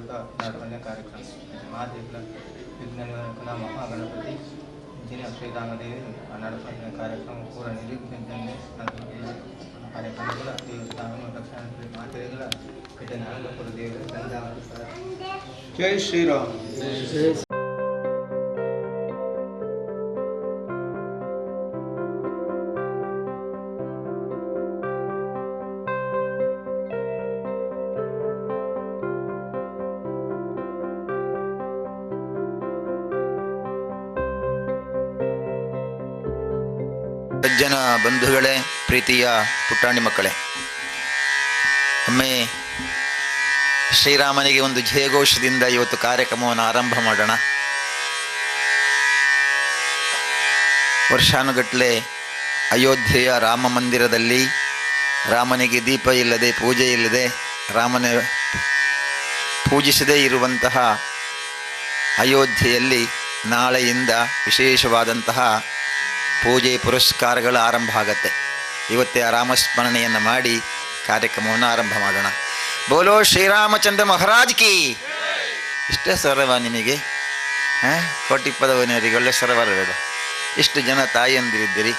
का नाटवाने कार्यक्रम महादेवला विज्ञान महागणपति जिन्हें श्री रामदेव नाटवाने कार्यक्रम पूरा निर्विघ्न ಕಾರ್ಯಕ್ರಮಗಳ ದೇವಸ್ಥಾನ ರಕ್ಷಣಾ ಮಾತೆಗಳ ಘಟನೆಗಳು ದೇವರ ಧನ್ಯವಾದ. ಜೈ ಶ್ರೀರಾಮ್. ಸಜ್ಜನ ಬಂಧುಗಳೇ, ಪ್ರೀತಿಯ ಪುಟ್ಟಾಣಿ ಮಕ್ಕಳೇ, ಒಮ್ಮೆ ಶ್ರೀರಾಮನಿಗೆ ಒಂದು ಜಯಘೋಷದಿಂದ ಇವತ್ತು ಕಾರ್ಯಕ್ರಮವನ್ನು ಆರಂಭ ಮಾಡೋಣ. ವರ್ಷಾನುಗಟ್ಟಲೆ ಅಯೋಧ್ಯೆಯ ರಾಮ ಮಂದಿರದಲ್ಲಿ ರಾಮನಿಗೆ ದೀಪ ಇಲ್ಲದೆ, ಪೂಜೆ ಇಲ್ಲದೆ, ರಾಮನ ಪೂಜಿಸದೇ ಇರುವಂತಹ ಅಯೋಧ್ಯೆಯಲ್ಲಿ ನಾಳೆಯಿಂದ ವಿಶೇಷವಾದಂತಹ ಪೂಜೆ ಪುರಸ್ಕಾರಗಳು ಆರಂಭ ಆಗತ್ತೆ. ಇವತ್ತೇ ಆ ರಾಮಸ್ಮರಣೆಯನ್ನು ಮಾಡಿ ಕಾರ್ಯಕ್ರಮವನ್ನು ಆರಂಭ ಮಾಡೋಣ. ಬೋಲೋ ಶ್ರೀರಾಮಚಂದ್ರ ಮಹಾರಾಜ್ ಕಿ. ಇಷ್ಟೇ ಸ್ವರವ ನಿಮಗೆ? ಕೋಟಿಪ್ಪದವನಿವರಿಗೆ ಒಳ್ಳೆ ಸ್ವರವರ ಬೇಡ. ಇಷ್ಟು ಜನ ತಾಯಿಯಂದಿರಿದ್ದೀರಿ.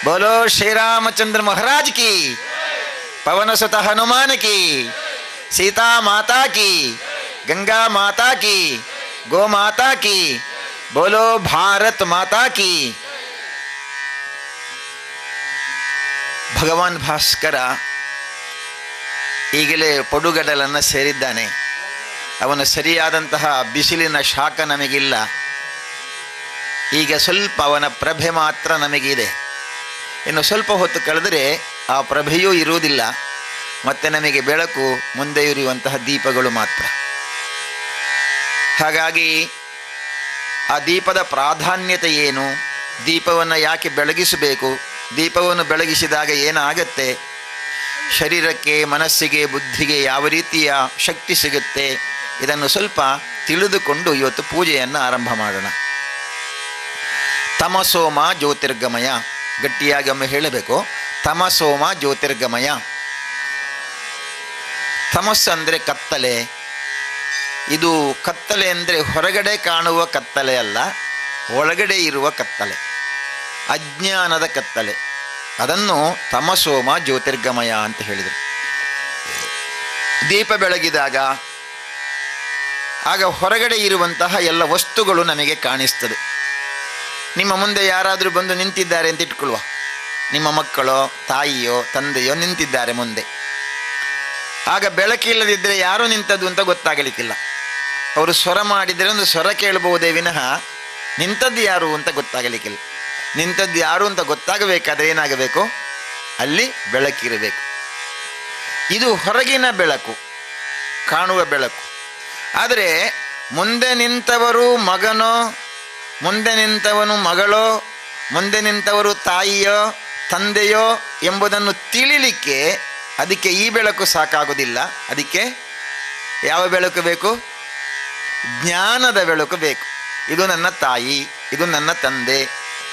ಬೋಲೋ ಶ್ರೀರಾಮಚಂದ್ರ ಮಹಾರಾಜ್ ಕಿ, ಪವನ ಸುತ ಹನುಮಾನ್ ಕಿ, ಸೀತಾ ಮಾತಾ ಕಿ, ಗಂಗಾ ಮಾತಾ ಕಿ, ಗೋ ಮಾತಾ ಕಿ, ಬೋಲೋ ಭಾರತ್ ಮಾತಾ ಕಿ. ಭಗವಾನ್ ಭಾಸ್ಕರ ಈಗಲೇ ಪಡುಗಡಲನ್ನು ಸೇರಿದ್ದಾನೆ. ಅವನ ಸರಿಯಾದಂತಹ ಬಿಸಿಲಿನ ಶಾಖ ನಮಗಿಲ್ಲ. ಈಗ ಸ್ವಲ್ಪ ಅವನ ಪ್ರಭೆ ಮಾತ್ರ ನಮಗಿದೆ. ಇನ್ನು ಸ್ವಲ್ಪ ಹೊತ್ತು ಕಳೆದರೆ ಆ ಪ್ರಭೆಯೂ ಇರುವುದಿಲ್ಲ. ಮತ್ತೆ ನಮಗೆ ಬೆಳಕು ಮುಂದೆ ಇರುವಂತಹ ದೀಪಗಳು ಮಾತ್ರ. ಹಾಗಾಗಿ ಆ ದೀಪದ ಪ್ರಾಧಾನ್ಯತೆ ಏನು, ದೀಪವನ್ನು ಯಾಕೆ ಬೆಳಗಿಸಬೇಕು, ದೀಪವನ್ನು ಬೆಳಗಿಸಿದಾಗ ಏನಾಗತ್ತೆ, ಶರೀರಕ್ಕೆ, ಮನಸ್ಸಿಗೆ, ಬುದ್ಧಿಗೆ ಯಾವ ರೀತಿಯ ಶಕ್ತಿ ಸಿಗುತ್ತೆ, ಇದನ್ನು ಸ್ವಲ್ಪ ತಿಳಿದುಕೊಂಡು ಇವತ್ತು ಪೂಜೆಯನ್ನು ಆರಂಭ ಮಾಡೋಣ. ತಮಸೋಮ ಜ್ಯೋತಿರ್ಗಮಯ. ಗಟ್ಟಿಯಾಗಿ ಒಮ್ಮೆ ಹೇಳಬೇಕು, ತಮಸೋಮ ಜ್ಯೋತಿರ್ಗಮಯ. ತಮಸ್ಸು ಅಂದರೆ ಕತ್ತಲೆ. ಇದು ಕತ್ತಲೆ ಅಂದರೆ ಹೊರಗಡೆ ಕಾಣುವ ಕತ್ತಲೆ ಅಲ್ಲ, ಒಳಗಡೆ ಇರುವ ಕತ್ತಲೆ, ಅಜ್ಞಾನದ ಕತ್ತಲೆ. ಅದನ್ನು ತಮಸೋಮ ಜ್ಯೋತಿರ್ಗಮಯ ಅಂತ ಹೇಳಿದರು. ದೀಪ ಬೆಳಗಿದಾಗ ಆಗ ಹೊರಗಡೆ ಇರುವಂತಹ ಎಲ್ಲ ವಸ್ತುಗಳು ನಮಗೆ ಕಾಣಿಸ್ತದೆ. ನಿಮ್ಮ ಮುಂದೆ ಯಾರಾದರೂ ಬಂದು ನಿಂತಿದ್ದಾರೆ ಅಂತ ಇಟ್ಕೊಳ್ಳುವ, ನಿಮ್ಮ ಮಕ್ಕಳೋ, ತಾಯಿಯೋ, ತಂದೆಯೋ ನಿಂತಿದ್ದಾರೆ ಮುಂದೆ. ಆಗ ಬೆಳಕಿಲ್ಲದಿದ್ದರೆ ಯಾರು ನಿಂತದ್ದು ಅಂತ ಗೊತ್ತಾಗಲಿಕ್ಕಿಲ್ಲ. ಅವರು ಸ್ವರ ಮಾಡಿದರೆ ಒಂದು ಸ್ವರ ಕೇಳಬಹುದೇ ವಿನಃ ನಿಂತದ್ದು ಯಾರು ಅಂತ ಗೊತ್ತಾಗಲಿಕ್ಕಿಲ್ಲ. ನಿಂತದ್ದು ಯಾರು ಅಂತ ಗೊತ್ತಾಗಬೇಕಾದ್ರೆ ಏನಾಗಬೇಕು, ಅಲ್ಲಿ ಬೆಳಕಿರಬೇಕು. ಇದು ಹೊರಗಿನ ಬೆಳಕು, ಕಾಣುವ ಬೆಳಕು. ಆದರೆ ಮುಂದೆ ನಿಂತವರು ಮಗನೋ, ಮುಂದೆ ನಿಂತವನು ಮಗಳೋ, ಮುಂದೆ ನಿಂತವರು ತಾಯಿಯೋ ತಂದೆಯೋ ಎಂಬುದನ್ನು ತಿಳಿಲಿಕ್ಕೆ ಅದಕ್ಕೆ ಈ ಬೆಳಕು ಸಾಕಾಗೋದಿಲ್ಲ. ಅದಕ್ಕೆ ಯಾವ ಬೆಳಕು ಬೇಕು? ಜ್ಞಾನದ ಬೆಳಕು ಬೇಕು. ಇದು ನನ್ನ ತಾಯಿ, ಇದು ನನ್ನ ತಂದೆ,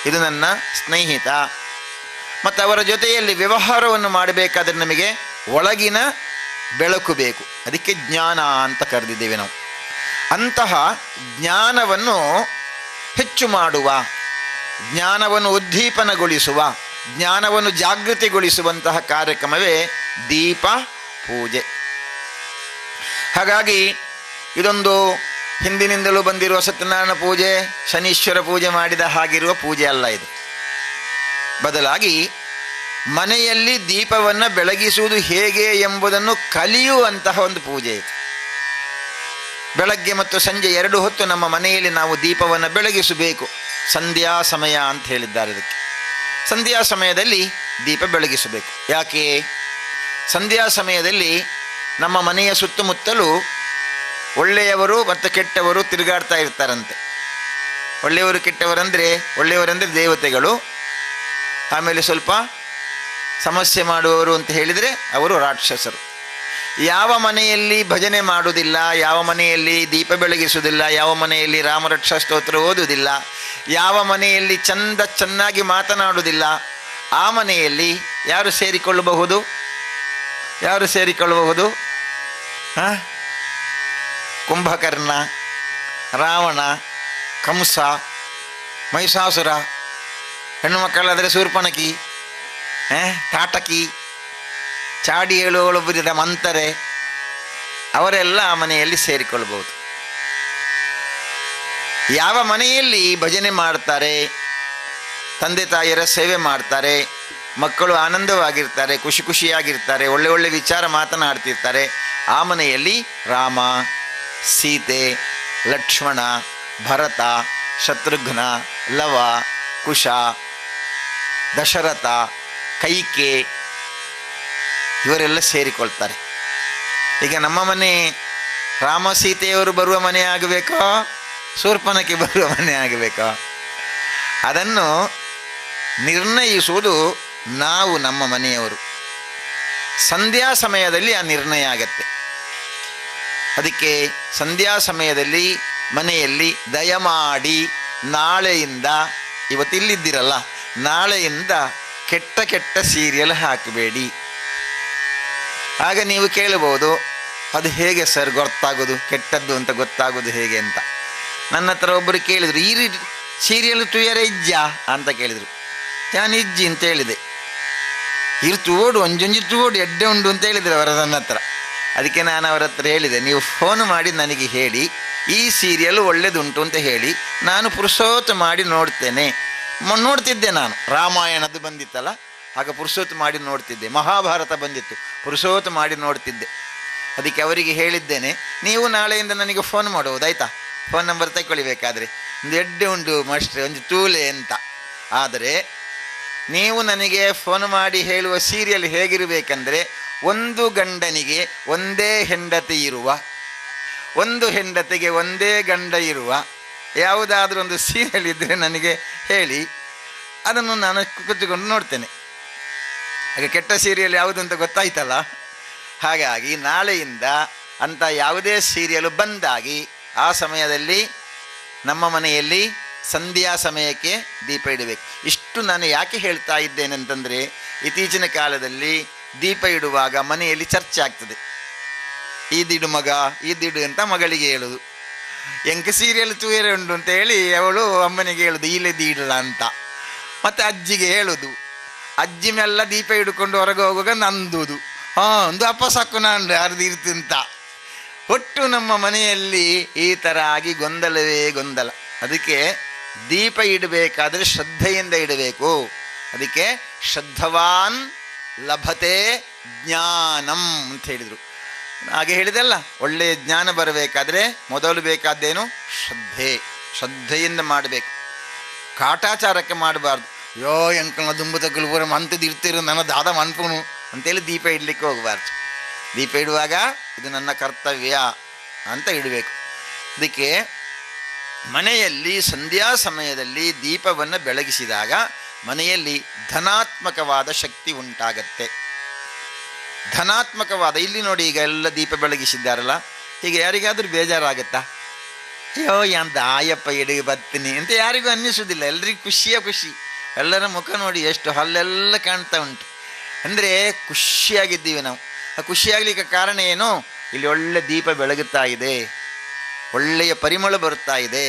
ಇದು ನನ್ನ ಸ್ನೇಹಿತ, ಮತ್ತು ಅವರ ಜೊತೆಯಲ್ಲಿ ವ್ಯವಹಾರವನ್ನು ಮಾಡಬೇಕಾದ್ರೆ ನಮಗೆ ಒಳಗಿನ ಬೆಳಕು ಬೇಕು. ಅದಕ್ಕೆ ಜ್ಞಾನ ಅಂತ ಕರೆದಿದ್ದೇವೆ ನಾವು. ಅಂತಹ ಜ್ಞಾನವನ್ನು ಹೆಚ್ಚು ಮಾಡುವ, ಜ್ಞಾನವನ್ನು ಉದ್ದೀಪನಗೊಳಿಸುವ, ಜ್ಞಾನವನ್ನು ಜಾಗೃತಿಗೊಳಿಸುವಂತಹ ಕಾರ್ಯಕ್ರಮವೇ ದೀಪ ಪೂಜೆ. ಹಾಗಾಗಿ ಇದೊಂದು ಹಿಂದಿನಿಂದಲೂ ಬಂದಿರುವ ಸತ್ಯನಾರಾಯಣ ಪೂಜೆ, ಶನೀಶ್ವರ ಪೂಜೆ ಮಾಡಿದ ಹಾಗಿರುವ ಪೂಜೆ ಅಲ್ಲ ಇದು. ಬದಲಾಗಿ ಮನೆಯಲ್ಲಿ ದೀಪವನ್ನು ಬೆಳಗಿಸುವುದು ಹೇಗೆ ಎಂಬುದನ್ನು ಕಲಿಯುವಂತಹ ಒಂದು ಪೂಜೆ ಇದು. ಬೆಳಗ್ಗೆ ಮತ್ತು ಸಂಜೆ 2 ಹೊತ್ತು ನಮ್ಮ ಮನೆಯಲ್ಲಿ ನಾವು ದೀಪವನ್ನು ಬೆಳಗಿಸಬೇಕು. ಸಂಧ್ಯಾ ಸಮಯ ಅಂತ ಹೇಳಿದ್ದಾರೆ ಇದಕ್ಕೆ. ಸಂಧ್ಯಾ ಸಮಯದಲ್ಲಿ ದೀಪ ಬೆಳಗಿಸಬೇಕು. ಯಾಕೆ? ಸಂಧ್ಯಾ ಸಮಯದಲ್ಲಿ ನಮ್ಮ ಮನೆಯ ಸುತ್ತಮುತ್ತಲೂ ಒಳ್ಳೆಯವರು ಮತ್ತು ಕೆಟ್ಟವರು ತಿರುಗಾಡ್ತಾ ಇರ್ತಾರಂತೆ. ಒಳ್ಳೆಯವರು ಕೆಟ್ಟವರಂದರೆ, ಒಳ್ಳೆಯವರಂದರೆ ದೇವತೆಗಳು, ಆಮೇಲೆ ಸ್ವಲ್ಪ ಸಮಸ್ಯೆ ಮಾಡುವವರು ಅಂತ ಹೇಳಿದರೆ ಅವರು ರಾಕ್ಷಸರು. ಯಾವ ಮನೆಯಲ್ಲಿ ಭಜನೆ ಮಾಡುವುದಿಲ್ಲ, ಯಾವ ಮನೆಯಲ್ಲಿ ದೀಪ ಬೆಳಗಿಸುವುದಿಲ್ಲ, ಯಾವ ಮನೆಯಲ್ಲಿ ರಾಮರಕ್ಷಾ ಸ್ತೋತ್ರ ಓದುವುದಿಲ್ಲ, ಯಾವ ಮನೆಯಲ್ಲಿ ಚೆನ್ನಾಗಿ ಮಾತನಾಡುವುದಿಲ್ಲ, ಆ ಮನೆಯಲ್ಲಿ ಯಾರು ಸೇರಿಕೊಳ್ಳಬಹುದು? ಕುಂಭಕರ್ಣ, ರಾವಣ, ಕಂಸ, ಮಹಿಷಾಸುರ, ಹೆಣ್ಣು ಮಕ್ಕಳಾದರೆ ಶೂರ್ಪಣಖಿ, ತಾಟಕಿ, ಚಾಡಿ ಹೇಳುವಳು ಬುದ್ಧಿದ ಮಂತರೆ, ಅವರೆಲ್ಲ ಆ ಮನೆಯಲ್ಲಿ ಸೇರಿಕೊಳ್ಬಹುದು. ಯಾವ ಮನೆಯಲ್ಲಿ ಭಜನೆ ಮಾಡ್ತಾರೆ, ತಂದೆ ತಾಯಿಯರ ಸೇವೆ ಮಾಡ್ತಾರೆ, ಮಕ್ಕಳು ಆನಂದವಾಗಿರ್ತಾರೆ, ಖುಷಿ ಖುಷಿಯಾಗಿರ್ತಾರೆ, ಒಳ್ಳೆ ಒಳ್ಳೆ ವಿಚಾರ ಮಾತನಾಡ್ತಿರ್ತಾರೆ, ಆ ಮನೆಯಲ್ಲಿ ರಾಮ, ಸೀತೆ, ಲಕ್ಷ್ಮಣ, ಭರತ, ಶತ್ರುಘ್ನ, ಲವ, ಕುಶ, ದಶರಥ, ಕೈಕೆ ಇವರೆಲ್ಲ ಸೇರಿಕೊಳ್ತಾರೆ. ಈಗ ನಮ್ಮ ಮನೆ ರಾಮ ಸೀತೆಯವರು ಬರುವ ಮನೆ ಆಗಬೇಕೋ, ಶೂರ್ಪಣಖಿ ಬರುವ ಮನೆ ಆಗಬೇಕೋ, ಅದನ್ನು ನಿರ್ಣಯಿಸುವುದು ನಾವು, ನಮ್ಮ ಮನೆಯವರು. ಸಂಧ್ಯಾ ಸಮಯದಲ್ಲಿ ಆ ನಿರ್ಣಯ ಆಗತ್ತೆ. ಅದಕ್ಕೆ ಸಂಧ್ಯಾ ಸಮಯದಲ್ಲಿ ಮನೆಯಲ್ಲಿ ದಯಮಾಡಿ ನಾಳೆಯಿಂದ, ಇವತ್ತಿಲ್ಲಿದ್ದಿರಲ್ಲ, ನಾಳೆಯಿಂದ ಕೆಟ್ಟ ಕೆಟ್ಟ ಸೀರಿಯಲ್ ಹಾಕಬೇಡಿ. ಆಗ ನೀವು ಕೇಳಬಹುದು, ಅದು ಹೇಗೆ ಸರ್ ಗೊತ್ತಾಗೋದು, ಕೆಟ್ಟದ್ದು ಅಂತ ಗೊತ್ತಾಗೋದು ಹೇಗೆ ಅಂತ. ನನ್ನ ಹತ್ರ ಒಬ್ಬರು ಕೇಳಿದರು, ಈ ಸೀರಿಯಲ್ ತುಯರ ಇಜ್ಜಾ ಅಂತ ಕೇಳಿದರು. ನಾನು ಇಜ್ಜಿ ಅಂತ ಹೇಳಿದೆ. ಇರು ತೂಡು ಒಂಜೊಂಜಿ ತೂಡು ಎಡ್ಡೆ ಉಂಡು ಅಂತ ಹೇಳಿದರು ಅವರ ನನ್ನ ಹತ್ರ. ಅದಕ್ಕೆ ನಾನು ಅವರ ಹತ್ರ ಹೇಳಿದೆ, ನೀವು ಫೋನ್ ಮಾಡಿ ನನಗೆ ಹೇಳಿ ಈ ಸೀರಿಯಲ್ ಒಳ್ಳೆದುಂಟು ಅಂತ ಹೇಳಿ, ನಾನು ಪುರುಷೋತ್ತು ಮಾಡಿ ನೋಡ್ತೇನೆ. ನೋಡ್ತಿದ್ದೆ ನಾನು, ರಾಮಾಯಣದ್ದು ಬಂದಿತ್ತಲ್ಲ, ಆಗ ಪುರುಷೋತ್ತು ಮಾಡಿ ನೋಡ್ತಿದ್ದೆ. ಮಹಾಭಾರತ ಬಂದಿತ್ತು, ಪುರುಷೋತ್ತು ಮಾಡಿ ನೋಡ್ತಿದ್ದೆ. ಅದಕ್ಕೆ ಅವರಿಗೆ ಹೇಳಿದ್ದೇನೆ, ನೀವು ನಾಳೆಯಿಂದ ನನಗೆ ಫೋನ್ ಮಾಡುವುದಾಯ್ತಾ, ಫೋನ್ ನಂಬರ್ ತಗೊಳ್ಳಿಬೇಕಾದ್ರೆ, ಒಂದು ಎಡ್ಡೆ ಉಂಡು ಮಾಸ್ಟ್ರೆ, ಒಂದು ತೂಲೆ ಅಂತ. ಆದರೆ ನೀವು ನನಗೆ ಫೋನ್ ಮಾಡಿ ಹೇಳುವ ಸೀರಿಯಲ್ ಹೇಗಿರಬೇಕಂದ್ರೆ, ಒಂದು ಗಂಡನಿಗೆ ಒಂದೇ ಹೆಂಡತಿ ಇರುವ, ಒಂದು ಹೆಂಡತಿಗೆ ಒಂದೇ ಗಂಡ ಇರುವ ಯಾವುದಾದ್ರೂ ಒಂದು ಸೀರಿಯಲ್ ಇದ್ದರೆ ನನಗೆ ಹೇಳಿ, ಅದನ್ನು ನಾನು ಕೂತ್ಕೊಂಡು ನೋಡ್ತೇನೆ. ಆಗ ಕೆಟ್ಟ ಸೀರಿಯಲ್ ಯಾವುದು ಅಂತ ಗೊತ್ತಾಯ್ತಲ್ಲ. ಹಾಗಾಗಿ ನಾಳೆಯಿಂದ ಅಂಥ ಯಾವುದೇ ಸೀರಿಯಲು ಬಂದಾಗಿ ಆ ಸಮಯದಲ್ಲಿ ನಮ್ಮ ಮನೆಯಲ್ಲಿ ಸಂಧ್ಯಾ ಸಮಯಕ್ಕೆ ದೀಪ ಇಡಬೇಕು. ಇಷ್ಟು ನಾನು ಯಾಕೆ ಹೇಳ್ತಾ ಇದ್ದೇನೆ ಅಂತಂದರೆ, ಇತ್ತೀಚಿನ ಕಾಲದಲ್ಲಿ ದೀಪ ಇಡುವಾಗ ಮನೆಯಲ್ಲಿ ಚರ್ಚೆ ಆಗ್ತದೆ. ಈದಿಡು ಮಗ, ಈದಿಡು ಅಂತ ಮಗಳಿಗೆ ಹೇಳೋದು, ಎಂಕ ಸೀರಿಯಲ್ ತೂಯರೆ ಉಂಟು ಅಂತ ಹೇಳಿ ಅವಳು ಅಮ್ಮನಿಗೆ ಹೇಳೋದು ಇಲ್ಲದಿ ಇಡಲ್ಲ ಅಂತ. ಮತ್ತು ಅಜ್ಜಿಗೆ ಹೇಳೋದು, ಅಜ್ಜಿ ಮೇಲೆಲ್ಲ ದೀಪ ಹಿಡ್ಕೊಂಡು ಹೊರಗೆ ಹೋಗುವಾಗ ನಂದುದು, ಒಂದು ಅಪ್ಪ ಸಾಕು ನಾನು ಅರ್ದು ಇರ್ತಂತ. ಒಟ್ಟು ನಮ್ಮ ಮನೆಯಲ್ಲಿ ಈ ಥರ ಆಗಿ ಗೊಂದಲವೇ ಗೊಂದಲ. ಅದಕ್ಕೆ ದೀಪ ಇಡಬೇಕಾದ್ರೆ ಶ್ರದ್ಧೆಯಿಂದ ಇಡಬೇಕು. ಅದಕ್ಕೆ ಶ್ರದ್ಧವಾನ್ ಲಭತೆ ಜ್ಞಾನಂ ಅಂತ ಹೇಳಿದರು. ಹಾಗೆ ಹೇಳಿದೆಲ್ಲ, ಒಳ್ಳೆಯ ಜ್ಞಾನ ಬರಬೇಕಾದ್ರೆ ಮೊದಲು ಬೇಕಾದ್ದೇನು ಶ್ರದ್ಧೆ. ಶ್ರದ್ಧೆಯಿಂದ ಮಾಡಬೇಕು, ಕಾಟಾಚಾರಕ್ಕೆ ಮಾಡಬಾರ್ದು. ಯೋ ಎಂಕಲ್ನ ದುಂಬ ತಗ್ಗಲು ಪೂರ ಅಂಥದ್ದು ಇರ್ತಿರೋ ನನ್ನ ದಾದ ಮನ್ಪುನು ಅಂತೇಳಿ ದೀಪ ಇಡಲಿಕ್ಕೆ ಹೋಗಬಾರ್ದು. ದೀಪ ಇಡುವಾಗ ಇದು ನನ್ನ ಕರ್ತವ್ಯ ಅಂತ ಇಡಬೇಕು. ಅದಕ್ಕೆ ಮನೆಯಲ್ಲಿ ಸಂಧ್ಯಾ ಸಮಯದಲ್ಲಿ ದೀಪವನ್ನು ಬೆಳಗಿಸಿದಾಗ ಮನೆಯಲ್ಲಿ ಧನಾತ್ಮಕವಾದ ಶಕ್ತಿ ಉಂಟಾಗತ್ತೆ. ಧನಾತ್ಮಕವಾದ, ಇಲ್ಲಿ ನೋಡಿ ಈಗ ಎಲ್ಲ ದೀಪ ಬೆಳಗಿಸಿದ್ದಾರಲ್ಲ, ಹೀಗೆ ಯಾರಿಗಾದರೂ ಬೇಜಾರಾಗತ್ತಾ? ಅಯ್ಯೋ ಎಂತ ಆಯಪ್ಪ ಎಡೆಗೆ ಬರ್ತೀನಿ ಅಂತ ಯಾರಿಗೂ ಅನ್ನಿಸೋದಿಲ್ಲ. ಎಲ್ರಿಗೂ ಖುಷಿಯ ಖುಷಿ. ಎಲ್ಲರ ಮುಖ ನೋಡಿ ಎಷ್ಟು ಹಲ್ಲೆಲ್ಲ ಕಾಣ್ತಾ ಉಂಟು. ಅಂದರೆ ಖುಷಿಯಾಗಿದ್ದೀವಿ ನಾವು. ಆ ಖುಷಿಯಾಗಲಿಕ್ಕೆ ಕಾರಣ ಏನು? ಇಲ್ಲಿ ಒಳ್ಳೆ ದೀಪ ಬೆಳಗುತ್ತಾ ಇದೆ, ಒಳ್ಳೆಯ ಪರಿಮಳ ಬರುತ್ತಾ ಇದೆ,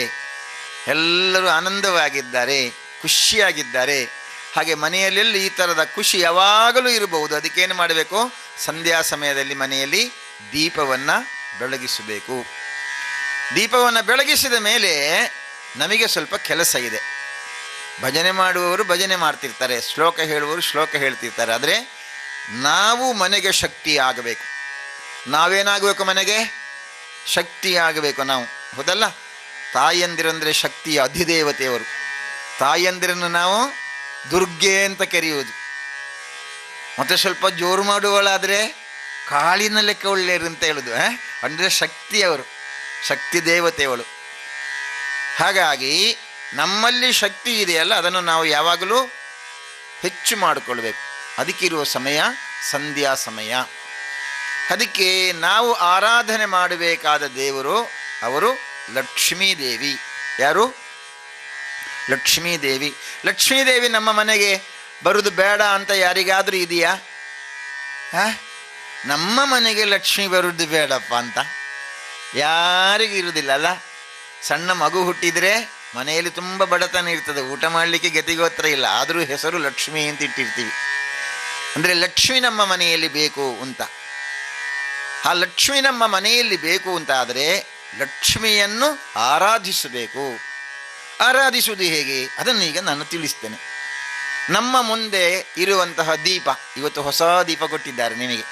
ಎಲ್ಲರೂ ಆನಂದವಾಗಿದ್ದಾರೆ, ಖುಷಿಯಾಗಿದ್ದಾರೆ. ಹಾಗೆ ಮನೆಯಲ್ಲಿ ಈ ಥರದ ಖುಷಿ ಯಾವಾಗಲೂ ಇರಬಹುದು. ಅದಕ್ಕೇನು ಮಾಡಬೇಕು? ಸಂಧ್ಯಾ ಸಮಯದಲ್ಲಿ ಮನೆಯಲ್ಲಿ ದೀಪವನ್ನು ಬೆಳಗಿಸಬೇಕು. ದೀಪವನ್ನು ಬೆಳಗಿಸಿದ ಮೇಲೆ ನಮಗೆ ಸ್ವಲ್ಪ ಕೆಲಸ ಇದೆ. ಭಜನೆ ಮಾಡುವವರು ಭಜನೆ ಮಾಡ್ತಿರ್ತಾರೆ, ಶ್ಲೋಕ ಹೇಳುವವರು ಶ್ಲೋಕ ಹೇಳ್ತಿರ್ತಾರೆ. ಆದರೆ ನಾವು ಮನೆಗೆ ಶಕ್ತಿ ಆಗಬೇಕು. ನಾವೇನಾಗಬೇಕು? ಮನೆಗೆ ಶಕ್ತಿ ಆಗಬೇಕು ನಾವು, ಹೌದಲ್ಲ? ತಾಯಂದಿರಂದರೆ ಶಕ್ತಿಯ ಅಧಿದೇವತೆಯವರು. ತಾಯಂದಿರನ್ನು ನಾವು ದುರ್ಗೆ ಅಂತ ಕರೆಯುವುದು. ಮತ್ತು ಸ್ವಲ್ಪ ಜೋರು ಮಾಡುವಳಾದರೆ ಕಾಳಿನ ಲೆಕ್ಕ ಒಳ್ಳೆಯರು ಅಂತ ಹೇಳೋದು. ಅಂದರೆ ಶಕ್ತಿಯವರು, ಶಕ್ತಿ ದೇವತೆಯವಳು. ಹಾಗಾಗಿ ನಮ್ಮಲ್ಲಿ ಶಕ್ತಿ ಇದೆಯಲ್ಲ, ಅದನ್ನು ನಾವು ಯಾವಾಗಲೂ ಹೆಚ್ಚು ಮಾಡಿಕೊಳ್ಬೇಕು. ಅದಕ್ಕಿರುವ ಸಮಯ ಸಂಧ್ಯಾ ಸಮಯ. ಅದಕ್ಕೆ ನಾವು ಆರಾಧನೆ ಮಾಡಬೇಕಾದ ದೇವರು ಅವರು ಲಕ್ಷ್ಮೀದೇವಿ. ಯಾರು? ಲಕ್ಷ್ಮೀದೇವಿ. ಲಕ್ಷ್ಮೀದೇವಿ ನಮ್ಮ ಮನೆಗೆ ಬರುವುದು ಬೇಡ ಅಂತ ಯಾರಿಗಾದರೂ ಇದೆಯಾ? ನಮ್ಮ ಮನೆಗೆ ಲಕ್ಷ್ಮಿ ಬರುವುದು ಬೇಡಪ್ಪ ಅಂತ ಯಾರಿಗೂ ಇರುವುದಿಲ್ಲ ಅಲ್ಲ. ಸಣ್ಣ ಮಗು ಹುಟ್ಟಿದರೆ ಮನೆಯಲ್ಲಿ ತುಂಬ ಬಡತನ ಇರ್ತದೆ, ಊಟ ಮಾಡಲಿಕ್ಕೆ ಗತಿಗೋತ್ರ ಇಲ್ಲ, ಆದರೂ ಹೆಸರು ಲಕ್ಷ್ಮಿ ಅಂತ ಇಟ್ಟಿರ್ತೀವಿ. ಅಂದರೆ ಲಕ್ಷ್ಮಿ ನಮ್ಮ ಮನೆಯಲ್ಲಿ ಬೇಕು ಅಂತ. ಆ ಲಕ್ಷ್ಮಿ ನಮ್ಮ ಮನೆಯಲ್ಲಿ ಬೇಕು ಅಂತ ಆದರೆ ಲಕ್ಷ್ಮಿಯನ್ನು ಆರಾಧಿಸಬೇಕು. ಆರಾಧಿಸುವುದು ಹೇಗೆ ಅದನ್ನು ಈಗ ನಾನು ತಿಳಿಸ್ತೇನೆ. ನಮ್ಮ ಮುಂದೆ ಇರುವಂತಹ ದೀಪ, ಇವತ್ತು ಹೊಸ ದೀಪ ಕೊಟ್ಟಿದ್ದಾರೆ ನಿಮಗೆ.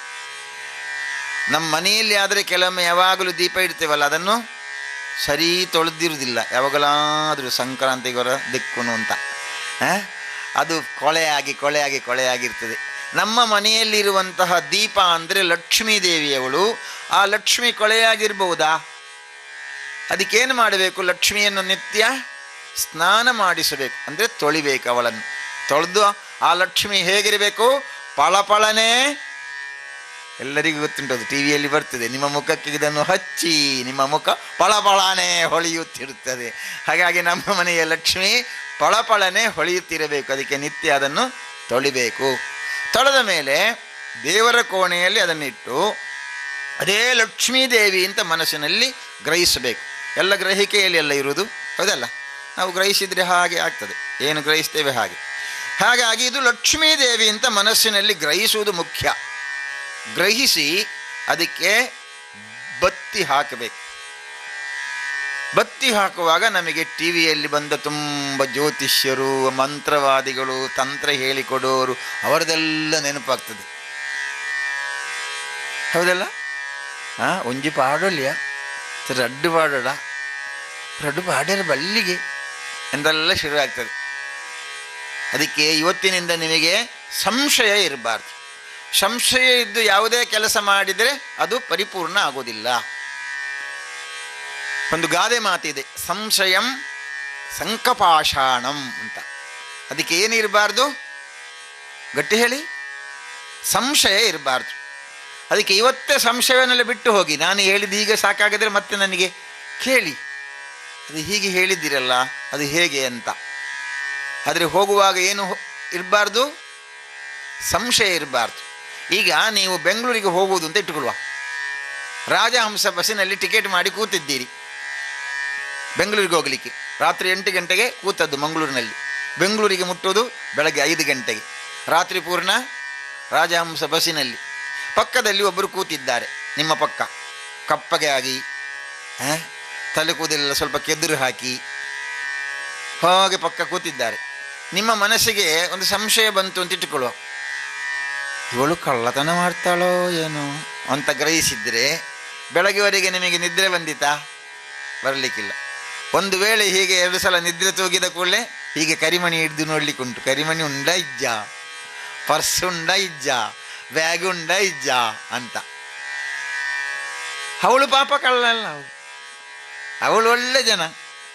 ನಮ್ಮ ಮನೆಯಲ್ಲಿ ಆದರೆ ಕೆಲವೊಮ್ಮೆ ಯಾವಾಗಲೂ ದೀಪ ಇಡ್ತೇವಲ್ಲ, ಅದನ್ನು ಸರಿ ತೊಳೆದಿರುವುದಿಲ್ಲ, ಯಾವಾಗಲಾದರೂ ಸಂಕ್ರಾಂತಿಗೊರ ದಿಕ್ಕುನು ಅಂತ ಅದು ಕೊಳೆಯಾಗಿರ್ತದೆ. ನಮ್ಮ ಮನೆಯಲ್ಲಿರುವಂತಹ ದೀಪ ಅಂದರೆ ಲಕ್ಷ್ಮೀ ದೇವಿಯವಳು. ಆ ಲಕ್ಷ್ಮಿ ಕೊಳೆಯಾಗಿರ್ಬಹುದಾ? ಅದಕ್ಕೇನು ಮಾಡಬೇಕು? ಲಕ್ಷ್ಮಿಯನ್ನು ನಿತ್ಯ ಸ್ನಾನ ಮಾಡಿಸಬೇಕು, ಅಂದರೆ ತೊಳಿಬೇಕು. ಅವಳನ್ನು ತೊಳೆದು ಆ ಲಕ್ಷ್ಮಿ ಹೇಗಿರಬೇಕು? ಪಳಪಳನೆ. ಎಲ್ಲರಿಗೂ ಗೊತ್ತುಂಟದು, ಟಿ ವಿಯಲ್ಲಿ ಬರ್ತದೆ, ನಿಮ್ಮ ಮುಖಕ್ಕೆ ಇದನ್ನು ಹಚ್ಚಿ ನಿಮ್ಮ ಮುಖ ಪಳಪಳನೆ ಹೊಳೆಯುತ್ತಿರುತ್ತದೆ. ಹಾಗಾಗಿ ನಮ್ಮ ಮನೆಯ ಲಕ್ಷ್ಮಿ ಪಳಪಳನೆ ಹೊಳೆಯುತ್ತಿರಬೇಕು. ಅದಕ್ಕೆ ನಿತ್ಯ ಅದನ್ನು ತೊಳಿಬೇಕು. ತೊಳೆದ ಮೇಲೆ ದೇವರ ಕೋಣೆಯಲ್ಲಿ ಅದನ್ನಿಟ್ಟು ಅದೇ ಲಕ್ಷ್ಮೀ ದೇವಿ ಅಂತ ಮನಸ್ಸಿನಲ್ಲಿ ಗ್ರಹಿಸಬೇಕು. ಎಲ್ಲ ಗ್ರಹಿಕೆಯಲ್ಲಿ ಎಲ್ಲ ಇರುವುದು, ಹೌದಲ್ಲ? ನಾವು ಗ್ರಹಿಸಿದರೆ ಹಾಗೆ ಆಗ್ತದೆ, ಏನು ಗ್ರಹಿಸ್ತೇವೆ ಹಾಗೆ. ಹಾಗಾಗಿ ಇದು ಲಕ್ಷ್ಮೀ ದೇವಿ ಅಂತ ಮನಸ್ಸಿನಲ್ಲಿ ಗ್ರಹಿಸುವುದು ಮುಖ್ಯ. ಗ್ರಹಿಸಿ ಅದಕ್ಕೆ ಬತ್ತಿ ಹಾಕಬೇಕು. ಬತ್ತಿ ಹಾಕುವಾಗ ನಮಗೆ ಟಿ ವಿಯಲ್ಲಿ ಬಂದ ತುಂಬ ಜ್ಯೋತಿಷ್ಯರು, ಮಂತ್ರವಾದಿಗಳು, ತಂತ್ರ ಹೇಳಿಕೊಡೋರು ಅವರದೆಲ್ಲ ನೆನಪಾಗ್ತದೆ, ಹೌದಲ್ಲ? ಒಂಜಿ ಪಾಡೊಳ್ಳಿಯ ರಡ್ಡು ಪಾಡೋಡ, ರಡ್ಡು ಪಾಡ್ಯರ ಬಳ್ಳಿಗೆ ಎಂದೆಲ್ಲ ಶುರುವಾಗ್ತದೆ. ಅದಕ್ಕೆ ಇವತ್ತಿನಿಂದ ನಿಮಗೆ ಸಂಶಯ ಇರಬಾರ್ದು. ಸಂಶಯ ಇದ್ದು ಯಾವುದೇ ಕೆಲಸ ಮಾಡಿದರೆ ಅದು ಪರಿಪೂರ್ಣ ಆಗೋದಿಲ್ಲ. ಒಂದು ಗಾದೆ ಮಾತಿದೆ, ಸಂಶಯಂ ಸಂಕಪಾಷಾಣಂ ಅಂತ. ಅದಕ್ಕೆ ಏನಿರಬಾರ್ದು? ಗಟ್ಟಿ ಹೇಳಿ, ಸಂಶಯ ಇರಬಾರ್ದು. ಅದಕ್ಕೆ ಇವತ್ತೇ ಸಂಶಯವನ್ನೆಲ್ಲ ಬಿಟ್ಟು ಹೋಗಿ. ನಾನು ಹೇಳಿದ್ದು ಈಗ ಸಾಕಾಗಿದ್ರೆ ಮತ್ತೆ ನನಗೆ ಕೇಳಿ, ಅದು ಹೀಗೆ ಹೇಳಿದ್ದೀರಲ್ಲ ಅದು ಹೇಗೆ ಅಂತ. ಆದರೆ ಹೋಗುವಾಗ ಏನು ಇರಬಾರ್ದು? ಸಂಶಯ ಇರಬಾರ್ದು. ಈಗ ನೀವು ಬೆಂಗಳೂರಿಗೆ ಹೋಗುವುದು ಅಂತ ಇಟ್ಟುಕೊಳ್ಳುವ, ರಾಜಹಂಸ ಬಸ್ಸಿನಲ್ಲಿ ಟಿಕೆಟ್ ಮಾಡಿ ಕೂತಿದ್ದೀರಿ ಬೆಂಗಳೂರಿಗೆ ಹೋಗಲಿಕ್ಕೆ. ರಾತ್ರಿ 8 ಗಂಟೆಗೆ ಕೂತದ್ದು ಮಂಗಳೂರಿನಲ್ಲಿ. ಬೆಂಗಳೂರಿಗೆ ಮುಟ್ಟೋದು ಬೆಳಗ್ಗೆ 5 ಗಂಟೆಗೆ. ರಾತ್ರಿ ಪೂರ್ಣ ರಾಜಹಂಸ ಬಸ್ಸಿನಲ್ಲಿ ಪಕ್ಕದಲ್ಲಿ ಒಬ್ಬರು ಕೂತಿದ್ದಾರೆ ನಿಮ್ಮ ಪಕ್ಕ, ಕಪ್ಪಗೆ ಆಗಿ, ತಲೆ ಕೂದಲೆಲ್ಲ ಸ್ವಲ್ಪ ಕೆದುರು ಹಾಕಿ ಹಾಗೆ ಪಕ್ಕ ಕೂತಿದ್ದಾರೆ. ನಿಮ್ಮ ಮನಸ್ಸಿಗೆ ಒಂದು ಸಂಶಯ ಬಂತು ಅಂತ ಇಟ್ಟುಕೊಳ್ಳುವ, ಇವಳು ಕಳ್ಳತನ ಮಾಡ್ತಾಳೋ ಏನೋ ಅಂತ ಗ್ರಹಿಸಿದರೆ ಬೆಳಗ್ಗೆವರೆಗೆ ನಿಮಗೆ ನಿದ್ರೆ ಬಂದಿತಾ? ಬರಲಿಕ್ಕಿಲ್ಲ. ಒಂದು ವೇಳೆ ಹೀಗೆ 2 ಸಲ ನಿದ್ರೆ ತೂಗಿದ ಕೂಡಲೇ ಹೀಗೆ ಕರಿಮಣಿ ಹಿಡಿದು ನೋಡ್ಲಿಕ್ಕೆ ಉಂಟು. ಕರಿಮಣಿ ಉಂಡ ಇಜ್ಜ, ಪರ್ಸ್ ಉಂಡ ಇಜ್ಜ, ಬ್ಯಾಗ್ ಉಂಡ ಇಜ್ಜ ಅಂತ. ಅವಳು ಪಾಪ ಕಳ್ಳಲ್ಲ, ಅವಳು ಒಳ್ಳೆ ಜನ,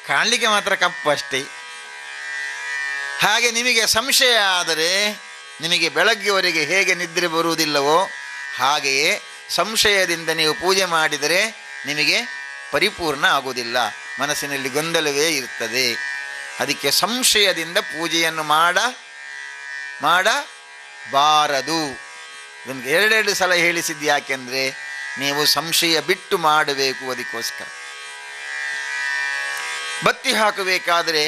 ಕಾಣಲಿಕ್ಕೆ ಮಾತ್ರ ಕಪ್ಪು ಅಷ್ಟೇ. ಹಾಗೆ ನಿಮಗೆ ಸಂಶಯ ಆದರೆ ನಿಮಗೆ ಬೆಳಗ್ಗೆವರೆಗೆ ಹೇಗೆ ನಿದ್ರೆ ಬರುವುದಿಲ್ಲವೋ ಹಾಗೆಯೇ ಸಂಶಯದಿಂದ ನೀವು ಪೂಜೆ ಮಾಡಿದರೆ ನಿಮಗೆ ಪರಿಪೂರ್ಣ ಆಗುವುದಿಲ್ಲ, ಮನಸ್ಸಿನಲ್ಲಿ ಗೊಂದಲವೇ ಇರ್ತದೆ. ಅದಕ್ಕೆ ಸಂಶಯದಿಂದ ಪೂಜೆಯನ್ನು ಮಾಡಬಾರದು. ಇದನ್ನು 2 ಸಲ ಹೇಳಿಸಿದ್ದು ಯಾಕೆಂದರೆ ನೀವು ಸಂಶಯ ಬಿಟ್ಟು ಮಾಡಬೇಕು. ಅದಕ್ಕೋಸ್ಕರ ಬತ್ತಿ ಹಾಕಬೇಕಾದರೆ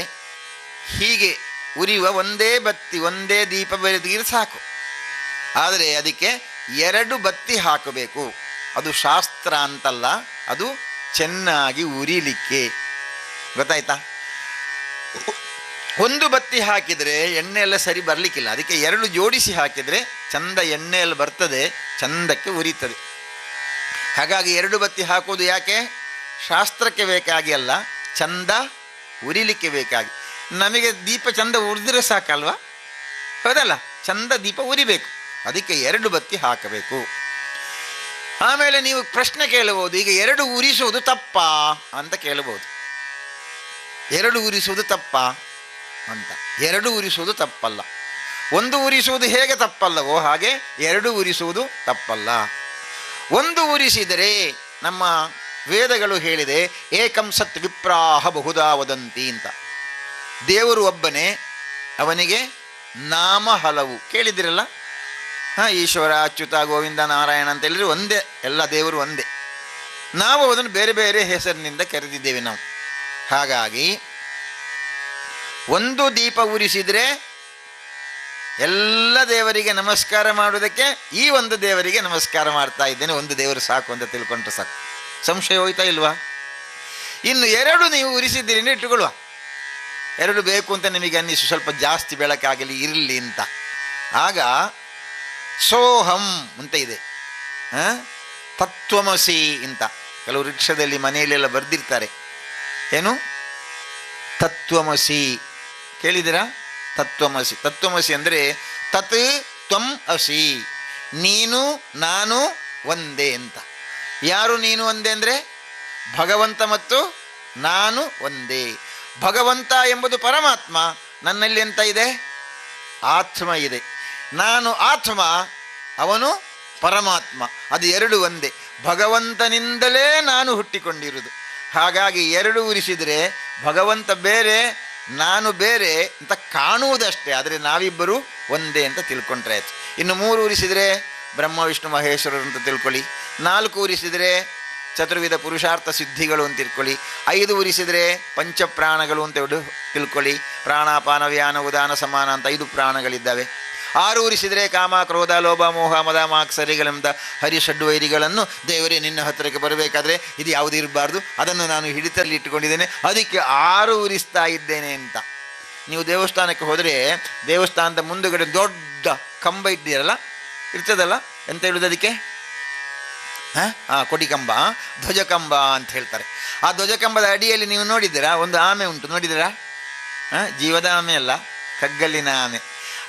ಹೀಗೆ ಉರಿಯುವ ಒಂದೇ ಬತ್ತಿ, ಒಂದೇ ದೀಪ ಬೆರೆದಿದ್ರೆ ಸಾಕು. ಆದರೆ ಅದಕ್ಕೆ 2 ಬತ್ತಿ ಹಾಕಬೇಕು. ಅದು ಶಾಸ್ತ್ರ ಅಂತಲ್ಲ, ಅದು ಚೆನ್ನಾಗಿ ಉರಿಲಿಕ್ಕೆ, ಗೊತ್ತಾಯ್ತಾ? ಒಂದು ಬತ್ತಿ ಹಾಕಿದರೆ ಎಣ್ಣೆ ಎಲ್ಲ ಸರಿ ಬರಲಿಕ್ಕಿಲ್ಲ. ಅದಕ್ಕೆ 2 ಜೋಡಿಸಿ ಹಾಕಿದರೆ ಚಂದ ಎಣ್ಣೆ ಎಲ್ಲ ಬರ್ತದೆ, ಚಂದಕ್ಕೆ ಉರಿತದೆ. ಹಾಗಾಗಿ 2 ಬತ್ತಿ ಹಾಕೋದು ಯಾಕೆ? ಶಾಸ್ತ್ರಕ್ಕೆ ಬೇಕಾಗಿ ಅಲ್ಲ, ಚಂದ ಉರಿಲಿಕ್ಕೆ ಬೇಕಾಗಿ. ನಮಗೆ ದೀಪ ಚಂದ ಉರಿದ್ರೆ ಸಾಕಲ್ವಾ, ಹೌದಲ್ಲ? ಚಂದ ದೀಪ ಉರಿಬೇಕು, ಅದಕ್ಕೆ 2 ಬತ್ತಿ ಹಾಕಬೇಕು. ಆಮೇಲೆ ನೀವು ಪ್ರಶ್ನೆ ಕೇಳಬಹುದು, ಈಗ 2 ಉರಿಸುವುದು ತಪ್ಪಾ ಅಂತ ಕೇಳಬಹುದು. 2 ಉರಿಸುವುದು ತಪ್ಪಾ ಅಂತ. 2 ಉರಿಸುವುದು ತಪ್ಪಲ್ಲ. 1 ಉರಿಸುವುದು ಹೇಗೆ ತಪ್ಪಲ್ಲವೋ ಹಾಗೆ 2 ಉರಿಸುವುದು ತಪ್ಪಲ್ಲ. 1 ಉರಿಸಿದರೆ ನಮ್ಮ ವೇದಗಳು ಹೇಳಿದೆ, ಏಕಂ ಸತ್ ವಿಪ್ರಾಹ ಬಹುಧಾ ವದಂತಿ ಅಂತ. ದೇವರು ಒಬ್ಬನೇ, ಅವನಿಗೆ ನಾಮ ಹಲವು. ಕೇಳಿದಿರಲ್ಲ, ಈಶ್ವರ, ಅಚ್ಯುತ, ಗೋವಿಂದ, ನಾರಾಯಣ ಅಂತ ಹೇಳಿದ್ರೆ ಒಂದೇ, ಎಲ್ಲ ದೇವರು ಒಂದೇ. ನಾವು ಅದನ್ನು ಬೇರೆ ಬೇರೆ ಹೆಸರಿನಿಂದ ಕರೆದಿದ್ದೇವೆ ನಾವು. ಹಾಗಾಗಿ ಒಂದು ದೀಪ ಉರಿಸಿದರೆ ಎಲ್ಲ ದೇವರಿಗೆ ನಮಸ್ಕಾರ ಮಾಡುವುದಕ್ಕೆ ಈ ಒಂದು ದೇವರಿಗೆ ನಮಸ್ಕಾರ ಮಾಡ್ತಾ ಇದ್ದೇನೆ, ಒಂದು ದೇವರು ಸಾಕು ಅಂತ ತಿಳ್ಕೊಂಡ್ರೆ ಸಾಕು. ಸಂಶಯ ಹೋಯ್ತಾ ಇಲ್ವಾ? ಇನ್ನು 2 ನೀವು ಉರಿಸಿದ್ದೀರಿ ಅಂತ ಇಟ್ಟುಕೊಳ್ಳುವ. 2 ಬೇಕು ಅಂತ ನಿಮಗೆ ಅನ್ನಿಸು, ಸ್ವಲ್ಪ ಜಾಸ್ತಿ ಬೆಳಕಾಗಲಿ ಇರಲಿ ಅಂತ. ಆಗ ಸೋಹಂ ಅಂತ ಇದೆ, ತತ್ವಮಸಿ ಅಂತ ಕೆಲವು ರಿಕ್ಷಾದಲ್ಲಿ ಮನೆಯಲ್ಲೆಲ್ಲ ಬರೆದಿರ್ತಾರೆ. ಏನು ತತ್ವಮಸಿ ಕೇಳಿದಿರಾ? ತತ್ವಮಸಿ. ತತ್ವಮಸಿ ಅಂದರೆ ತತ್ ತ್ವಂ ಅಸಿ, ನೀನು ನಾನು ಒಂದೇ ಅಂತ. ಯಾರು ನೀನು ಒಂದೇ ಅಂದರೆ ಭಗವಂತ ಮತ್ತು ನಾನು ಒಂದೇ. ಭಗವಂತ ಎಂಬುದು ಪರಮಾತ್ಮ, ನನ್ನಲ್ಲಿ ಎಂತ ಇದೆ? ಆತ್ಮ ಇದೆ. ನಾನು ಆತ್ಮ, ಅವನು ಪರಮಾತ್ಮ, ಅದು 2 ಒಂದೇ. ಭಗವಂತನಿಂದಲೇ ನಾನು ಹುಟ್ಟಿಕೊಂಡಿರುವುದು. ಹಾಗಾಗಿ 2 ಉರಿಸಿದರೆ ಭಗವಂತ ಬೇರೆ ನಾನು ಬೇರೆ ಅಂತ ಕಾಣುವುದಷ್ಟೇ, ಆದರೆ ನಾವಿಬ್ಬರು ಒಂದೇ ಅಂತ ತಿಳ್ಕೊಂಡ್ರೆ ಆಯ್ತು. ಇನ್ನು 3 ಉರಿಸಿದರೆ ಬ್ರಹ್ಮ ವಿಷ್ಣು ಮಹೇಶ್ವರರು ಅಂತ ತಿಳ್ಕೊಳ್ಳಿ. 4 ಉರಿಸಿದರೆ ಚತುರ್ವಿಧ ಪುರುಷಾರ್ಥ ಸಿದ್ಧಿಗಳು ಅಂತ ತಿಳ್ಕೊಳ್ಳಿ. 5 ಉರಿಸಿದರೆ ಪಂಚಪ್ರಾಣಗಳು ಅಂತ ತಿಳ್ಕೊಳ್ಳಿ. ಪ್ರಾಣಾಪಾನ ವ್ಯಾನ ಉದಾನ ಸಮಾನ ಅಂತ 5 ಪ್ರಾಣಗಳಿದ್ದಾವೆ. 6 ಉರಿಸಿದರೆ ಕಾಮ ಕ್ರೋಧ ಲೋಭ ಮೋಹ ಮದ ಮಾತ್ಸರ್ಯಗಳೆಂಬ ಹರಿಷಡ್ವೈರಿಗಳನ್ನು ದೇವರೇ ನಿನ್ನ ಹತ್ತಿರಕ್ಕೆ ಬರಬೇಕಾದ್ರೆ ಇದು ಯಾವುದು ಇರಬಾರ್ದು, ಅದನ್ನು ನಾನು ಹಿಡಿತಲ್ಲಿ ಇಟ್ಟುಕೊಂಡಿದ್ದೇನೆ, ಅದಕ್ಕೆ 6 ಉರಿಸ್ತಾ ಇದ್ದೇನೆ ಅಂತ. ನೀವು ದೇವಸ್ಥಾನಕ್ಕೆ ಹೋದರೆ ದೇವಸ್ಥಾನದ ಮುಂದುಗಡೆ ದೊಡ್ಡ ಕಂಬ ಇದ್ದೀರಲ್ಲ, ಇರ್ತದಲ್ಲ, ಎಂತ ಹೇಳುವುದು ಅದಕ್ಕೆ? ಕೊಡಿಕಂಬ, ಧ್ವಜಕಂಬ ಅಂತ ಹೇಳ್ತಾರೆ. ಆ ಧ್ವಜಕಂಬದ ಅಡಿಯಲ್ಲಿ ನೀವು ನೋಡಿದ್ದೀರಾ ಒಂದು ಆಮೆ ಉಂಟು, ನೋಡಿದ್ದೀರಾ? ಜೀವದ ಆಮೆ ಅಲ್ಲ, ಕಗ್ಗಲ್ಲಿನ ಆಮೆ.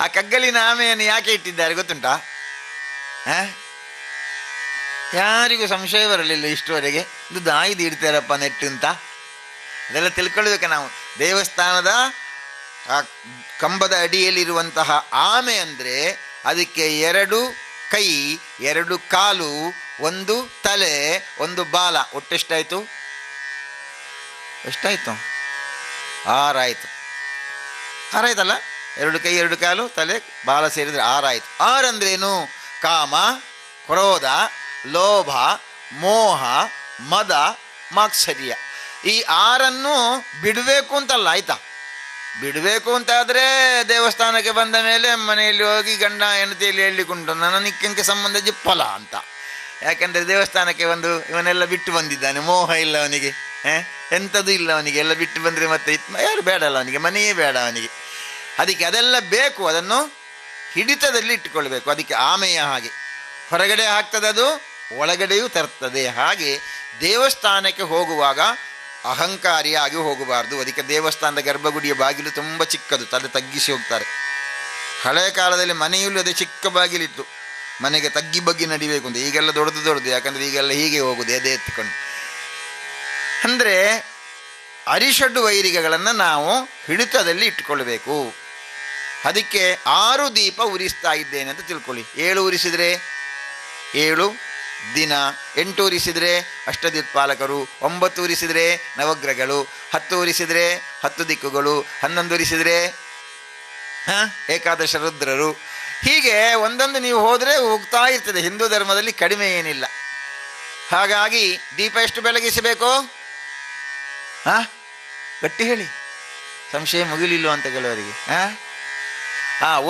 ಆ ಕಗ್ಗಲಿನ ಆಮೆಯನ್ನು ಯಾಕೆ ಇಟ್ಟಿದ್ದಾರೆ ಗೊತ್ತುಂಟಾ? ಯಾರಿಗೂ ಸಂಶಯ ಬರಲಿಲ್ಲ ಇಷ್ಟುವರೆಗೆ, ಇದು ದಾಯಿದು ಇಡ್ತಾರಪ್ಪ ನೆಟ್ಟು ಅಂತ. ಅದೆಲ್ಲ ತಿಳ್ಕೊಳ್ಬೇಕು ನಾವು. ದೇವಸ್ಥಾನದ ಆ ಕಂಬದ ಅಡಿಯಲ್ಲಿರುವಂತಹ ಆಮೆ ಅಂದರೆ ಅದಕ್ಕೆ 2 ಕೈ, 2 ಕಾಲು, 1 ತಲೆ, 1 ಬಾಲ, ಒಟ್ಟೆಷ್ಟಾಯಿತು? ಎಷ್ಟಾಯಿತು? 6 ಆಯಿತು. 6 ಆಯ್ತಲ್ಲ? 2 ಕೈ, 2 ಕಾಲು, ತಲೆ, ಬಾಲ ಸೇರಿದರೆ 6 ಆಯಿತು. 6 ಅಂದ್ರೇನು? ಕಾಮ, ಕ್ರೋಧ, ಲೋಭ, ಮೋಹ, ಮದ, ಮಾತ್ಸರ್ಯ. ಈ 6 ಬಿಡಬೇಕು ಅಂತಲ್ಲ, ಆಯ್ತಾ? ಬಿಡಬೇಕು ಅಂತಾದರೆ ದೇವಸ್ಥಾನಕ್ಕೆ ಬಂದ ಮೇಲೆ ಮನೆಯಲ್ಲಿ ಹೋಗಿ ಗಂಡ ಹೆಂಡತಿಯಲ್ಲಿ ಹೇಳಿಕೊಂಡು ನನ್ನ ನಿಕ್ಕಂಗೆ ಸಂಬಂಧ ಜಿಪ್ಪಲ ಅಂತ. ಯಾಕೆಂದರೆ ದೇವಸ್ಥಾನಕ್ಕೆ ಬಂದು ಇವನೆಲ್ಲ ಬಿಟ್ಟು ಬಂದಿದ್ದಾನೆ, ಮೋಹ ಇಲ್ಲ ಅವನಿಗೆ, ಎಂಥದ್ದು ಇಲ್ಲ ಅವನಿಗೆ. ಎಲ್ಲ ಬಿಟ್ಟು ಬಂದರೆ ಮತ್ತೆ ಯಾರು ಬೇಡಲ್ಲ ಅವನಿಗೆ, ಮನೆಯೇ ಬೇಡ ಅವನಿಗೆ. ಅದಕ್ಕೆ ಅದೆಲ್ಲ ಬೇಕು, ಅದನ್ನು ಹಿಡಿತದಲ್ಲಿ ಇಟ್ಟುಕೊಳ್ಬೇಕು. ಅದಕ್ಕೆ ಆಮೆಯ ಹಾಗೆ ಹೊರಗಡೆ ಹಾಕ್ತದೆ, ಅದು ಒಳಗಡೆಯೂ ತರ್ತದೆ. ಹಾಗೆ ದೇವಸ್ಥಾನಕ್ಕೆ ಹೋಗುವಾಗ ಅಹಂಕಾರಿಯಾಗಿ ಹೋಗಬಾರ್ದು. ಅದಕ್ಕೆ ದೇವಸ್ಥಾನದ ಗರ್ಭಗುಡಿಯ ಬಾಗಿಲು ತುಂಬ ಚಿಕ್ಕದು, ತಲೆ ತಗ್ಗಿಸಿ ಹೋಗ್ತಾರೆ. ಹಳೆಯ ಕಾಲದಲ್ಲಿ ಮನೆಯಲ್ಲೂ ಅದೇ ಚಿಕ್ಕ ಬಾಗಿಲಿತ್ತು, ಮನೆಗೆ ತಗ್ಗಿ ಬಗ್ಗಿ ನಡಿಬೇಕು ಅಂತ. ಈಗೆಲ್ಲ ದೊಡ್ಡದು, ಯಾಕಂದರೆ ಈಗೆಲ್ಲ ಹೀಗೆ ಹೋಗುದು ಎದೆ ಎತ್ತಿಕೊಂಡು. ಅಂದರೆ ಅರಿಷಡ್ಡು ವೈರಿಗಳನ್ನು ನಾವು ಹಿಡಿತದಲ್ಲಿ ಇಟ್ಕೊಳ್ಬೇಕು. ಅದಕ್ಕೆ 6 ದೀಪ ಉರಿಸ್ತಾ ಇದ್ದೇನೆ ಅಂತ ತಿಳ್ಕೊಳ್ಳಿ. 7 ಉರಿಸಿದರೆ 7 ದಿನ, 8 ಉರಿಸಿದರೆ ಅಷ್ಟದಿಕ್ಪಾಲಕರು, 9 ಉರಿಸಿದರೆ ನವಗ್ರಹಗಳು, 10 ಉರಿಸಿದರೆ 10 ದಿಕ್ಕುಗಳು, 11 ಉರಿಸಿದರೆ ಏಕಾದಶ ರುದ್ರರು. ಹೀಗೆ ಒಂದೊಂದು ನೀವು ಹೋದರೆ ಹೋಗ್ತಾ ಇರ್ತದೆ. ಹಿಂದೂ ಧರ್ಮದಲ್ಲಿ ಕಡಿಮೆ ಏನಿಲ್ಲ. ಹಾಗಾಗಿ ದೀಪ ಎಷ್ಟು ಬೆಳಗಿಸಬೇಕು? ಗಟ್ಟಿ ಹೇಳಿ, ಸಂಶಯ ಮುಗಿಲಿಲ್ಲ ಅಂತ ಕೆಲವರಿಗೆ.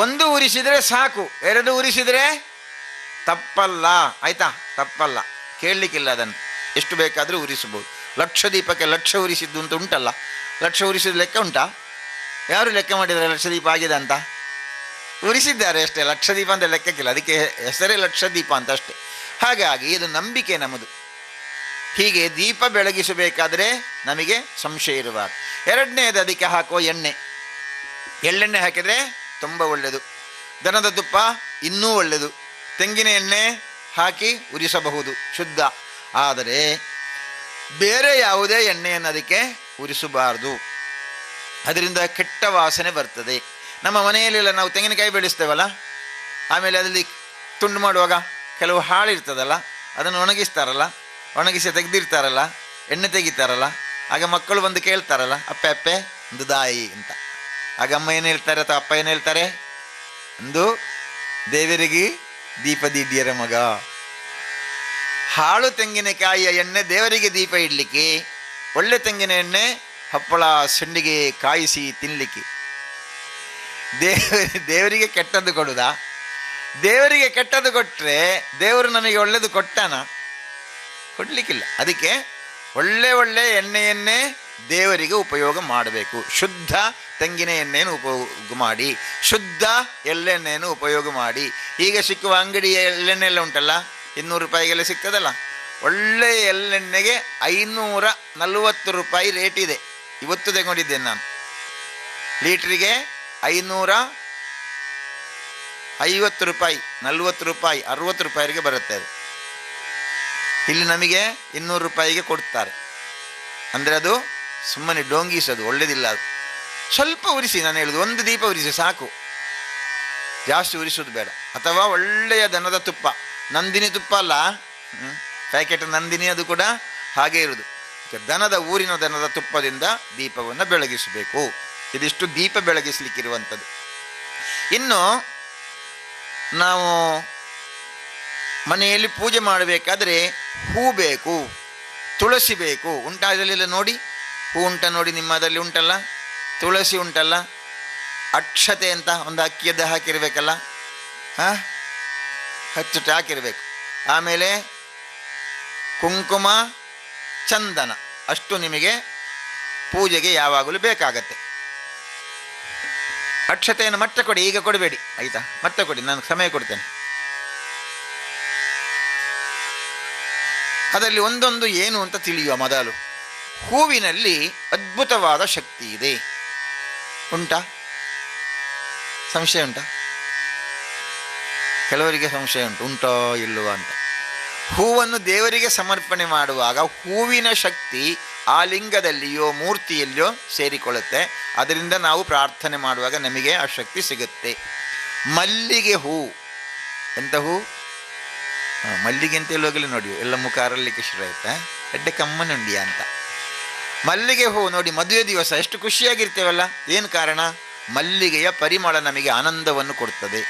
1 ಉರಿಸಿದರೆ ಸಾಕು, 2 ಉರಿಸಿದರೆ ತಪ್ಪಲ್ಲ, ಆಯ್ತಾ? ತಪ್ಪಲ್ಲ, ಕೇಳಲಿಕ್ಕಿಲ್ಲ. ಅದನ್ನು ಎಷ್ಟು ಬೇಕಾದರೂ ಉರಿಸಬಹುದು. 1,00,000 ದೀಪಕ್ಕೆ 1,00,000 ಉರಿಸಿದ್ದು ಅಂತ ಉಂಟಲ್ಲ, 1,00,000 ಉರಿಸಿದ ಲೆಕ್ಕ ಉಂಟಾ? ಯಾರು ಲೆಕ್ಕ ಮಾಡಿದರೆ 1,00,000 ದೀಪ ಆಗಿದೆ ಅಂತ? ಉರಿಸಿದ್ದಾರೆ ಅಷ್ಟೇ, 1,00,000 ದೀಪ ಅಂತ ಲೆಕ್ಕಕ್ಕಿಲ್ಲ. ಅದಕ್ಕೆ ಹೆಸರೇ 1,00,000 ದೀಪ ಅಂತ ಅಷ್ಟೇ. ಹಾಗಾಗಿ ಇದು ನಂಬಿಕೆ ನಮ್ಮದು. ಹೀಗೆ ದೀಪ ಬೆಳಗಿಸಬೇಕಾದರೆ ನಮಗೆ ಸಂಶಯ ಇರಬಾರ್ದು. 2ನೇದು ಅದಕ್ಕೆ ಹಾಕುವ ಎಣ್ಣೆ. ಎಳ್ಳೆಣ್ಣೆ ಹಾಕಿದರೆ ತುಂಬ ಒಳ್ಳೆಯದು. ದನದ ತುಪ್ಪ ಇನ್ನೂ ಒಳ್ಳೆಯದು. ತೆಂಗಿನ ಎಣ್ಣೆ ಹಾಕಿ ಉರಿಸಬಹುದು, ಶುದ್ಧ. ಆದರೆ ಬೇರೆ ಯಾವುದೇ ಎಣ್ಣೆಯನ್ನು ಅದಕ್ಕೆ ಉರಿಸಬಾರ್ದು, ಅದರಿಂದ ಕೆಟ್ಟ ವಾಸನೆ ಬರ್ತದೆ. ನಮ್ಮ ಮನೆಯಲ್ಲೆಲ್ಲ ನಾವು ತೆಂಗಿನಕಾಯಿ ಬೆಳೆಸ್ತೇವಲ್ಲ, ಆಮೇಲೆ ಅದರಲ್ಲಿ ತುಂಡು ಮಾಡುವಾಗ ಕೆಲವು ಹಾಳಿರ್ತದಲ್ಲ, ಅದನ್ನು ಒಣಗಿಸ್ತಾರಲ್ಲ, ಒಣಗಿಸಿ ತೆಗೆದಿರ್ತಾರಲ್ಲ, ಎಣ್ಣೆ ತೆಗಿತಾರಲ್ಲ. ಆಗ ಮಕ್ಕಳು ಬಂದು ಕೇಳ್ತಾರಲ್ಲ, ಅಪ್ಪೆ ಅಪ್ಪೆ ಒಂದು ದಾಯಿ ಅಂತ. ಆಗ ಅಮ್ಮ ಏನು ಹೇಳ್ತಾರೆ ಅಥವಾ ಅಪ್ಪ ಏನು ಹೇಳ್ತಾರೆ? ಒಂದು ದೇವರಿಗೆ ದೀಪದಿಡ್ಡಿಯರ ಮಗ. ಹಾಳು ತೆಂಗಿನಕಾಯಿಯ ಎಣ್ಣೆ ದೇವರಿಗೆ ದೀಪ ಇಡಲಿಕ್ಕೆ, ಒಳ್ಳೆ ತೆಂಗಿನ ಎಣ್ಣೆ ಹಪ್ಪಳ ಸಂಡಿಗೆ ಕಾಯಿಸಿ ತಿನ್ನಲಿಕ್ಕೆ. ದೇವರಿಗೆ ಕೆಟ್ಟದ್ದು ಕೊಡುವುದಾ? ದೇವರಿಗೆ ಕೆಟ್ಟದ್ದು ಕೊಟ್ಟರೆ ದೇವರು ನಮಗೆ ಒಳ್ಳೆಯದು ಕೊಟ್ಟಾನ? ಕೊಡಲಿಕ್ಕಿಲ್ಲ. ಅದಕ್ಕೆ ಒಳ್ಳೆ ಒಳ್ಳೆ ಎಣ್ಣೆಯನ್ನೇ ದೇವರಿಗೆ ಉಪಯೋಗ ಮಾಡಬೇಕು. ಶುದ್ಧ ತೆಂಗಿನ ಎಣ್ಣೆಯನ್ನು ಉಪಯೋಗ ಮಾಡಿ, ಶುದ್ಧ ಎಳ್ಳೆಣ್ಣೆಯನ್ನು ಉಪಯೋಗ ಮಾಡಿ. ಈಗ ಸಿಕ್ಕುವ ಅಂಗಡಿಯ ಎಳ್ಳೆಣ್ಣೆ ಎಲ್ಲ ಉಂಟಲ್ಲ, 200 ರೂಪಾಯಿಗೆಲ್ಲ ಸಿಗ್ತದಲ್ಲ, ಒಳ್ಳೆಯ ಎಳ್ಳೆಣ್ಣೆಗೆ 540 ರೂಪಾಯಿ ರೇಟ್ ಇದೆ. ಇವತ್ತು ತಗೊಂಡಿದ್ದೇನೆ ನಾನು. ಲೀಟ್ರಿಗೆ 550 ರೂಪಾಯಿ, 40 ರೂಪಾಯಿ, 60 ರೂಪಾಯಿಗೆ ಬರುತ್ತೆ ಅದು. ಇಲ್ಲಿ ನಮಗೆ 200 ರೂಪಾಯಿಗೆ ಕೊಡ್ತಾರೆ. ಅಂದರೆ ಅದು ಸುಮ್ಮನೆ ಡೋಂಗೀಸೋದು, ಒಳ್ಳೆಯದಿಲ್ಲ ಅದು. ಸ್ವಲ್ಪ ಉರಿಸಿ, ನಾನು ಹೇಳೋದು, ಒಂದು ದೀಪ ಉರಿಸಿ ಸಾಕು, ಜಾಸ್ತಿ ಉರಿಸೋದು ಬೇಡ. ಅಥವಾ ಒಳ್ಳೆಯ ದನದ ತುಪ್ಪ, ನಂದಿನಿ ತುಪ್ಪ ಅಲ್ಲ, ಪ್ಯಾಕೆಟ್ ನಂದಿನಿ, ಅದು ಕೂಡ ಹಾಗೆ ಇರೋದು. ಊರಿನ ದನದ ತುಪ್ಪದಿಂದ ದೀಪವನ್ನು ಬೆಳಗಿಸಬೇಕು. ಇದಿಷ್ಟು ದೀಪ ಬೆಳಗಿಸಲಿಕ್ಕಿರುವಂಥದ್ದು. ಇನ್ನು ನಾವು ಮನೆಯಲ್ಲಿ ಪೂಜೆ ಮಾಡಬೇಕಾದ್ರೆ ಹೂ ಬೇಕು, ತುಳಸಿ ಬೇಕು. ಉಂಟಾ ಇದರಲ್ಲೆಲ್ಲ ನೋಡಿ? ಹೂ ಉಂಟ ನೋಡಿ, ನಿಮ್ಮದಲ್ಲಿ ಉಂಟಲ್ಲ? ತುಳಸಿ ಉಂಟಲ್ಲ? ಅಕ್ಷತೆ ಅಂತ ಒಂದು ಅಕ್ಕಿಯದ್ದು ಹಾಕಿರಬೇಕಲ್ಲ, ಹಚ್ಚುಟ್ಟು ಹಾಕಿರಬೇಕು. ಆಮೇಲೆ ಕುಂಕುಮ, ಚಂದನ, ಅಷ್ಟು ನಿಮಗೆ ಪೂಜೆಗೆ ಯಾವಾಗಲೂ ಬೇಕಾಗತ್ತೆ. ಅಕ್ಷತೆಯನ್ನು ಮತ್ತೆ ಕೊಡಿ, ಈಗ ಕೊಡಬೇಡಿ ಆಯಿತಾ? ಮತ್ತೆ ಕೊಡಿ, ನಾನು ಸಮಯ ಕೊಡ್ತೇನೆ. ಅದರಲ್ಲಿ ಒಂದೊಂದು ಏನು ಅಂತ ತಿಳಿಯುವ ಮೊದಲು. ಹೂವಿನಲ್ಲಿ ಅದ್ಭುತವಾದ ಶಕ್ತಿ ಇದೆ. ಉಂಟಾ? ಸಂಶಯ ಉಂಟಾ? ಕೆಲವರಿಗೆ ಸಂಶಯ ಉಂಟು, ಉಂಟೋ ಇಲ್ಲವೋ ಅಂತ. ಹೂವನ್ನು ದೇವರಿಗೆ ಸಮರ್ಪಣೆ ಮಾಡುವಾಗ ಹೂವಿನ ಶಕ್ತಿ ಆ ಲಿಂಗದಲ್ಲಿಯೋ ಮೂರ್ತಿಯಲ್ಲಿಯೋ ಸೇರಿಕೊಳ್ಳುತ್ತೆ. ಅದರಿಂದ ನಾವು ಪ್ರಾರ್ಥನೆ ಮಾಡುವಾಗ ನಮಗೆ ಆ ಶಕ್ತಿ ಸಿಗುತ್ತೆ. ಮಲ್ಲಿಗೆ ಹೂ, ಎಂಥ ಹೂ? ಮಲ್ಲಿಗೆ ಅಂತ ಹೇಳುವಾಗಲೇ ನೋಡಿ ಎಲ್ಲ ಮುಖ ಅರಲಿಕ್ಕೆ ಶುರು ಆಯ್ತಾ, ಎಡ್ಡೆ ಕಮ್ಮನುಂಡಿಯ ಅಂತ. ಮಲ್ಲಿಗೆ ಹೂ ನೋಡಿ, ಮದುವೆ ದಿವಸ ಎಷ್ಟು ಖುಷಿಯಾಗಿರ್ತೇವಲ್ಲ. ಏನು ಕಾರಣ? ಮಲ್ಲಿಗೆಯ ಪರಿಮಳ ನಮಗೆ ಆನಂದವನ್ನು ಕೊಡ್ತದೆ.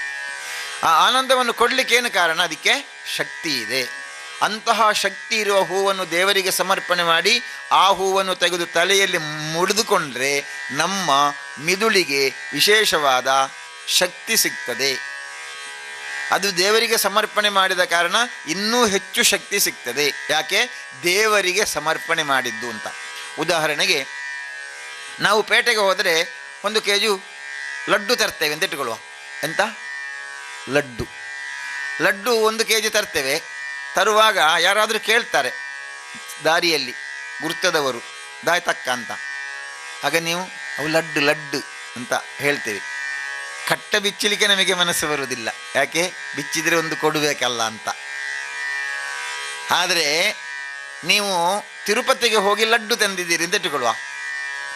ಆ ಆನಂದವನ್ನು ಕೊಡಲಿಕ್ಕೆ ಏನು ಕಾರಣ? ಅದಕ್ಕೆ ಶಕ್ತಿ ಇದೆ. ಅಂತಹ ಶಕ್ತಿ ಇರುವ ಹೂವನ್ನು ದೇವರಿಗೆ ಸಮರ್ಪಣೆ ಮಾಡಿ ಆ ಹೂವನ್ನು ತೆಗೆದು ತಲೆಯಲ್ಲಿ ಮುಡಿದುಕೊಂಡ್ರೆ ನಮ್ಮ ಮಿದುಳಿಗೆ ವಿಶೇಷವಾದ ಶಕ್ತಿ ಸಿಗ್ತದೆ. ಅದು ದೇವರಿಗೆ ಸಮರ್ಪಣೆ ಮಾಡಿದ ಕಾರಣ ಇನ್ನೂ ಹೆಚ್ಚು ಶಕ್ತಿ ಸಿಗ್ತದೆ. ಯಾಕೆ? ದೇವರಿಗೆ ಸಮರ್ಪಣೆ ಮಾಡಿದ್ದು ಅಂತ. ಉದಾಹರಣೆಗೆ, ನಾವು ಪೇಟೆಗೆ ಹೋದರೆ 1 kg ಲಡ್ಡು ತರ್ತೇವೆ ಅಂತ ಇಟ್ಕೊಳ್ಳುವ. ಎಂತ ಲಡ್ಡು? ಲಡ್ಡು 1 kg ತರ್ತೇವೆ. ತರುವಾಗ ಯಾರಾದರೂ ಕೇಳ್ತಾರೆ ದಾರಿಯಲ್ಲಿ, ಗುರ್ತದವರು, ದಾಯ್ತಕ್ಕ ಅಂತ. ಆಗ ನೀವು ಅವು ಲಡ್ಡು ಲಡ್ಡು ಅಂತ ಹೇಳ್ತೇವೆ. ಕಟ್ಟ ಬಿಚ್ಚಲಿಕ್ಕೆ ನಮಗೆ ಮನಸ್ಸು ಬರುವುದಿಲ್ಲ. ಯಾಕೆ? ಬಿಚ್ಚಿದರೆ ಒಂದು ಕೊಡಬೇಕಲ್ಲ ಅಂತ. ಆದರೆ ನೀವು ತಿರುಪತಿಗೆ ಹೋಗಿ ಲಡ್ಡು ತಂದಿದ್ದೀರಿ ಅಂತ ಇಟ್ಟುಕೊಳ್ಳುವ.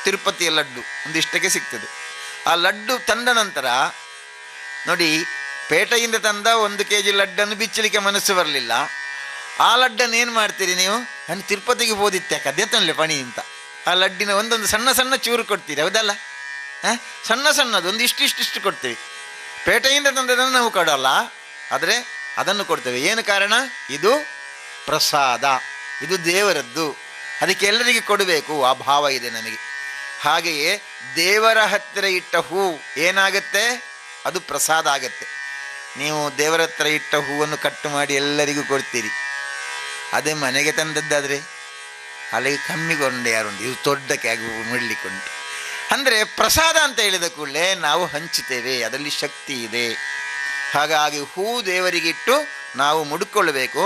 ತಿರುಪತಿಯ ಲಡ್ಡು ಒಂದಿಷ್ಟಕ್ಕೆ ಸಿಗ್ತದೆ. ಆ ಲಡ್ಡು ತಂದ ನಂತರ ನೋಡಿ, ಪೇಟೆಯಿಂದ ತಂದ 1 kg ಲಡ್ಡನ್ನು ಬಿಚ್ಚಲಿಕ್ಕೆ ಮನಸ್ಸು ಬರಲಿಲ್ಲ. ಆ ಲಡ್ಡನ್ನು ಏನು ಮಾಡ್ತೀರಿ ನೀವು? ನಾನು ತಿರುಪತಿಗೆ ಹೋದಿತ್ಯಾಕ ಅದೇ ತಂದ್ಲೆ ಪಣಿ ಅಂತ ಆ ಲಡ್ಡಿನ ಒಂದೊಂದು ಸಣ್ಣ ಸಣ್ಣ ಚೂರು ಕೊಡ್ತೀರಿ, ಹೌದಲ್ಲ? ಸಣ್ಣ ಸಣ್ಣದು ಒಂದು ಇಷ್ಟು ಕೊಡ್ತೀವಿ. ಪೇಟೆಯಿಂದ ತಂದದನ್ನು ನಾವು ಕೊಡೋಲ್ಲ, ಆದರೆ ಅದನ್ನು ಕೊಡ್ತೇವೆ. ಏನು ಕಾರಣ? ಇದು ಪ್ರಸಾದ, ಇದು ದೇವರದ್ದು, ಅದಕ್ಕೆ ಎಲ್ಲರಿಗೆ ಕೊಡಬೇಕು, ಆ ಭಾವ ಇದೆ ನನಗೆ. ಹಾಗೆಯೇ ದೇವರ ಹತ್ತಿರ ಇಟ್ಟ ಹೂ ಏನಾಗುತ್ತೆ? ಅದು ಪ್ರಸಾದ ಆಗತ್ತೆ. ನೀವು ದೇವರ ಹತ್ರ ಇಟ್ಟ ಹೂವನ್ನು ಕಟ್ಟು ಮಾಡಿ ಎಲ್ಲರಿಗೂ ಕೊಡ್ತೀರಿ. ಅದೇ ಮನೆಗೆ ತಂದದ್ದಾದರೆ ಅಲ್ಲಿಗೆ ಕಮ್ಮಿಗೊಂಡು ಯಾರುಂಟು, ಇದು ದೊಡ್ಡಕ್ಕೆ ಆಗಿ ಮುಡ್ಲಿಕ್ಕುಂಟು. ಅಂದರೆ ಪ್ರಸಾದ ಅಂತ ಹೇಳಿದ ಕೂಡಲೇ ನಾವು ಹಂಚುತ್ತೇವೆ, ಅದರಲ್ಲಿ ಶಕ್ತಿ ಇದೆ. ಹಾಗಾಗಿ ಹೂ ದೇವರಿಗಿಟ್ಟು ನಾವು ಮುಡ್ಕೊಳ್ಬೇಕು.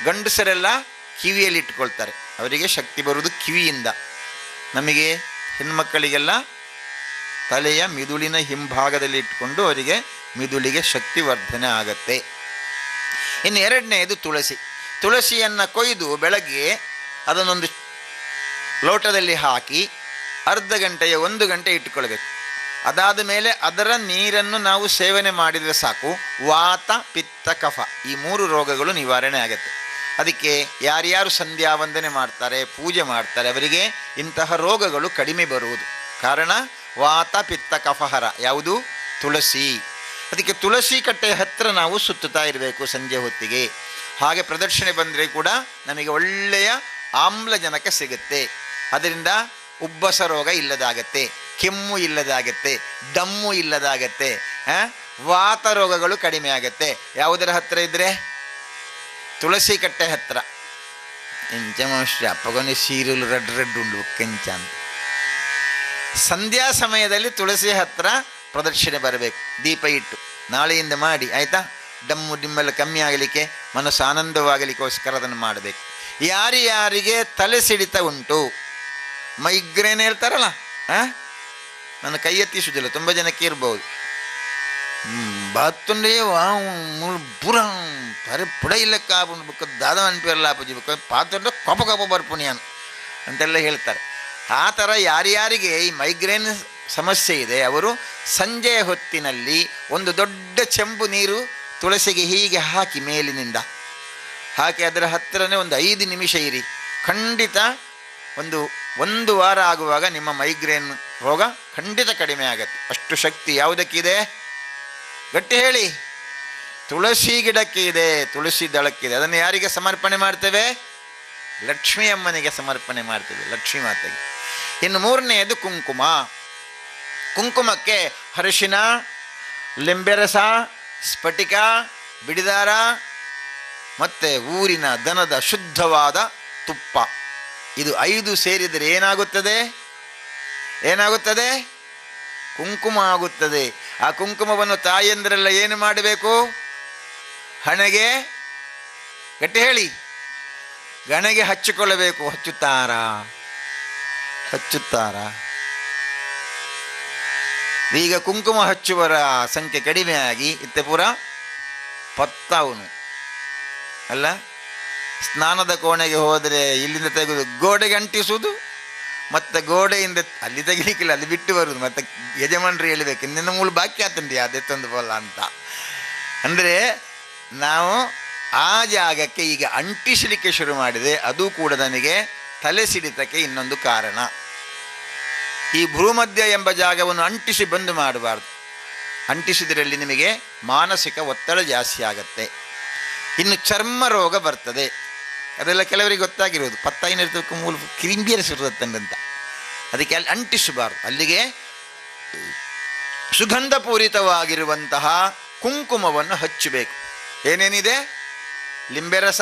ಗಂಡಸರೆಲ್ಲ ಕಿವಿಯಲ್ಲಿ ಇಟ್ಕೊಳ್ತಾರೆ, ಅವರಿಗೆ ಶಕ್ತಿ ಬರುವುದು ಕಿವಿಯಿಂದ. ನಮಗೆ ಹೆಣ್ಮಕ್ಕಳಿಗೆಲ್ಲ ತಲೆಯ ಮಿದುಳಿನ ಹಿಂಭಾಗದಲ್ಲಿ ಇಟ್ಕೊಂಡು ಅವರಿಗೆ ಮಿದುಳಿಗೆ ಶಕ್ತಿ ವರ್ಧನೆ ಆಗತ್ತೆ. ಇನ್ನು ಎರಡನೆಯದು ತುಳಸಿ. ತುಳಸಿಯನ್ನು ಕೊಯ್ದು ಬೆಳಗ್ಗೆ ಅದನ್ನೊಂದು ಲೋಟದಲ್ಲಿ ಹಾಕಿ ಅರ್ಧ ಗಂಟೆಯ 1 ಗಂಟೆ ಇಟ್ಟುಕೊಳ್ಬೇಕು. ಅದಾದ ಮೇಲೆ ಅದರ ನೀರನ್ನು ನಾವು ಸೇವನೆ ಮಾಡಿದರೆ ಸಾಕು, ವಾತ ಪಿತ್ತ ಕಫ ಈ 3 ರೋಗಗಳು ನಿವಾರಣೆ ಆಗುತ್ತೆ. ಅದಕ್ಕೆ ಯಾರ್ಯಾರು ಸಂಧ್ಯಾ ವಂದನೆ ಮಾಡ್ತಾರೆ, ಪೂಜೆ ಮಾಡ್ತಾರೆ, ಅವರಿಗೆ ಇಂತಹ ರೋಗಗಳು ಕಡಿಮೆ ಬರುವುದು. ಕಾರಣ ವಾತ ಪಿತ್ತ ಕಫಹರ ಯಾವುದು? ತುಳಸಿ. ಅದಕ್ಕೆ ತುಳಸಿ ಕಟ್ಟೆಯ ಹತ್ತಿರ ನಾವು ಸುತ್ತುತ್ತಾ ಇರಬೇಕು ಸಂಜೆ ಹೊತ್ತಿಗೆ. ಹಾಗೆ ಪ್ರದಕ್ಷಿಣೆ ಬಂದರೆ ಕೂಡ ನಮಗೆ ಒಳ್ಳೆಯ ಆಮ್ಲಜನಕ ಸಿಗುತ್ತೆ. ಅದರಿಂದ ಉಬ್ಬಸ ರೋಗ ಇಲ್ಲದಾಗತ್ತೆ, ಕೆಮ್ಮು ಇಲ್ಲದಾಗತ್ತೆ, ದಮ್ಮು ಇಲ್ಲದಾಗತ್ತೆ, ವಾತ ರೋಗಗಳು ಕಡಿಮೆ ಆಗತ್ತೆ. ಯಾವುದರ ಹತ್ತಿರ ಇದ್ದರೆ? ತುಳಸಿ ಕಟ್ಟೆ ಹತ್ತಿರ. ಇಂಚಮಶ್ರೀ ಅಪ್ಪಗೊನೆ ಸೀರಿಯಲ್ ರೆಡ್ ಉಂಡು ಕೆಂಚ ಅಂತ. ಸಂಧ್ಯಾ ಸಮಯದಲ್ಲಿ ತುಳಸಿ ಹತ್ತಿರ ಪ್ರದಕ್ಷಿಣೆ ಬರಬೇಕು, ದೀಪ ಇಟ್ಟು. ನಾಳೆಯಿಂದ ಮಾಡಿ ಆಯಿತಾ? ದಮ್ಮು ಡಿಮ್ಮೆಲ್ಲ ಕಮ್ಮಿ ಆಗಲಿಕ್ಕೆ, ಮನಸ್ಸು ಆನಂದವಾಗಲಿಕ್ಕೋಸ್ಕರ ಅದನ್ನು ಮಾಡಬೇಕು. ಯಾರಿಗೆ ತಲೆ ಸಿಡಿತ ಉಂಟು, ಮೈಗ್ರೇನ್ ಹೇಳ್ತಾರಲ್ಲ, ನನ್ನ ಕೈ ಎತ್ತಿಸುವುದಿಲ್ಲ, ತುಂಬ ಜನಕ್ಕೆ ಇರ್ಬೋದು. ಬಾತ್ತುಂಡೇ ಪುರ ಪರೆ ಪುಡ ಇಲ್ಲಕ್ಕ ಬೇಕು, ದಾದ ಅನ್ಪಿರಲ್ಲ ಬೇಕು, ಪಾತುಂಡ ಕೊಪ ಕೊಪ ಬರ್ಪುಣಿಯಾನು ಅಂತೆಲ್ಲ ಹೇಳ್ತಾರೆ. ಆ ಥರ ಯಾರ್ಯಾರಿಗೆ ಈ ಮೈಗ್ರೇನ್ ಸಮಸ್ಯೆ ಇದೆ ಅವರು ಸಂಜೆಯ ಹೊತ್ತಿನಲ್ಲಿ ಒಂದು ದೊಡ್ಡ ಚೆಂಬು ನೀರು ತುಳಸಿಗೆ ಹೀಗೆ ಹಾಕಿ, ಮೇಲಿನಿಂದ ಹಾಕಿ ಅದರ ಹತ್ತಿರನೇ ಒಂದು 5 ನಿಮಿಷ ಇರಿ. ಖಂಡಿತ ಒಂದು ವಾರ ಆಗುವಾಗ ನಿಮ್ಮ ಮೈಗ್ರೇನ್ ರೋಗ ಖಂಡಿತ ಕಡಿಮೆ ಆಗತ್ತೆ. ಅಷ್ಟು ಶಕ್ತಿ ಯಾವುದಕ್ಕಿದೆ? ಗಟ್ಟಿ ಹೇಳಿ. ತುಳಸಿ ಗಿಡಕ್ಕೆ ಇದೆ, ತುಳಸಿ ದಳಕ್ಕಿದೆ. ಅದನ್ನು ಯಾರಿಗೆ ಸಮರ್ಪಣೆ ಮಾಡ್ತೇವೆ? ಲಕ್ಷ್ಮೀ ಅಮ್ಮನಿಗೆ ಸಮರ್ಪಣೆ ಮಾಡ್ತೇವೆ, ಲಕ್ಷ್ಮೀ ಮಾತೆಗೆ. ಇನ್ನು 3ನೇದು ಕುಂಕುಮ. ಕುಂಕುಮಕ್ಕೆ ಅರಿಶಿನ, ಲಿಂಬೆರಸ, ಸ್ಫಟಿಕ, ಬಿಡಿದಾರ ಮತ್ತು ಊರಿನ ದನದ ಶುದ್ಧವಾದ ತುಪ್ಪ, ಇದು 5 ಸೇರಿದರೆ ಏನಾಗುತ್ತದೆ? ಕುಂಕುಮ ಆಗುತ್ತದೆ. ಆ ಕುಂಕುಮವನ್ನು ತಾಯಂದಿರೆಲ್ಲ ಏನು ಮಾಡಬೇಕು? ಹಣೆಗೆ, ಗಟ್ಟಿ ಹೇಳಿ, ಗಣೆಗೆ ಹಚ್ಚಿಕೊಳ್ಳಬೇಕು. ಹಚ್ಚುತ್ತಾರಾ? ಈಗ ಕುಂಕುಮ ಹಚ್ಚುವರ ಸಂಖ್ಯೆ ಕಡಿಮೆ ಆಗಿ ಇತ್ತೆ ಪೂರ ಪತ್ತಾವನು ಅಲ್ಲ. ಸ್ನಾನದ ಕೋಣೆಗೆ ಹೋದರೆ ಇಲ್ಲಿಂದ ತೆಗೆದು ಗೋಡೆಗೆ ಅಂಟಿಸುವುದು, ಮತ್ತು ಗೋಡೆಯಿಂದ ಅಲ್ಲಿ ತೆಗಿಲಿಕ್ಕಿಲ್ಲ, ಅಲ್ಲಿ ಬಿಟ್ಟು ಬರುವುದು, ಮತ್ತು ಯಜಮಾನ್ರು ಹೇಳಬೇಕು ನಿನ್ನ ಮೂಲ ಬಾಕಿ ಆತಂಡಿ ಅದೆತ್ತೊಂದು ಬಲ್ಲ ಅಂತ. ಅಂದರೆ ನಾವು ಆ ಜಾಗಕ್ಕೆ ಈಗ ಅಂಟಿಸಲಿಕ್ಕೆ ಶುರು ಮಾಡಿದೆ. ಅದು ಕೂಡ ನನಗೆ ತಲೆ ಸಿಡಿತಕ್ಕೆ ಇನ್ನೊಂದು ಕಾರಣ. ಈ ಭೂಮಧ್ಯ ಎಂಬ ಜಾಗವನ್ನು ಅಂಟಿಸಿ ಬಂದು ಮಾಡಬಾರ್ದು. ಅಂಟಿಸಿದ್ರಲ್ಲಿ ನಿಮಗೆ ಮಾನಸಿಕ ಒತ್ತಡ ಜಾಸ್ತಿ ಆಗತ್ತೆ. ಇನ್ನು ಚರ್ಮ ರೋಗ ಬರ್ತದೆ. ಅದೆಲ್ಲ ಕೆಲವರಿಗೆ ಗೊತ್ತಾಗಿರೋದು. 15 ಮೂಲ ಕ್ರಿಮಿಯರ ಸುರತಂದಂತ, ಅದಕ್ಕೆ ಅಲ್ಲಿ ಅಂಟಿಸಬಾರ್ದು. ಅಲ್ಲಿಗೆ ಸುಗಂಧಪೂರಿತವಾಗಿರುವಂತಹ ಕುಂಕುಮವನ್ನು ಹಚ್ಚಬೇಕು. ಏನೇನಿದೆ? ಲಿಂಬೆರಸ,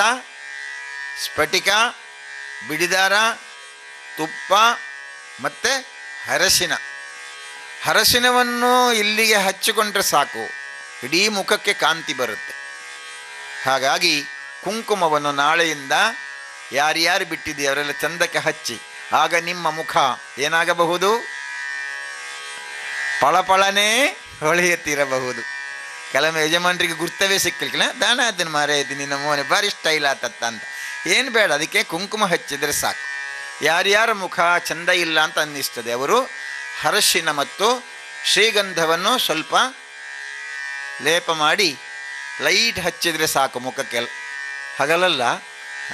ಸ್ಫಟಿಕ, ಬಿಡಿದಾರ, ತುಪ್ಪ ಮತ್ತು ಅರಸಿನವನ್ನು ಇಲ್ಲಿಗೆ ಹಚ್ಚಿಕೊಂಡ್ರೆ ಸಾಕು, ಇಡೀ ಮುಖಕ್ಕೆ ಕಾಂತಿ ಬರುತ್ತೆ. ಹಾಗಾಗಿ ಕುಂಕುಮವನ್ನು ನಾಳೆಯಿಂದ ಯಾರ್ಯಾರು ಬಿಟ್ಟಿದೆಯೋ ಅವರೆಲ್ಲ ಚಂದಕ್ಕೆ ಹಚ್ಚಿ. ಆಗ ನಿಮ್ಮ ಮುಖ ಏನಾಗಬಹುದು? ಪಳಪಳನೇ ಹೊಳೆಯುತ್ತಿರಬಹುದು. ಕೆಲವೊಮ್ಮೆ ಯಜಮಾನರಿಗೆ ಗುರ್ತವೇ ಸಿಕ್ಕಲಿಕ್ಕಿಲ್ಲ, ದಾನ ಅದನ್ನು ಮಾರಾಯ್ತು ನಿನ್ನ ಮೋನೆ ಭಾರಿ ಸ್ಟೈಲ್ ಆತತ್ತ ಅಂತ. ಏನು ಬೇಡ, ಅದಕ್ಕೆ ಕುಂಕುಮ ಹಚ್ಚಿದರೆ ಸಾಕು. ಯಾರ್ಯಾರ ಮುಖ ಚಂದ ಇಲ್ಲ ಅಂತ ಅನ್ನಿಸ್ತದೆ ಅವರು ಅರಶಿನ ಮತ್ತು ಶ್ರೀಗಂಧವನ್ನು ಸ್ವಲ್ಪ ಲೇಪ ಮಾಡಿ ಲೈಟ್ ಹಚ್ಚಿದರೆ ಸಾಕು ಮುಖಕ್ಕೆ. ಹಗಲಲ್ಲ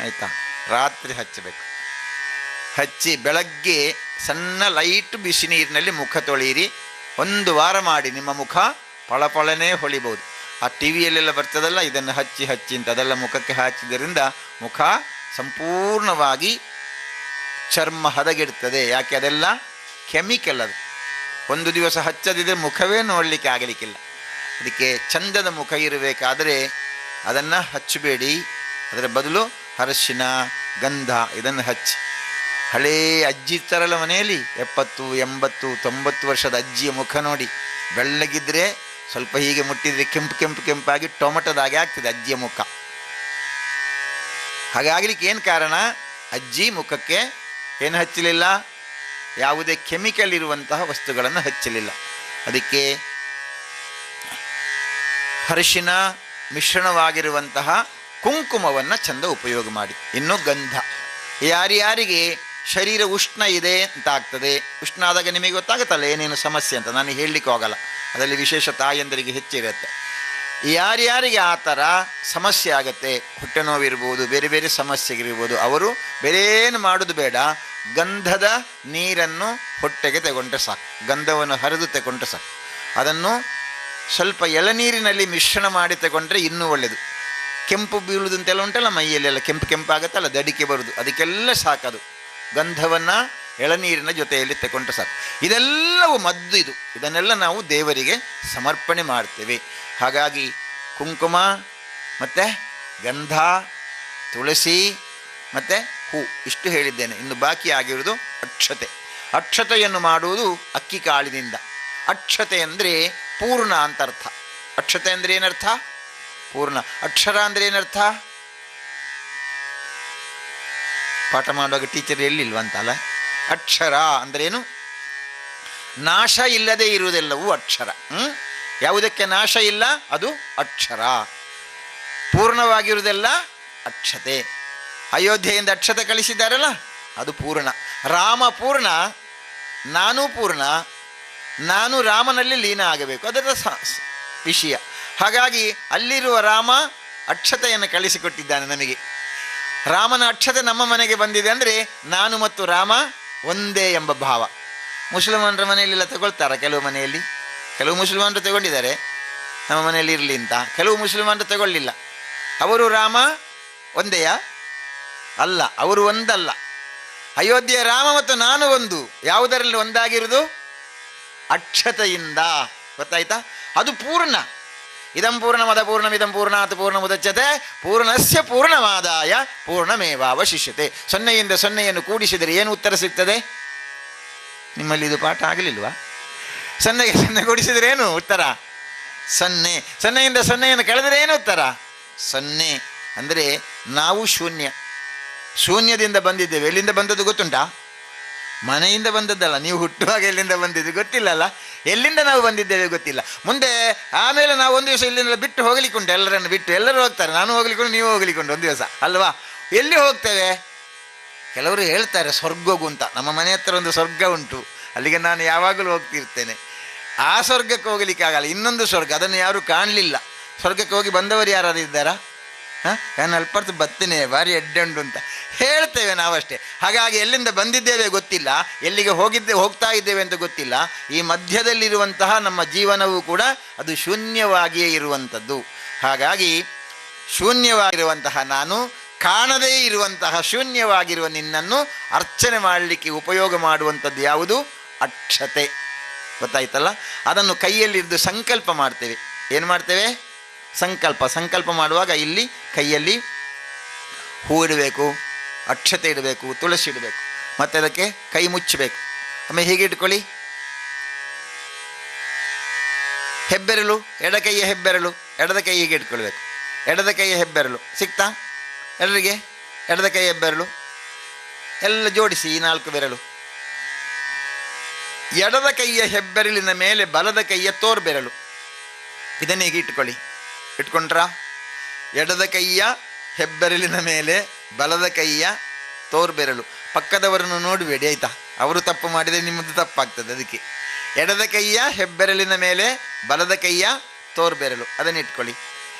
ಆಯಿತಾ, ರಾತ್ರಿ ಹಚ್ಚಬೇಕು. ಹಚ್ಚಿ ಬೆಳಗ್ಗೆ ಸಣ್ಣ ಲೈಟ್ ಬಿಸಿ ನೀರಿನಲ್ಲಿ ಮುಖ ತೊಳೆಯಿರಿ. 1 ವಾರ ಮಾಡಿ, ನಿಮ್ಮ ಮುಖ ಪಳಪಳನೇ ಹೊಳಿಬೋದು. ಆ ಟಿ ವಿಯಲ್ಲೆಲ್ಲ ಬರ್ತದಲ್ಲ, ಇದನ್ನು ಹಚ್ಚಿ ಅಂತ ಅದೆಲ್ಲ ಮುಖಕ್ಕೆ ಹಚ್ಚಿದ್ದರಿಂದ ಮುಖ ಸಂಪೂರ್ಣವಾಗಿ ಚರ್ಮ ಹದಗೆಡ್ತದೆ. ಯಾಕೆ? ಅದೆಲ್ಲ ಕೆಮಿಕಲ್. ಅದು 1 ದಿವಸ ಹಚ್ಚದಿದ್ದರೆ ಮುಖವೇ ನೋಡಲಿಕ್ಕೆ ಆಗಲಿಕ್ಕಿಲ್ಲ. ಅದಕ್ಕೆ ಚಂದದ ಮುಖ ಇರಬೇಕಾದರೆ ಅದನ್ನು ಹಚ್ಚಬೇಡಿ. ಅದರ ಬದಲು ಅರಶಿನ, ಗಂಧ ಇದನ್ನು ಹಚ್ಚಿ. ಹಳೇ ಅಜ್ಜಿ ಇರ್ತಾರಲ್ಲ ಮನೆಯಲ್ಲಿ, 70, 80, 90 ವರ್ಷದ ಅಜ್ಜಿಯ ಮುಖ ನೋಡಿ, ಬೆಳ್ಳಗಿದ್ದರೆ ಸ್ವಲ್ಪ ಹೀಗೆ ಮುಟ್ಟಿದರೆ ಕೆಂಪಾಗಿ ಟೊಮೆಟೊದಾಗೆ ಆಗ್ತದೆ ಅಜ್ಜಿಯ ಮುಖ. ಹಾಗಾಗಲಿಕ್ಕೆ ಏನು ಕಾರಣ? ಅಜ್ಜಿ ಮುಖಕ್ಕೆ ಏನು ಹಚ್ಚಲಿಲ್ಲ? ಯಾವುದೇ ಕೆಮಿಕಲ್ ಇರುವಂತಹ ವಸ್ತುಗಳನ್ನು ಹಚ್ಚಲಿಲ್ಲ. ಅದಕ್ಕೆ ಅರಿಶಿನ ಮಿಶ್ರಣವಾಗಿರುವಂತಹ ಕುಂಕುಮವನ್ನು ಚಂದ ಉಪಯೋಗ ಮಾಡಿ. ಇನ್ನು ಗಂಧ, ಯಾರ್ಯಾರಿಗೆ ಶರೀರ ಉಷ್ಣ ಇದೆ ಅಂತ ಆಗ್ತದೆ, ಉಷ್ಣ ಆದಾಗ ನಿಮಗೆ ಗೊತ್ತಾಗುತ್ತಲ್ಲ ಏನೇನು ಸಮಸ್ಯೆ ಅಂತ, ನಾನು ಹೇಳಲಿಕ್ಕೆ ಹೋಗಲ್ಲ, ಅದರಲ್ಲಿ ವಿಶೇಷ ತಾಯಂದರಿಗೆ ಹೆಚ್ಚಿರುತ್ತೆ. ಯಾರ್ಯಾರಿಗೆ ಆ ಥರ ಸಮಸ್ಯೆ ಆಗುತ್ತೆ, ಹೊಟ್ಟೆ ನೋವಿರ್ಬೋದು, ಬೇರೆ ಬೇರೆ ಸಮಸ್ಯೆಗಳಿರ್ಬೋದು, ಅವರು ಬೇರೇನು ಮಾಡೋದು ಬೇಡ, ಗಂಧದ ನೀರನ್ನು ಹೊಟ್ಟೆಗೆ ತಗೊಂಡ್ರೆ ಸಾಕು. ಗಂಧವನ್ನು ಹರಿದು ತಗೊಂಡ್ರೆ ಸಾಕು. ಅದನ್ನು ಸ್ವಲ್ಪ ಎಳನೀರಿನಲ್ಲಿ ಮಿಶ್ರಣ ಮಾಡಿ ತಗೊಂಡ್ರೆ ಇನ್ನೂ ಒಳ್ಳೆಯದು. ಕೆಂಪು ಬೀಳುವುದಂತೆಲ್ಲ ಉಂಟಲ್ಲ, ಮೈಯಲ್ಲೆಲ್ಲ ಕೆಂಪು ಕೆಂಪಾಗುತ್ತಲ್ಲ, ದಡಿಕೆ ಬರುವುದು, ಅದಕ್ಕೆಲ್ಲ ಸಾಕದು. ಗಂಧವನ್ನು ಎಳನೀರಿನ ಜೊತೆಯಲ್ಲಿ ತಗೊಂಡ್ರೆ ಸಾಕು. ಇದೆಲ್ಲವೂ ಮದ್ದು. ಇದನ್ನೆಲ್ಲ ನಾವು ದೇವರಿಗೆ ಸಮರ್ಪಣೆ ಮಾಡ್ತೇವೆ. ಹಾಗಾಗಿ ಕುಂಕುಮ ಮತ್ತು ಗಂಧ, ತುಳಸಿ ಮತ್ತು ಹೂ ಇಷ್ಟು ಹೇಳಿದ್ದೇನೆ. ಇನ್ನು ಬಾಕಿ ಆಗಿರುವುದು ಅಕ್ಷತೆ. ಅಕ್ಷತೆಯನ್ನು ಮಾಡುವುದು ಅಕ್ಕಿ ಕಾಳಿನಿಂದ. ಅಕ್ಷತೆ ಅಂದರೆ ಪೂರ್ಣ ಅಂತ ಅರ್ಥ. ಅಕ್ಷತೆ ಅಂದರೆ ಏನರ್ಥ? ಪೂರ್ಣ. ಅಕ್ಷರ ಅಂದರೆ ಏನರ್ಥ? ಪಾಠ ಮಾಡುವಾಗ ಟೀಚರ್ ಎಲ್ಲಿಲ್ವಂತಲ್ಲ. ಅಕ್ಷರ ಅಂದ್ರೇನು? ನಾಶ ಇಲ್ಲದೆ ಇರುವುದೆಲ್ಲವೂ ಅಕ್ಷರ. ಯಾವುದಕ್ಕೆ ನಾಶ ಇಲ್ಲ ಅದು ಅಕ್ಷರ. ಪೂರ್ಣವಾಗಿರುವುದೆಲ್ಲ ಅಕ್ಷತೆ. ಅಯೋಧ್ಯೆಯಿಂದ ಅಕ್ಷತೆ ಕಳಿಸಿದ್ದಾರಲ್ಲ ಅದು ಪೂರ್ಣ. ರಾಮ ಪೂರ್ಣ, ನಾನೂ ಪೂರ್ಣ. ನಾನು ರಾಮನಲ್ಲಿ ಲೀನ ಆಗಬೇಕು, ಅದರ ವಿಷಯ. ಹಾಗಾಗಿ ಅಲ್ಲಿರುವ ರಾಮ ಅಕ್ಷತೆಯನ್ನು ಕಳಿಸಿಕೊಟ್ಟಿದ್ದಾನೆ ನಮಗೆ. ರಾಮನ ಅಕ್ಷತೆ ನಮ್ಮ ಮನೆಗೆ ಬಂದಿದೆ ಅಂದರೆ ನಾನು ಮತ್ತು ರಾಮ ಒಂದೇ ಎಂಬ ಭಾವ. ಮುಸಲ್ಮಾನರ ಮನೆಯಲ್ಲೆಲ್ಲ ತಗೊಳ್ತಾರ, ಕೆಲವು ಮನೆಯಲ್ಲಿ. ಕೆಲವು ಮುಸಲ್ಮಾನರು ತಗೊಂಡಿದ್ದಾರೆ ನಮ್ಮ ಮನೆಯಲ್ಲಿ ಇರಲಿ ಅಂತ, ಕೆಲವು ಮುಸಲ್ಮಾನರು ತಗೊಳ್ಳಿಲ್ಲ. ಅವರು ರಾಮ ಒಂದೆಯ ಅಲ್ಲ, ಅವರು ಒಂದಲ್ಲ. ಅಯೋಧ್ಯೆಯ ರಾಮ ಮತ್ತು ನಾನು ಒಂದು. ಯಾವುದರಲ್ಲಿ ಒಂದಾಗಿರುವುದು? ಅಕ್ಷತೆಯಿಂದ. ಗೊತ್ತಾಯ್ತಾ? ಅದು ಪೂರ್ಣ. ಇದಂ ಪೂರ್ಣಮದ ಪೂರ್ಣಮಿದಂ ಪೂರ್ಣಾತ್ ಪೂರ್ಣಮುದಚ್ಯತೆ ಪೂರ್ಣಸ್ಯ ಪೂರ್ಣಮಾದಾಯ ಪೂರ್ಣಮೇವಾವಶಿಷ್ಯತೆ. ಸೊನ್ನೆಯಿಂದ ಸೊನ್ನೆಯನ್ನು ಕೂಡಿಸಿದರೆ ಏನು ಉತ್ತರ ಸಿಗ್ತದೆ? ನಿಮ್ಮಲ್ಲಿ ಇದು ಪಾಠ ಆಗಲಿಲ್ವಾ? ಸೊನ್ನೆಗೆ ಸೊನ್ನೆ ಕೂಡಿಸಿದರೆ ಏನು ಉತ್ತರ? ಸೊನ್ನೆ. ಸೊನ್ನೆಯಿಂದ ಸೊನ್ನೆಯನ್ನು ಕಳೆದರೆ ಏನು ಉತ್ತರ? ಸೊನ್ನೆ. ಅಂದರೆ ನಾವು ಶೂನ್ಯ. ಶೂನ್ಯದಿಂದ ಬಂದಿದ್ದೇವೆ. ಎಲ್ಲಿಂದ ಬಂದದ್ದು ಗೊತ್ತುಂಟಾ? ಮನೆಯಿಂದ ಬಂದದ್ದಲ್ಲ. ನೀವು ಹುಟ್ಟುವಾಗ ಎಲ್ಲಿಂದ ಬಂದಿದ್ದು ಗೊತ್ತಿಲ್ಲಲ್ಲ. ಎಲ್ಲಿಂದ ನಾವು ಬಂದಿದ್ದೇವೆ ಗೊತ್ತಿಲ್ಲ. ಮುಂದೆ ಆಮೇಲೆ ನಾವು ಒಂದು ದಿವಸ ಇಲ್ಲಿಂದ ಬಿಟ್ಟು ಹೋಗ್ಲಿಕ್ಕುಂಟು. ಎಲ್ಲರನ್ನು ಬಿಟ್ಟು ಎಲ್ಲರೂ ಹೋಗ್ತಾರೆ. ನಾನು ಹೋಗ್ಲಿಕ್ಕೊಂಡು, ನೀವು ಹೋಗ್ಲಿಕ್ಕುಂಟು ಒಂದು ದಿವಸ ಅಲ್ವಾ? ಎಲ್ಲಿ ಹೋಗ್ತೇವೆ? ಕೆಲವರು ಹೇಳ್ತಾರೆ ಸ್ವರ್ಗಗೂ ಅಂತ. ನಮ್ಮ ಮನೆ ಹತ್ರ ಒಂದು ಸ್ವರ್ಗ ಉಂಟು, ಅಲ್ಲಿಗೆ ನಾನು ಯಾವಾಗಲೂ ಹೋಗ್ತಿರ್ತೇನೆ. ಆ ಸ್ವರ್ಗಕ್ಕೆ ಹೋಗ್ಲಿಕ್ಕಾಗಲ್ಲ. ಇನ್ನೊಂದು ಸ್ವರ್ಗ, ಅದನ್ನು ಯಾರೂ ಕಾಣಲಿಲ್ಲ. ಸ್ವರ್ಗಕ್ಕೆ ಹೋಗಿ ಬಂದವರು ಯಾರಾದ್ರು ಇದ್ದಾರಾ? ನಾನು ಅಲ್ಪರ್ತು ಬತ್ತೇನೆ, ಭಾರಿ ಎಡ್ಡುಂಟು ಅಂತ ಹೇಳ್ತೇವೆ ನಾವಷ್ಟೇ. ಹಾಗಾಗಿ ಎಲ್ಲಿಂದ ಬಂದಿದ್ದೇವೆ ಗೊತ್ತಿಲ್ಲ, ಎಲ್ಲಿಗೆ ಹೋಗ್ತಾ ಇದ್ದೇವೆ ಅಂತ ಗೊತ್ತಿಲ್ಲ. ಈ ಮಧ್ಯದಲ್ಲಿರುವಂತಹ ನಮ್ಮ ಜೀವನವೂ ಕೂಡ ಅದು ಶೂನ್ಯವಾಗಿಯೇ ಇರುವಂಥದ್ದು. ಹಾಗಾಗಿ ಶೂನ್ಯವಾಗಿರುವಂತಹ ನಾನು, ಕಾಣದೇ ಇರುವಂತಹ ಶೂನ್ಯವಾಗಿರುವ ನಿನ್ನನ್ನು ಅರ್ಚನೆ ಮಾಡಲಿಕ್ಕೆ ಉಪಯೋಗ ಮಾಡುವಂಥದ್ದು ಯಾವುದು? ಅಕ್ಷತೆ. ಗೊತ್ತಾಯ್ತಲ್ಲ? ಅದನ್ನು ಕೈಯಲ್ಲಿದ್ದು ಸಂಕಲ್ಪ ಮಾಡ್ತೇವೆ. ಏನು ಮಾಡ್ತೇವೆ? ಸಂಕಲ್ಪ ಮಾಡುವಾಗ ಇಲ್ಲಿ ಕೈಯಲ್ಲಿ ಹೂ ಇಡಬೇಕು, ಅಕ್ಷತೆ ಇಡಬೇಕು, ತುಳಸಿ ಇಡಬೇಕು, ಮತ್ತು ಅದಕ್ಕೆ ಕೈ ಮುಚ್ಚಬೇಕು. ಆಮೇಲೆ ಹೀಗೆ ಇಟ್ಕೊಳ್ಳಿ. ಹೆಬ್ಬೆರಳು, ಎಡ ಕೈಯ ಹೆಬ್ಬೆರಳು, ಎಡದ ಕೈ ಹೀಗೆ ಇಟ್ಕೊಳ್ಬೇಕು. ಎಡದ ಕೈಯ ಹೆಬ್ಬೆರಳು ಸಿಕ್ತಾ ಎಲ್ಲರಿಗೆ? ಎಡದ ಕೈ ಹೆಬ್ಬೆರಳು ಎಲ್ಲ ಜೋಡಿಸಿ, ಈ 4 ಬೆರಳು. ಎಡದ ಕೈಯ ಹೆಬ್ಬೆರಳಿನ ಮೇಲೆ ಬಲದ ಕೈಯ ತೋರ್ಬೆರಳು. ಇದನ್ನ ಹೀಗೆ ಇಟ್ಕೊಳ್ಳಿ. ಇಟ್ಕೊಂಡ್ರ? ಎಡದ ಕೈಯ ಹೆಬ್ಬೆರಳಿನ ಮೇಲೆ ಬಲದ ಕೈಯ ತೋರ್ಬೆರಳು. ಪಕ್ಕದವರನ್ನು ನೋಡಬೇಡಿ ಆಯಿತಾ? ಅವರು ತಪ್ಪು ಮಾಡಿದರೆ ನಿಮ್ಮದು ತಪ್ಪಾಗ್ತದೆ. ಅದಕ್ಕೆ ಎಡದ ಕೈಯ ಹೆಬ್ಬೆರಳಿನ ಮೇಲೆ ಬಲದ ಕೈಯ ತೋರ್ಬೆರಳು, ಅದನ್ನು ಇಟ್ಕೊಳ್ಳಿ.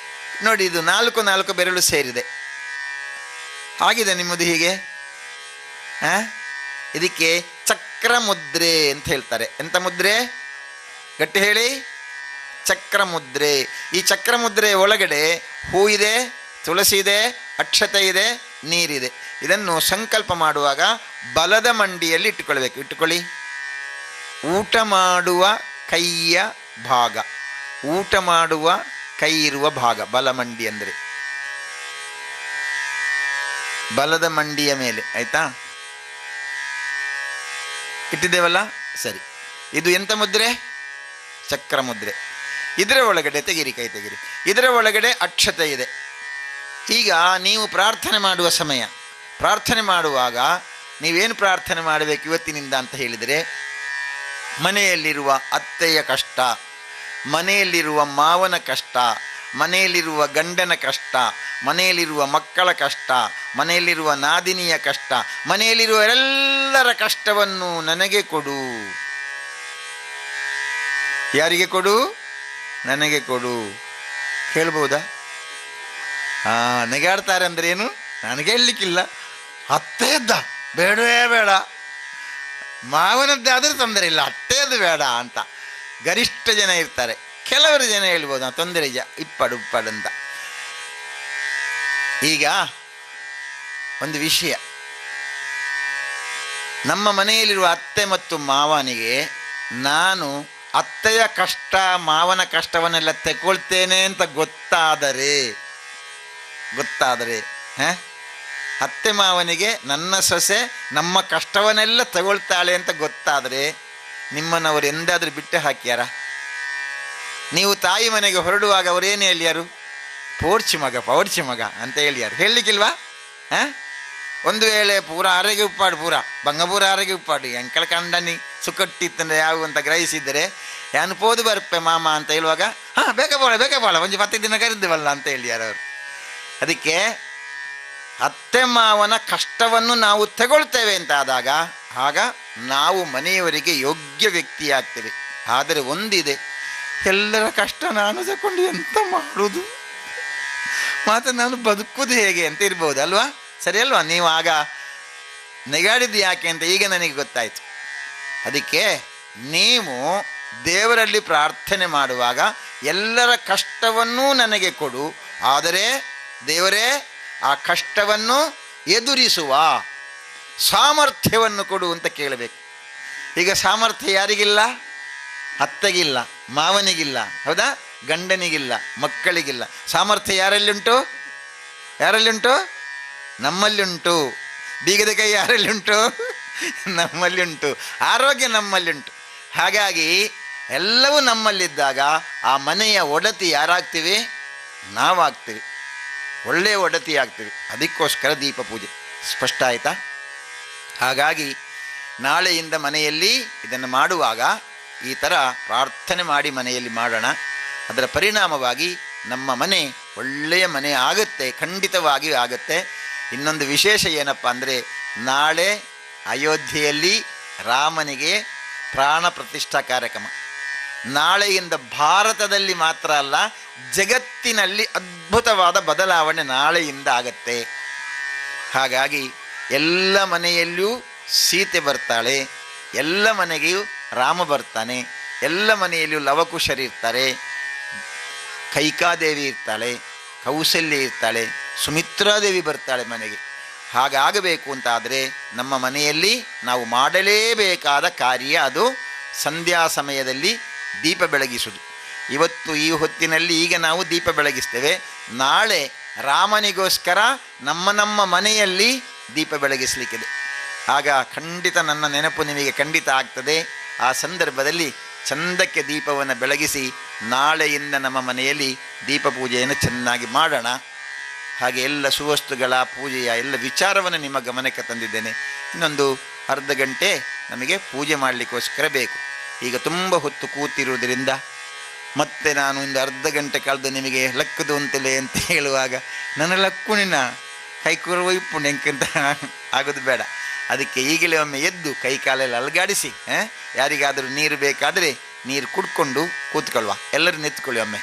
ನೋಡಿ, ಇದು 4 ಬೆರಳು ಸೇರಿದೆ. ಆಗಿದೆ ನಿಮ್ಮದು ಹೀಗೆ. ಇದಕ್ಕೆ ಚಕ್ರ ಮುದ್ರೆ ಅಂತ ಹೇಳ್ತಾರೆ. ಎಂಥ ಮುದ್ರೆ? ಗಟ್ಟಿ ಹೇಳಿ. ಚಕ್ರ ಮುದ್ರೆ. ಈ ಚಕ್ರ ಮುದ್ರೆ ಒಳಗಡೆ ಹೂ ಇದೆ, ತುಳಸಿ ಇದೆ, ಅಕ್ಷತೆ ಇದೆ, ನೀರಿದೆ. ಇದನ್ನು ಸಂಕಲ್ಪ ಮಾಡುವಾಗ ಬಲದ ಮಂಡಿಯಲ್ಲಿ ಇಟ್ಟುಕೊಳ್ಬೇಕು. ಇಟ್ಟುಕೊಳ್ಳಿ. ಊಟ ಮಾಡುವ ಕೈಯ ಭಾಗ, ಊಟ ಮಾಡುವ ಕೈ ಇರುವ ಭಾಗ ಬಲ ಮಂಡಿ ಅಂದರೆ ಬಲದ ಮಂಡಿಯ ಮೇಲೆ. ಆಯ್ತಾ? ಇಟ್ಟಿದ್ದೇವಲ್ಲ? ಸರಿ. ಇದು ಎಂಥ ಮುದ್ರೆ? ಚಕ್ರ ಮುದ್ರೆ. ಇದರ ಒಳಗಡೆ ತೆಗಿರಿ, ಕೈ ತೆಗಿರಿ. ಇದರ ಒಳಗಡೆ ಅಕ್ಷತೆ ಇದೆ. ಈಗ ನೀವು ಪ್ರಾರ್ಥನೆ ಮಾಡುವ ಸಮಯ, ಪ್ರಾರ್ಥನೆ ಮಾಡುವಾಗ ನೀವೇನು ಪ್ರಾರ್ಥನೆ ಮಾಡಬೇಕು ಇವತ್ತಿನಿಂದ ಅಂತ ಹೇಳಿದರೆ, ಮನೆಯಲ್ಲಿರುವ ಅತ್ತೆಯ ಕಷ್ಟ, ಮನೆಯಲ್ಲಿರುವ ಮಾವನ ಕಷ್ಟ, ಮನೆಯಲ್ಲಿರುವ ಗಂಡನ ಕಷ್ಟ, ಮನೆಯಲ್ಲಿರುವ ಮಕ್ಕಳ ಕಷ್ಟ, ಮನೆಯಲ್ಲಿರುವ ನಾದಿನಿಯ ಕಷ್ಟ, ಮನೆಯಲ್ಲಿರುವ ಎಲ್ಲರ ಕಷ್ಟವನ್ನು ನನಗೆ ಕೊಡು. ಯಾರಿಗೆ ಕೊಡು? ನನಗೆ ಕೊಡು. ಕೇಳ್ಬೋದಾ? ನೆಗಾಡ್ತಾರೆ ಅಂದರೆ ಏನು? ನನಗೆ ಹೇಳಲಿಕ್ಕಿಲ್ಲ. ಅತ್ತೆಯದ್ದ ಬೇಡವೇ ಬೇಡ, ಮಾವನದ್ದೇ ಆದರೂ ತೊಂದರೆ ಇಲ್ಲ, ಅತ್ತೆಯದ್ದು ಬೇಡ ಅಂತ ಗರಿಷ್ಠ ಜನ ಇರ್ತಾರೆ. ಕೆಲವರು ಜನ ಹೇಳ್ಬೋದು ತೊಂದರೆ ಇಪ್ಪಡು ಅಂತ. ಈಗ ಒಂದು ವಿಷಯ, ನಮ್ಮ ಮನೆಯಲ್ಲಿರುವ ಅತ್ತೆ ಮತ್ತು ಮಾವನಿಗೆ ನಾನು ಅತ್ತೆಯ ಕಷ್ಟ ಮಾವನ ಕಷ್ಟವನ್ನೆಲ್ಲ ತಗೊಳ್ತೇನೆ ಅಂತ ಗೊತ್ತಾದರೆ ಅತ್ತೆ ಮಾವನಿಗೆ ನನ್ನ ಸೊಸೆ ನಮ್ಮ ಕಷ್ಟವನ್ನೆಲ್ಲ ತಗೊಳ್ತಾಳೆ ಅಂತ ಗೊತ್ತಾದರೆ ನಿಮ್ಮನ್ನವರು ಎಂದಾದರೂ ಬಿಟ್ಟು ಹಾಕ್ಯಾರ? ನೀವು ತಾಯಿ ಮನೆಗೆ ಹೊರಡುವಾಗ ಅವರೇನು ಹೇಳಿಯಾರು? ಪೌಡ್ಚಿ ಮಗ ಅಂತ ಹೇಳಿಯಾರು, ಹೇಳಲಿಕ್ಕಿಲ್ವಾ? ಒಂದು ವೇಳೆ ಪೂರ ಆರೋಗ್ಯ ಉಪ್ಪಾಡು, ಬಂಗಪೂರ ಆರೋಗ್ಯ ಉಪ್ಪಾಡು ಎಂಕಳ ಕಂಡನಿ ಸುಕಟ್ಟಿತ್ತಂದ್ರೆ ಯಾವ ಅಂತ ಗ್ರಹಿಸಿದರೆ ಯಾನು ಪೋದು ಬರ್ಪೆ ಮಾಮ ಅಂತ ಹೇಳುವಾಗ ಬೇಗ ಬೋಳ ಒಂದು 10 ದಿನ ಕರೆದಿವಲ್ಲ ಅಂತ ಹೇಳಿಯಾರ ಅವರು. ಅದಕ್ಕೆ ಅತ್ತೆ ಮಾವನ ಕಷ್ಟವನ್ನು ನಾವು ತಗೊಳ್ತೇವೆ ಅಂತ ಆದಾಗ ಆಗ ನಾವು ಮನೆಯವರಿಗೆ ಯೋಗ್ಯ ವ್ಯಕ್ತಿಯಾಗ್ತೇವೆ. ಆದರೆ ಒಂದಿದೆ, ಎಲ್ಲರ ಕಷ್ಟ ನಾನು ತಗೊಂಡು ಎಂತ ಮಾಡುವುದು, ಮಾತ್ರ ನಾನು ಬದುಕುವುದು ಹೇಗೆ ಅಂತ ಇರ್ಬೋದು ಅಲ್ವಾ? ಸರಿ ಅಲ್ವಾ? ನೀವು ಆಗ ನೆಗಾಡಿದ್ದು ಯಾಕೆ ಅಂತ ಈಗ ನನಗೆ ಗೊತ್ತಾಯಿತು. ಅದಕ್ಕೆ ನೀವು ದೇವರಲ್ಲಿ ಪ್ರಾರ್ಥನೆ ಮಾಡುವಾಗ ಎಲ್ಲರ ಕಷ್ಟವನ್ನೂ ನನಗೆ ಕೊಡು, ಆದರೆ ದೇವರೇ ಆ ಕಷ್ಟವನ್ನು ಎದುರಿಸುವ ಸಾಮರ್ಥ್ಯವನ್ನು ಕೊಡು ಅಂತ ಕೇಳಬೇಕು. ಈಗ ಸಾಮರ್ಥ್ಯ ಯಾರಿಗಿಲ್ಲ? ಅತ್ತೆಗಿಲ್ಲ, ಮಾವನಿಗಿಲ್ಲ, ಹೌದಾ? ಗಂಡನಿಗಿಲ್ಲ, ಮಕ್ಕಳಿಗಿಲ್ಲ. ಸಾಮರ್ಥ್ಯ ಯಾರಲ್ಲಿಂಟು? ನಮ್ಮಲ್ಲಿಂಟು. ಬೀಗದ ಕೈ ಯಾರಲ್ಲಿಂಟು? ನಮ್ಮಲ್ಲಿಂಟು. ಆರೋಗ್ಯ ನಮ್ಮಲ್ಲಿಂಟು. ಹಾಗಾಗಿ ಎಲ್ಲವೂ ನಮ್ಮಲ್ಲಿದ್ದಾಗ ಆ ಮನೆಯ ಒಡತಿ ಯಾರಾಗ್ತೀವಿ? ನಾವಾಗ್ತೀವಿ, ಒಳ್ಳೆಯ ಒಡತಿ ಆಗ್ತೀವಿ. ಅದಕ್ಕೋಸ್ಕರ ದೀಪ ಪೂಜೆ. ಸ್ಪಷ್ಟ ಆಯಿತಾ? ಹಾಗಾಗಿ ನಾಳೆಯಿಂದ ಮನೆಯಲ್ಲಿ ಇದನ್ನು ಮಾಡುವಾಗ ಈ ಥರ ಪ್ರಾರ್ಥನೆ ಮಾಡಿ ಮನೆಯಲ್ಲಿ ಮಾಡೋಣ. ಅದರ ಪರಿಣಾಮವಾಗಿ ನಮ್ಮ ಮನೆ ಒಳ್ಳೆಯ ಮನೆ ಆಗುತ್ತೆ, ಖಂಡಿತವಾಗಿ ಆಗುತ್ತೆ. ಇನ್ನೊಂದು ವಿಶೇಷ ಏನಪ್ಪ ಅಂದರೆ, ನಾಳೆ ಅಯೋಧ್ಯೆಯಲ್ಲಿ ರಾಮನಿಗೆ ಪ್ರಾಣ ಪ್ರತಿಷ್ಠಾ ಕಾರ್ಯಕ್ರಮ. ನಾಳೆಯಿಂದ ಭಾರತದಲ್ಲಿ ಮಾತ್ರ ಅಲ್ಲ, ಜಗತ್ತಿನಲ್ಲಿ ಅದ್ಭುತವಾದ ಬದಲಾವಣೆ ನಾಳೆಯಿಂದ ಆಗತ್ತೆ. ಹಾಗಾಗಿ ಎಲ್ಲ ಮನೆಯಲ್ಲಿಯೂ ಸೀತೆ ಬರ್ತಾಳೆ, ಎಲ್ಲ ಮನೆಗೆಯೂ ರಾಮ ಬರ್ತಾನೆ, ಎಲ್ಲ ಮನೆಯಲ್ಲಿಯೂ ಲವಕುಶರಿರ್ತಾರೆ, ಕೈಕಾದೇವಿ ಇರ್ತಾಳೆ, ಕೌಸಲ್ಯ ಇರ್ತಾಳೆ, ಸುಮಿತ್ರಾದೇವಿ ಬರ್ತಾಳೆ ಮನೆಗೆ. ಹಾಗಾಗಬೇಕು ಅಂತಾದರೆ ನಮ್ಮ ಮನೆಯಲ್ಲಿ ನಾವು ಮಾಡಲೇಬೇಕಾದ ಕಾರ್ಯ ಅದು ಸಂಧ್ಯಾ ಸಮಯದಲ್ಲಿ ದೀಪ ಬೆಳಗಿಸುವುದು. ಇವತ್ತು ಈ ಹೊತ್ತಿನಲ್ಲಿ ಈಗ ನಾವು ದೀಪ ಬೆಳಗಿಸ್ತೇವೆ. ನಾಳೆ ರಾಮನಿಗೋಸ್ಕರ ನಮ್ಮ ಮನೆಯಲ್ಲಿ ದೀಪ ಬೆಳಗಿಸಲಿಕ್ಕಿದೆ. ಆಗ ಖಂಡಿತ ನನ್ನ ನೆನಪು ನಿಮಗೆ ಖಂಡಿತ ಆಗ್ತದೆ. ಆ ಸಂದರ್ಭದಲ್ಲಿ ಚಂದಕ್ಕೆ ದೀಪವನ್ನು ಬೆಳಗಿಸಿ ನಾಳೆಯಿಂದ ನಮ್ಮ ಮನೆಯಲ್ಲಿ ದೀಪ ಪೂಜೆಯನ್ನು ಚೆನ್ನಾಗಿ ಮಾಡೋಣ. ಹಾಗೆ ಎಲ್ಲ ಸುವಸ್ತುಗಳ ಪೂಜೆಯ ಎಲ್ಲ ವಿಚಾರವನ್ನು ನಿಮ್ಮ ಗಮನಕ್ಕೆ ತಂದಿದ್ದೇನೆ. ಇನ್ನೊಂದು ಅರ್ಧ ಗಂಟೆ ನಮಗೆ ಪೂಜೆ ಮಾಡಲಿಕ್ಕೋಸ್ಕರ ಬೇಕು. ಈಗ ತುಂಬ ಹೊತ್ತು ಕೂತಿರುವುದರಿಂದ ಮತ್ತೆ ನಾನು ಒಂದು ಅರ್ಧ ಗಂಟೆ ಕಳೆದು ನಿಮಗೆ ಲಕ್ಕದು ಅಂತಲೇ ಅಂತ ಹೇಳುವಾಗ ನನ್ನ ಲಕ್ಕುಣಿನ ಕೈಕೂರುವ ಇಪ್ಪುಂಡು ಎಂಕಂತ ಆಗೋದು ಬೇಡ. ಅದಕ್ಕೆ ಈಗಲೇ ಒಮ್ಮೆ ಎದ್ದು ಕೈ ಕಾಲೆಲ್ಲ ಅಲುಗಾಡಿಸಿ, ಯಾರಿಗಾದರೂ ನೀರು ಬೇಕಾದರೆ ನೀರು ಕುಡ್ಕೊಂಡು ಕೂತ್ಕೊಳ್ಳುವ. ಎಲ್ಲರೂ ನಿಂತ್ಕೊಳ್ಳಿ ಒಮ್ಮೆ.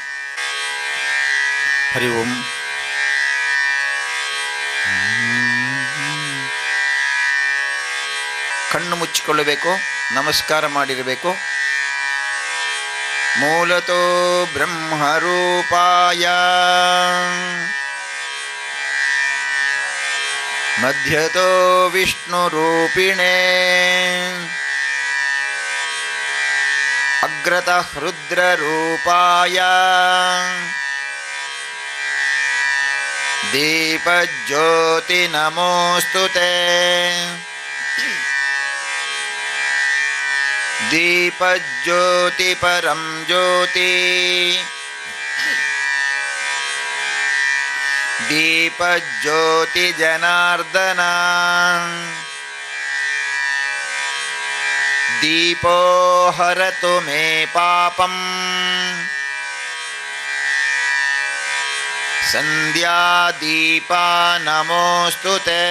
ಹರಿ ಓಂ. ಕಣ್ಣು ಮುಚ್ಚಿಕೊಳ್ಳಬೇಕು, ನಮಸ್ಕಾರ ಮಾಡಿರಬೇಕು. ಮೂಲತೋ ಬ್ರಹ್ಮರೂಪಾಯ ಮಧ್ಯತೋ ವಿಷ್ಣುರೂಪಿಣೇ ಅಗ್ರತಃ ರುದ್ರರೂಪಾಯ ದೀಪಜ್ಯೋತಿ ನಮೋಸ್ತುತೇ. ದೀಪಜ್ಯೋತಿ ಪರಂ ಜ್ಯೋತಿ ದೀಪಜ್ಯೋತಿ ಜನಾರ್ದನ ದೀಪೋ ಹರತು ಮೇ ಪಾಪಂ ಸಂಧ್ಯಾ ದೀಪ ನಮೋಸ್ತುತೇ.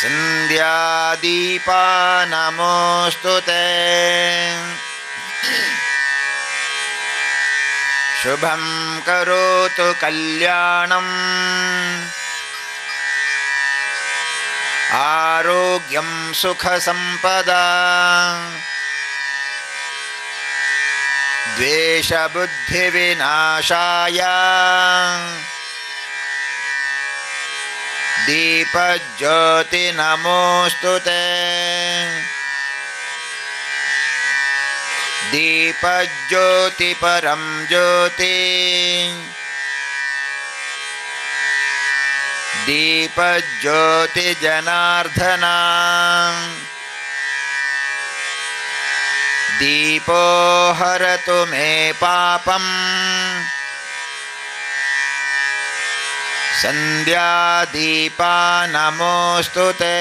ಸಂಧ್ಯಾ ದೀಪ ನಮೋಸ್ತುತೇ. ಶುಭಂ ಕರೋತು ಕಲ್ಯಾಣಂ ಆರೋಗ್ಯಂ ಸುಖ ಸಂಪದಾ ದ್ವೇಷ ಬುದ್ಧಿ ವಿನಾಶಾಯ ದೀಪಜ್ಯೋತಿ ನಮೋಸ್ತುತೆ ದೀಪಜ್ಯೋತಿ ಪರಂ ಜ್ಯೋತಿ ದೀಪಜ್ಯೋತಿ ಜನಾರ್ದನ ದೀಪೋ ಹರತು ಮೇ ಪಾಪಂ ಸಂಧ್ಯಾದೀಪ ನಮೋಸ್ತುತೆ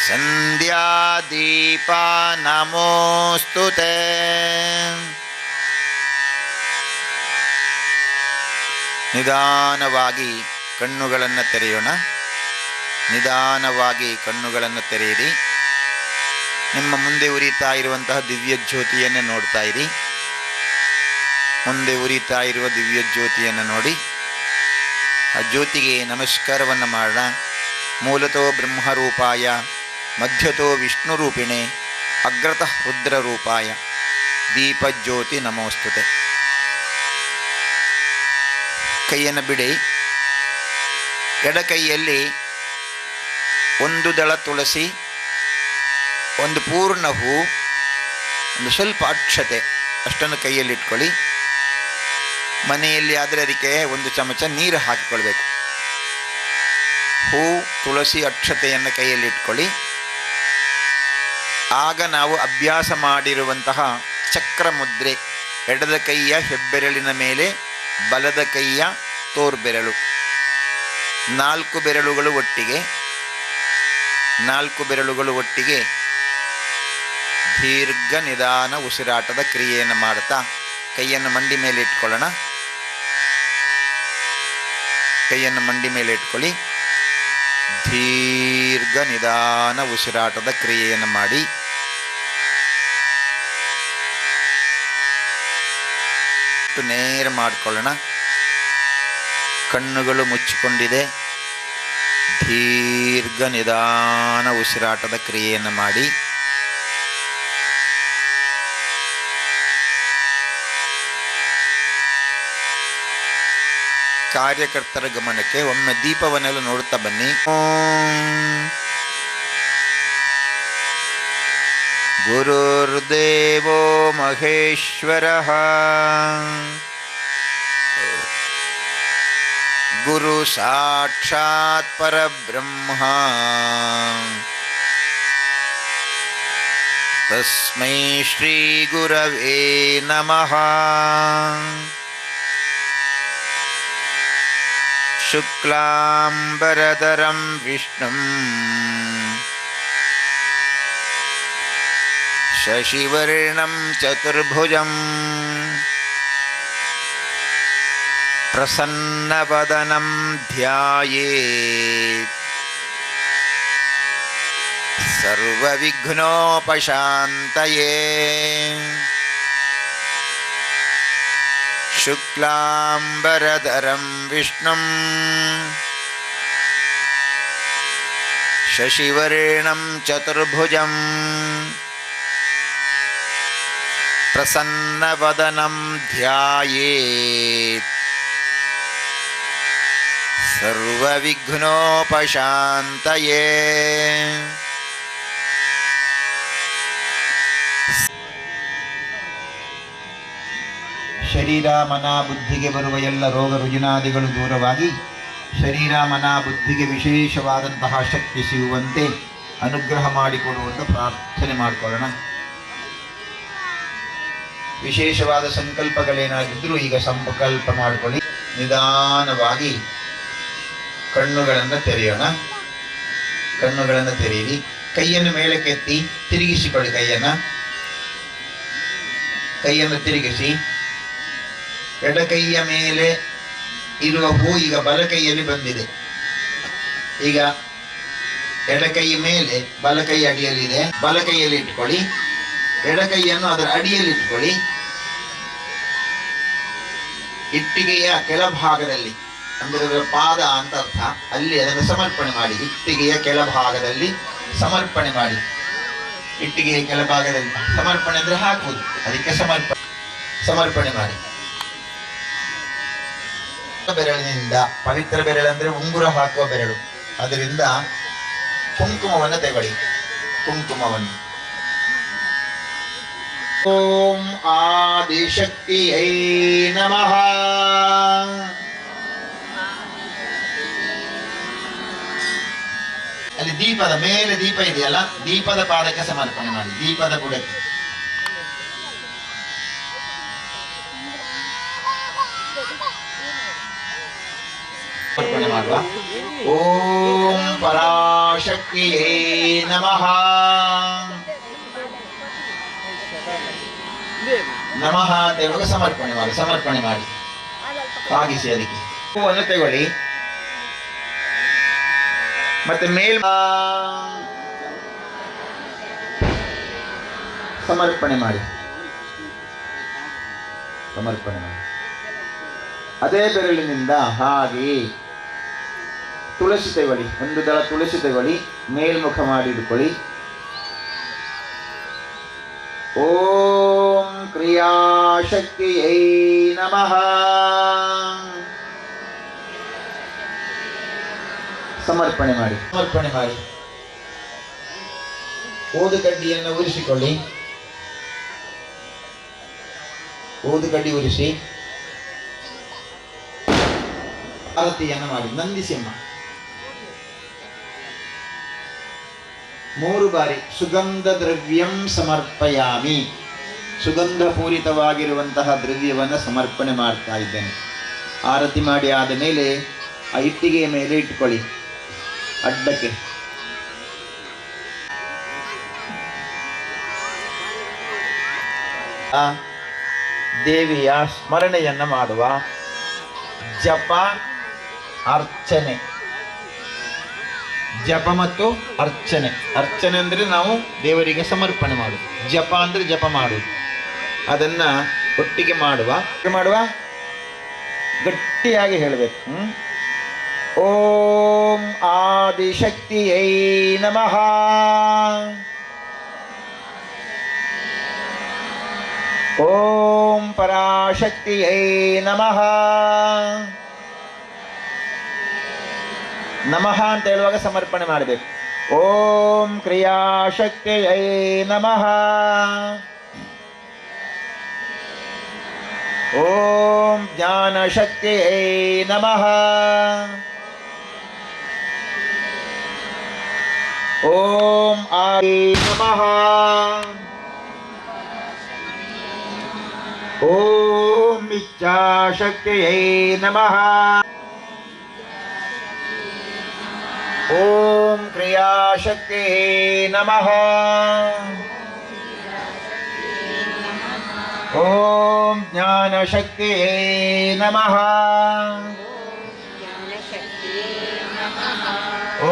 ಸಂಧ್ಯಾದೀಪ ನಮೋಸ್ತುತೆ ನಿಧಾನವಾಗಿ ಕಣ್ಣುಗಳನ್ನು ತೆರೆಯೋಣ. ನಿಧಾನವಾಗಿ ಕಣ್ಣುಗಳನ್ನು ತೆರೆಯಿರಿ. ನಿಮ್ಮ ಮುಂದೆ ಉರಿತಾ ಇರುವಂತಹ ದಿವ್ಯ ಜ್ಯೋತಿಯನ್ನು ನೋಡ್ತಾ ಇರಿ. ಮುಂದೆ ಉರಿತಾ ಇರುವ ದಿವ್ಯ ಜ್ಯೋತಿಯನ್ನು ನೋಡಿ ಆ ಜ್ಯೋತಿಗೆ ನಮಸ್ಕಾರವನ್ನು ಮಾಡೋಣ. ಮೂಲತೋ ಬ್ರಹ್ಮರೂಪಾಯ ಮಧ್ಯತೋ ವಿಷ್ಣುರೂಪಿಣೆ ಅಗ್ರತಃ ರುದ್ರರೂಪಾಯ ದೀಪಜ್ಯೋತಿ ನಮೋಸ್ತುತೆ. ಕೈಯನ್ನು ಬಿಡಿ. ಎಡಕೈಯಲ್ಲಿ ಒಂದು ದಳ ತುಳಸಿ, ಒಂದು ಪೂರ್ಣ ಹೂ, ಒಂದು ಸ್ವಲ್ಪ ಅಕ್ಷತೆ ಅಷ್ಟನ್ನು ಕೈಯಲ್ಲಿ ಇಟ್ಕೊಳ್ಳಿ. ಮನೆಯಲ್ಲಿ ಆದರೆ ಅದಕ್ಕೆ ಒಂದು ಚಮಚ ನೀರು ಹಾಕಿಕೊಳ್ಬೇಕು. ಹೂ, ತುಳಸಿ, ಅಕ್ಷತೆಯನ್ನು ಕೈಯಲ್ಲಿ ಇಟ್ಕೊಳ್ಳಿ. ಆಗ ನಾವು ಅಭ್ಯಾಸ ಮಾಡಿರುವಂತಹ ಚಕ್ರ ಮುದ್ರೆ, ಎಡದ ಕೈಯ ಹೆಬ್ಬೆರಳಿನ ಮೇಲೆ ಬಲದ ಕೈಯ ತೋರ್ಬೆರಳು, 4 ಬೆರಳುಗಳು ಒಟ್ಟಿಗೆ, 4 ಬೆರಳುಗಳು ಒಟ್ಟಿಗೆ ದೀರ್ಘ ನಿಧಾನ ಉಸಿರಾಟದ ಕ್ರಿಯೆಯನ್ನು ಮಾಡ್ತಾ ಕೈಯನ್ನು ಮಂಡಿ ಮೇಲೆ ಇಟ್ಕೊಳ್ಳೋಣ. ಕೈಯನ್ನು ಮಂಡಿ ಮೇಲೆ ಇಟ್ಕೊಳ್ಳಿ. ದೀರ್ಘ ನಿಧಾನ ಉಸಿರಾಟದ ಕ್ರಿಯೆಯನ್ನು ಮಾಡಿ ನೇರ ಮಾಡಿಕೊಳ್ಳೋಣ. ಕಣ್ಣುಗಳು ಮುಚ್ಚಿಕೊಂಡಿದೆ. ದೀರ್ಘ ನಿಧಾನ ಉಸಿರಾಟದ ಕ್ರಿಯೆಯನ್ನು ಮಾಡಿ ಕಾರ್ಯಕರ್ತರ ಗಮನಕ್ಕೆ ಒಮ್ಮೆ ದೀಪವನ್ನೆಲ್ಲ ನೋಡುತ್ತಾ ಬನ್ನಿ. ಗುರುರ್ದೇವೋ ಮಹೇಶ್ವರಃ ಗುರು ಸಾಕ್ಷಾತ್ ಪರಬ್ರಹ್ಮ ತಸ್ಮೈ ಶ್ರೀ ಗುರವೇ ನಮಃ. ಶುಕ್ಲಾಂಬರಧರಂ ವಿಷ್ಣುಂ ಶಶಿವರ್ಣಂ ಚತುರ್ಭುಜಂ ಪ್ರಸನ್ನವದನಂ ಧ್ಯಾಯೇತ್ ಸರ್ವವಿಘ್ನೋಪಶಾಂತಯೇ. ಶುಕ್ಲಾಂಬರಧರಂ ವಿಷ್ಣುಂ ಶಶಿವರ್ಣಂ ಚತುರ್ಭುಜಂ ಪ್ರಸನ್ನವದನಂ ಧ್ಯಾಯೇತ್ ಸರ್ವವಿಘ್ನೋಪಶಾಂತಯೇ. ಶರೀರ ಮನ ಬುದ್ಧಿಗೆ ಬರುವ ಎಲ್ಲ ರೋಗ ರುಜಿನಾದಿಗಳು ದೂರವಾಗಿ ಶರೀರ ಮನ ಬುದ್ಧಿಗೆ ವಿಶೇಷವಾದಂತಹ ಶಕ್ತಿ ಸಿಗುವಂತೆ ಅನುಗ್ರಹ ಮಾಡಿಕೊಡುವಂತ ಪ್ರಾರ್ಥನೆ ಮಾಡಿಕೊಳ್ಳೋಣ. ವಿಶೇಷವಾದ ಸಂಕಲ್ಪಗಳೇನಾಗಿದ್ದರೂ ಈಗ ಸಂಕಲ್ಪ ಮಾಡಿಕೊಳ್ಳಿ. ನಿಧಾನವಾಗಿ ಕಣ್ಣುಗಳನ್ನು ತೆರೆಯೋಣ. ಕಣ್ಣುಗಳನ್ನು ತೆರೆಯಿರಿ. ಕೈಯನ್ನು ಮೇಲಕ್ಕೆತ್ತಿ ತಿರುಗಿಸಿಕೊಳ್ಳಿ. ಕೈಯನ್ನು ತಿರುಗಿಸಿ ಎಡಕೈಯ ಮೇಲೆ ಇರುವ ಹೂ ಈಗ ಬಲಕೈಯಲ್ಲಿ ಬಂದಿದೆ. ಈಗ ಎಡಕೈ ಮೇಲೆ ಬಲಕೈ ಅಡಿಯಲ್ಲಿದೆ. ಬಲಕೈಯಲ್ಲಿ ಇಟ್ಕೊಳ್ಳಿ. ಎಡಕೈಯನ್ನು ಅದರ ಅಡಿಯಲ್ಲಿ ಇಟ್ಕೊಳ್ಳಿ. ಇಟ್ಟಿಗೆಯ ಕೆಳಭಾಗದಲ್ಲಿ, ಅಂದರೆ ಅದರ ಪಾದ ಅಂತ ಅರ್ಥ, ಅಲ್ಲಿ ಅದನ್ನು ಸಮರ್ಪಣೆ ಮಾಡಿ. ಇಟ್ಟಿಗೆಯ ಕೆಳಭಾಗದಲ್ಲಿ ಸಮರ್ಪಣೆ ಮಾಡಿ. ಇಟ್ಟಿಗೆಯ ಕೆಳಭಾಗದಲ್ಲಿ ಸಮರ್ಪಣೆ ಅಂದ್ರೆ ಹಾಕುವುದು, ಅದಕ್ಕೆ ಸಮರ್ಪಣೆ ಮಾಡಿ. ಬೆರಳಿನಿಂದ, ಪವಿತ್ರ ಬೆರಳಂದ್ರೆ ಉಂಗುರ ಹಾಕುವ ಬೆರಳು, ಅದರಿಂದ ಕುಂಕುಮವನ್ನು ತಗೊಳ್ಳಿ. ಕುಂಕುಮವನ್ನು ಓಂ ಆದಿಶಕ್ತಿಯೈ ನಮಃ. ಅಲ್ಲಿ ದೀಪದ ಮೇಲೆ ದೀಪ ಇದೆಯಲ್ಲ, ದೀಪದ ಪಾದಕ್ಕೆ ಸಮರ್ಪಣೆ ಮಾಡಿ, ದೀಪದ ಬುಡಕ್ಕೆ. ಸಮರ್ಪಣೆ ಮಾಡುವ. ಓಂ ಪರಾಶಕ್ತಿಯೇ ನಮಃ. ನಮಃ ಅಂತ ಹೇಳುವಾಗ ಸಮರ್ಪಣೆ ಮಾಡಿ ಆಗಿಸಿ. ಅದಕ್ಕೆ ಹೂವನ್ನು ತಗೊಳ್ಳಿ. ಮತ್ತೆ ಸಮರ್ಪಣೆ ಮಾಡಿ. ಅದೇ ಬೆರಳಿನಿಂದ ಹಾಗೆ ತುಳಸಿ ತಗೊಳ್ಳಿ, ಒಂದು ದಳ ತುಳಸಿ ತಗೊಳ್ಳಿ, ಮೇಲ್ಮುಖ ಮಾಡಿ ಇಟ್ಕೊಳ್ಳಿ. ಓಂ ಕ್ರಿಯಾಶಕ್ತಿಯೈ ನಮಃ. ಸಮರ್ಪಣೆ ಮಾಡಿ. ಊದುಕಡ್ಡಿಯನ್ನು ಉರಿಸಿಕೊಳ್ಳಿ. ಊದುಕಡ್ಡಿ ಉರಿಸಿ ಆರತಿಯನ್ನು ಮಾಡಿ. ನಂದಿಸಿಮ್ಮ 3 ಬಾರಿ ಸುಗಂಧ ದ್ರವ್ಯಂ ಸಮರ್ಪಯಾಮಿ. ಸುಗಂಧ ಪೂರಿತವಾಗಿರುವಂತಹ ದ್ರವ್ಯವನ್ನು ಸಮರ್ಪಣೆ ಮಾಡ್ತಾ ಇದ್ದೇನೆ. ಆರತಿ ಮಾಡಿ ಆದ ಮೇಲೆ ಆ ಇಟ್ಟಿಗೆಯ ಮೇಲೆ ಇಟ್ಕೊಳ್ಳಿ, ಅಡ್ಡಕ್ಕೆ. ದೇವಿಯ ಸ್ಮರಣೆಯನ್ನ ಮಾಡುವ. ಜಪ ಅರ್ಚನೆ, ಜಪ ಮತ್ತು ಅರ್ಚನೆ ಅಂದ್ರೆ ನಾವು ದೇವರಿಗೆ ಸಮರ್ಪಣೆ ಮಾಡುದು. ಜಪ ಅಂದ್ರೆ ಜಪ ಮಾಡುವುದು. ಅದನ್ನ ಒಟ್ಟಿಗೆ ಮಾಡುವ. ಗಟ್ಟಿಯಾಗಿ ಹೇಳಬೇಕು. ಓಂ ಆದಿಶಕ್ತಿಯೈ ನಮಃ. ಓಂ ಪರಾಶಕ್ತಿಯೈ ನಮಃ. ನಮಃ ಅಂತ ಹೇಳುವಾಗ ಸಮರ್ಪಣೆ ಮಾಡಬೇಕು. ಓಂ ಕ್ರಿಯಾಶಕ್ತಿಯೈ ನಮಃ. ಓಂ ಜ್ಞಾನಶಕ್ತಿಯೈ ನಮಃ. ಓಂ ಆದಿ ನಮಃ. ಓಂ ಇಚ್ಛಾಶಕ್ತಿಯೈ ನಮಃ. ಓಂ ಕ್ರಿಯಾಶಕ್ತಿಯೈ ನಮಃ. ಓಂ ಜ್ಞಾನಶಕ್ತಿಯೈ ನಮಃ.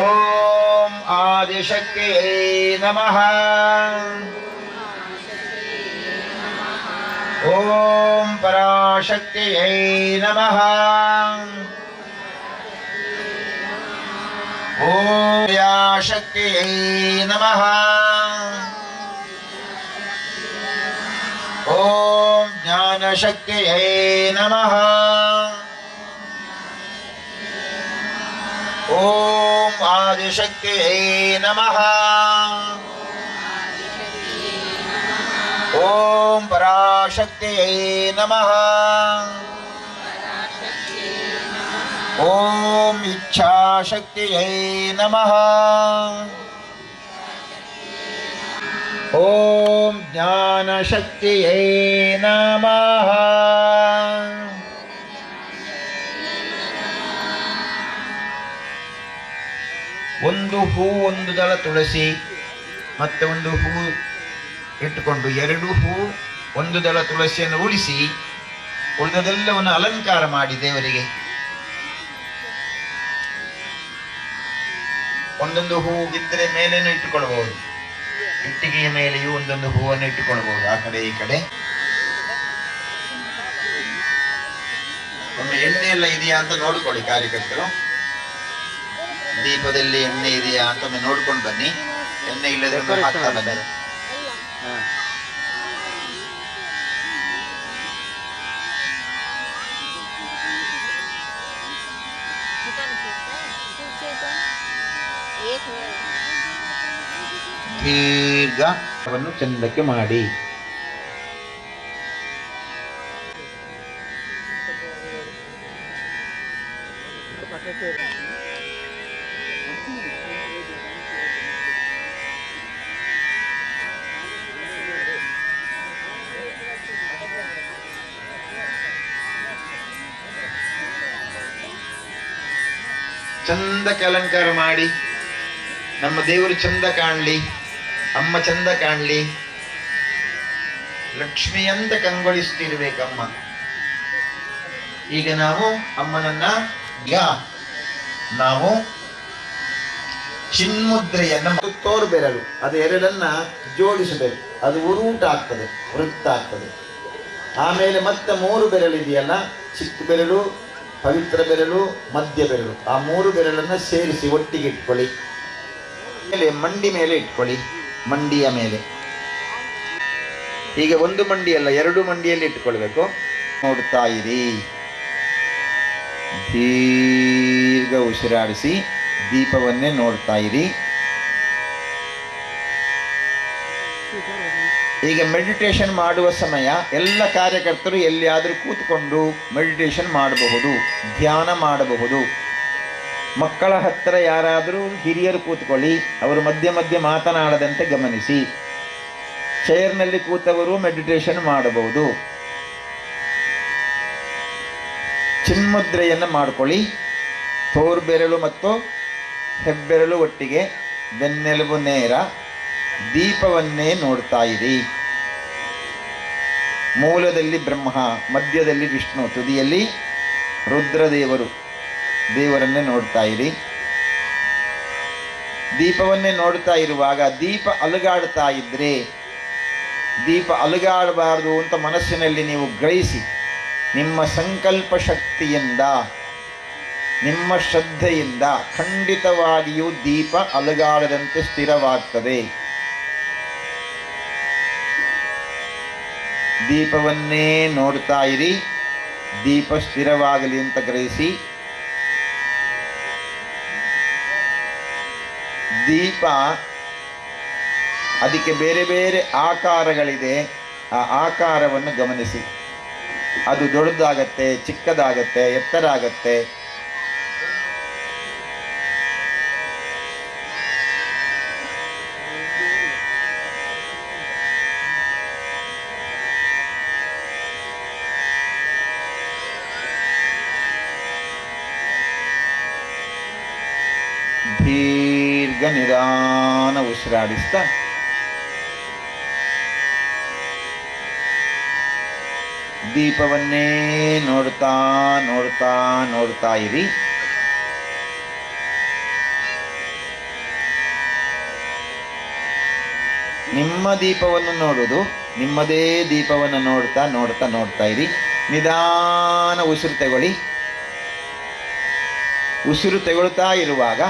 ಓಂ ಆದಿಶಕ್ತಿಯೈ ನಮಃ. ಓಂ ಪರಾಶಕ್ತಿಯೈ ನಮಃ. ಓಂ ಕ್ರಿಯಾಶಕ್ತಿಯೈ ನಮಃ. ಓಂ ಜ್ಞಾನಶಕ್ತಿಯೈ ನಮಃ. ಓಂ ಆದಿಶಕ್ತಿಯೈ ನಮಃ. ಓಂ ಪರಾಶಕ್ತಿಯೈ ನಮಃ. ಓಂ ಇಚ್ಛಾಶಕ್ತಿಯೈ ನಮಃ. ಓಂ ಜ್ಞಾನಶಕ್ತಿಯೈ ನಮಃ. ಒಂದು ಹೂ, ಒಂದು ದಳ ತುಳಸಿ, ಮತ್ತೆ ಒಂದು ಹೂ ಇಟ್ಟುಕೊಂಡು 2 ಹೂ, 1 ದಳ ತುಳಸಿಯನ್ನು ಉಳಿಸಿ ಉಳಿದದೆಲ್ಲವನ್ನು ಅಲಂಕಾರ ಮಾಡಿ ದೇವರಿಗೆ. ಒಂದೊಂದು ಹೂ ಇದ್ದರೆ ಮೇಲೇನು ಇಟ್ಟುಕೊಳ್ಳಬಹುದು, ಇಟ್ಟಿಗೆಯ ಮೇಲೆಯೂ ಒಂದೊಂದು ಹೂವನ್ನು ಇಟ್ಟುಕೊಳ್ಳಬಹುದು, ಆ ಕಡೆ ಈ ಕಡೆ. ಒಮ್ಮೆ ಎಣ್ಣೆ ಎಲ್ಲ ಇದೆಯಾ ಅಂತ ನೋಡಿಕೊಳ್ಳಿ ಕಾರ್ಯಕರ್ತರು. ದೀಪದಲ್ಲಿ ಎಣ್ಣೆ ಇದೆಯಾ ಅಂತ ಒಮ್ಮೆ ನೋಡ್ಕೊಂಡು ಬನ್ನಿ. ಎಣ್ಣೆ ಇಲ್ಲದೆ ಹಾಕ್ತಾ ಬನ್ನಿ. ದೀರ್ಘವನ್ನು ಚಂದಕ್ಕೆ ಮಾಡಿ. ಚಂದಕ್ಕೆ ಅಲಂಕಾರ ಮಾಡಿ. ನಮ್ಮ ದೇವರು ಚಂದ ಕಾಣಲಿ, ಅಮ್ಮ ಚಂದ ಕಾಣಲಿ, ಲಕ್ಷ್ಮಿಯಂತ ಕಂಗೊಳಿಸ್ತಿರ್ಬೇಕಮ್ಮ. ಈಗ ನಾವು ಅಮ್ಮನನ್ನ ನಾವು ಚಿನ್ಮುದ್ರೆಯನ್ನ ತೋರು ಬೆರಳು ಅದು ಎರಡನ್ನ ಜೋಡಿಸಬೇಕು. ಅದು ಉರುಟ ಆಗ್ತದೆ, ವೃತ್ತ ಆಗ್ತದೆ. ಆಮೇಲೆ ಮತ್ತೆ 3 ಬೆರಳು ಇದೆಯಲ್ಲ, ಚಿಕ್ಕ ಬೆರಳು, ಪವಿತ್ರ ಬೆರಳು, ಮಧ್ಯ ಬೆರಳು, ಆ 3 ಬೆರಳನ್ನ ಸೇರಿಸಿ ಒಟ್ಟಿಗೆ ಇಟ್ಕೊಳ್ಳಿ. ಮೇಲೆ ಮಂಡಿ ಮೇಲೆ ಇಟ್ಕೊಳ್ಳಿ, ಮಂಡಿಯ ಮೇಲೆ. ಈಗ 1 ಮಂಡಿ ಅಲ್ಲ, 2 ಮಂಡಿಯಲ್ಲಿ ಇಟ್ಕೊಳ್ಬೇಕು. ನೋಡ್ತಾ ಇರಿ, ದೀರ್ಘ ಉಸಿರಾಡಿಸಿ ದೀಪವನ್ನೇ ನೋಡ್ತಾ ಇರಿ. ಈಗ ಮೆಡಿಟೇಷನ್ ಮಾಡುವ ಸಮಯ. ಎಲ್ಲ ಕಾರ್ಯಕರ್ತರು ಎಲ್ಲಿಯಾದರೂ ಕೂತ್ಕೊಂಡು ಮೆಡಿಟೇಷನ್ ಮಾಡಬಹುದು, ಧ್ಯಾನ ಮಾಡಬಹುದು. ಮಕ್ಕಳ ಹತ್ತಿರ ಯಾರಾದರೂ ಹಿರಿಯರು ಕೂತ್ಕೊಳ್ಳಿ, ಅವರು ಮಧ್ಯೆ ಮಧ್ಯೆ ಮಾತನಾಡದಂತೆ ಗಮನಿಸಿ. ಚೇರ್ನಲ್ಲಿ ಕೂತವರು ಮೆಡಿಟೇಷನ್ ಮಾಡಬಹುದು. ಚಿನ್ಮುದ್ರೆಯನ್ನು ಮಾಡಿಕೊಳ್ಳಿ. ತೋರು ಬೆರಳು ಮತ್ತು ಹೆಬ್ಬೆರಳು ಒಟ್ಟಿಗೆ, ಬೆನ್ನೆಲುಬು ನೇರ, ದೀಪವನ್ನೇ ನೋಡ್ತಾ ಇರಿ. ಮೂಲದಲ್ಲಿ ಬ್ರಹ್ಮ, ಮಧ್ಯದಲ್ಲಿ ವಿಷ್ಣು, ತುದಿಯಲ್ಲಿ ರುದ್ರದೇವರು, ದೇವರನ್ನೇ ನೋಡ್ತಾ ಇರಿ. ದೀಪವನ್ನೇ ನೋಡ್ತಾ ಇರುವಾಗ ದೀಪ ಅಲುಗಾಡ್ತಾ ಇದ್ರೆ, ದೀಪ ಅಲುಗಾಡಬಾರದು ಅಂತ ಮನಸ್ಸಿನಲ್ಲಿ ನೀವು ಗ್ರಹಿಸಿ, ನಿಮ್ಮ ಸಂಕಲ್ಪ ಶಕ್ತಿಯಿಂದ, ನಿಮ್ಮ ಶ್ರದ್ಧೆಯಿಂದ ಖಂಡಿತವಾಗಿಯೂ ದೀಪ ಅಲುಗಾಡದಂತೆ ಸ್ಥಿರವಾಗ್ತದೆ. ದೀಪವನ್ನೇ ನೋಡ್ತಾ ಇರಿ, ದೀಪ ಸ್ಥಿರವಾಗಲಿ ಅಂತ ಗ್ರಹಿಸಿ. ದೀಪ ಅದಕ್ಕೆ ಬೇರೆ ಬೇರೆ ಆಕಾರಗಳಿದೆ, ಆ ಆಕಾರವನ್ನು ಗಮನಿಸಿ. ಅದು ದೊಡ್ಡದಾಗತ್ತೆ, ಚಿಕ್ಕದಾಗತ್ತೆ, ಎತ್ತರ ಆಗತ್ತೆ. ದೀರ್ಘ ನಿಧಾನ ಉಸಿರಾಡಿಸ್ತಾ ದೀಪವನ್ನೇ ನೋಡ್ತಾ ನೋಡ್ತಾ ನೋಡ್ತಾ ಇರಿ. ನಿಮ್ಮ ದೀಪವನ್ನು ನೋಡುವುದು, ನಿಮ್ಮದೇ ದೀಪವನ್ನು ನೋಡ್ತಾ ನೋಡ್ತಾ ನೋಡ್ತಾ ಇರಿ. ನಿಧಾನ ಉಸಿರು ತಗೊಳ್ಳಿ. ಉಸಿರು ತಗೊಳ್ತಾ ಇರುವಾಗ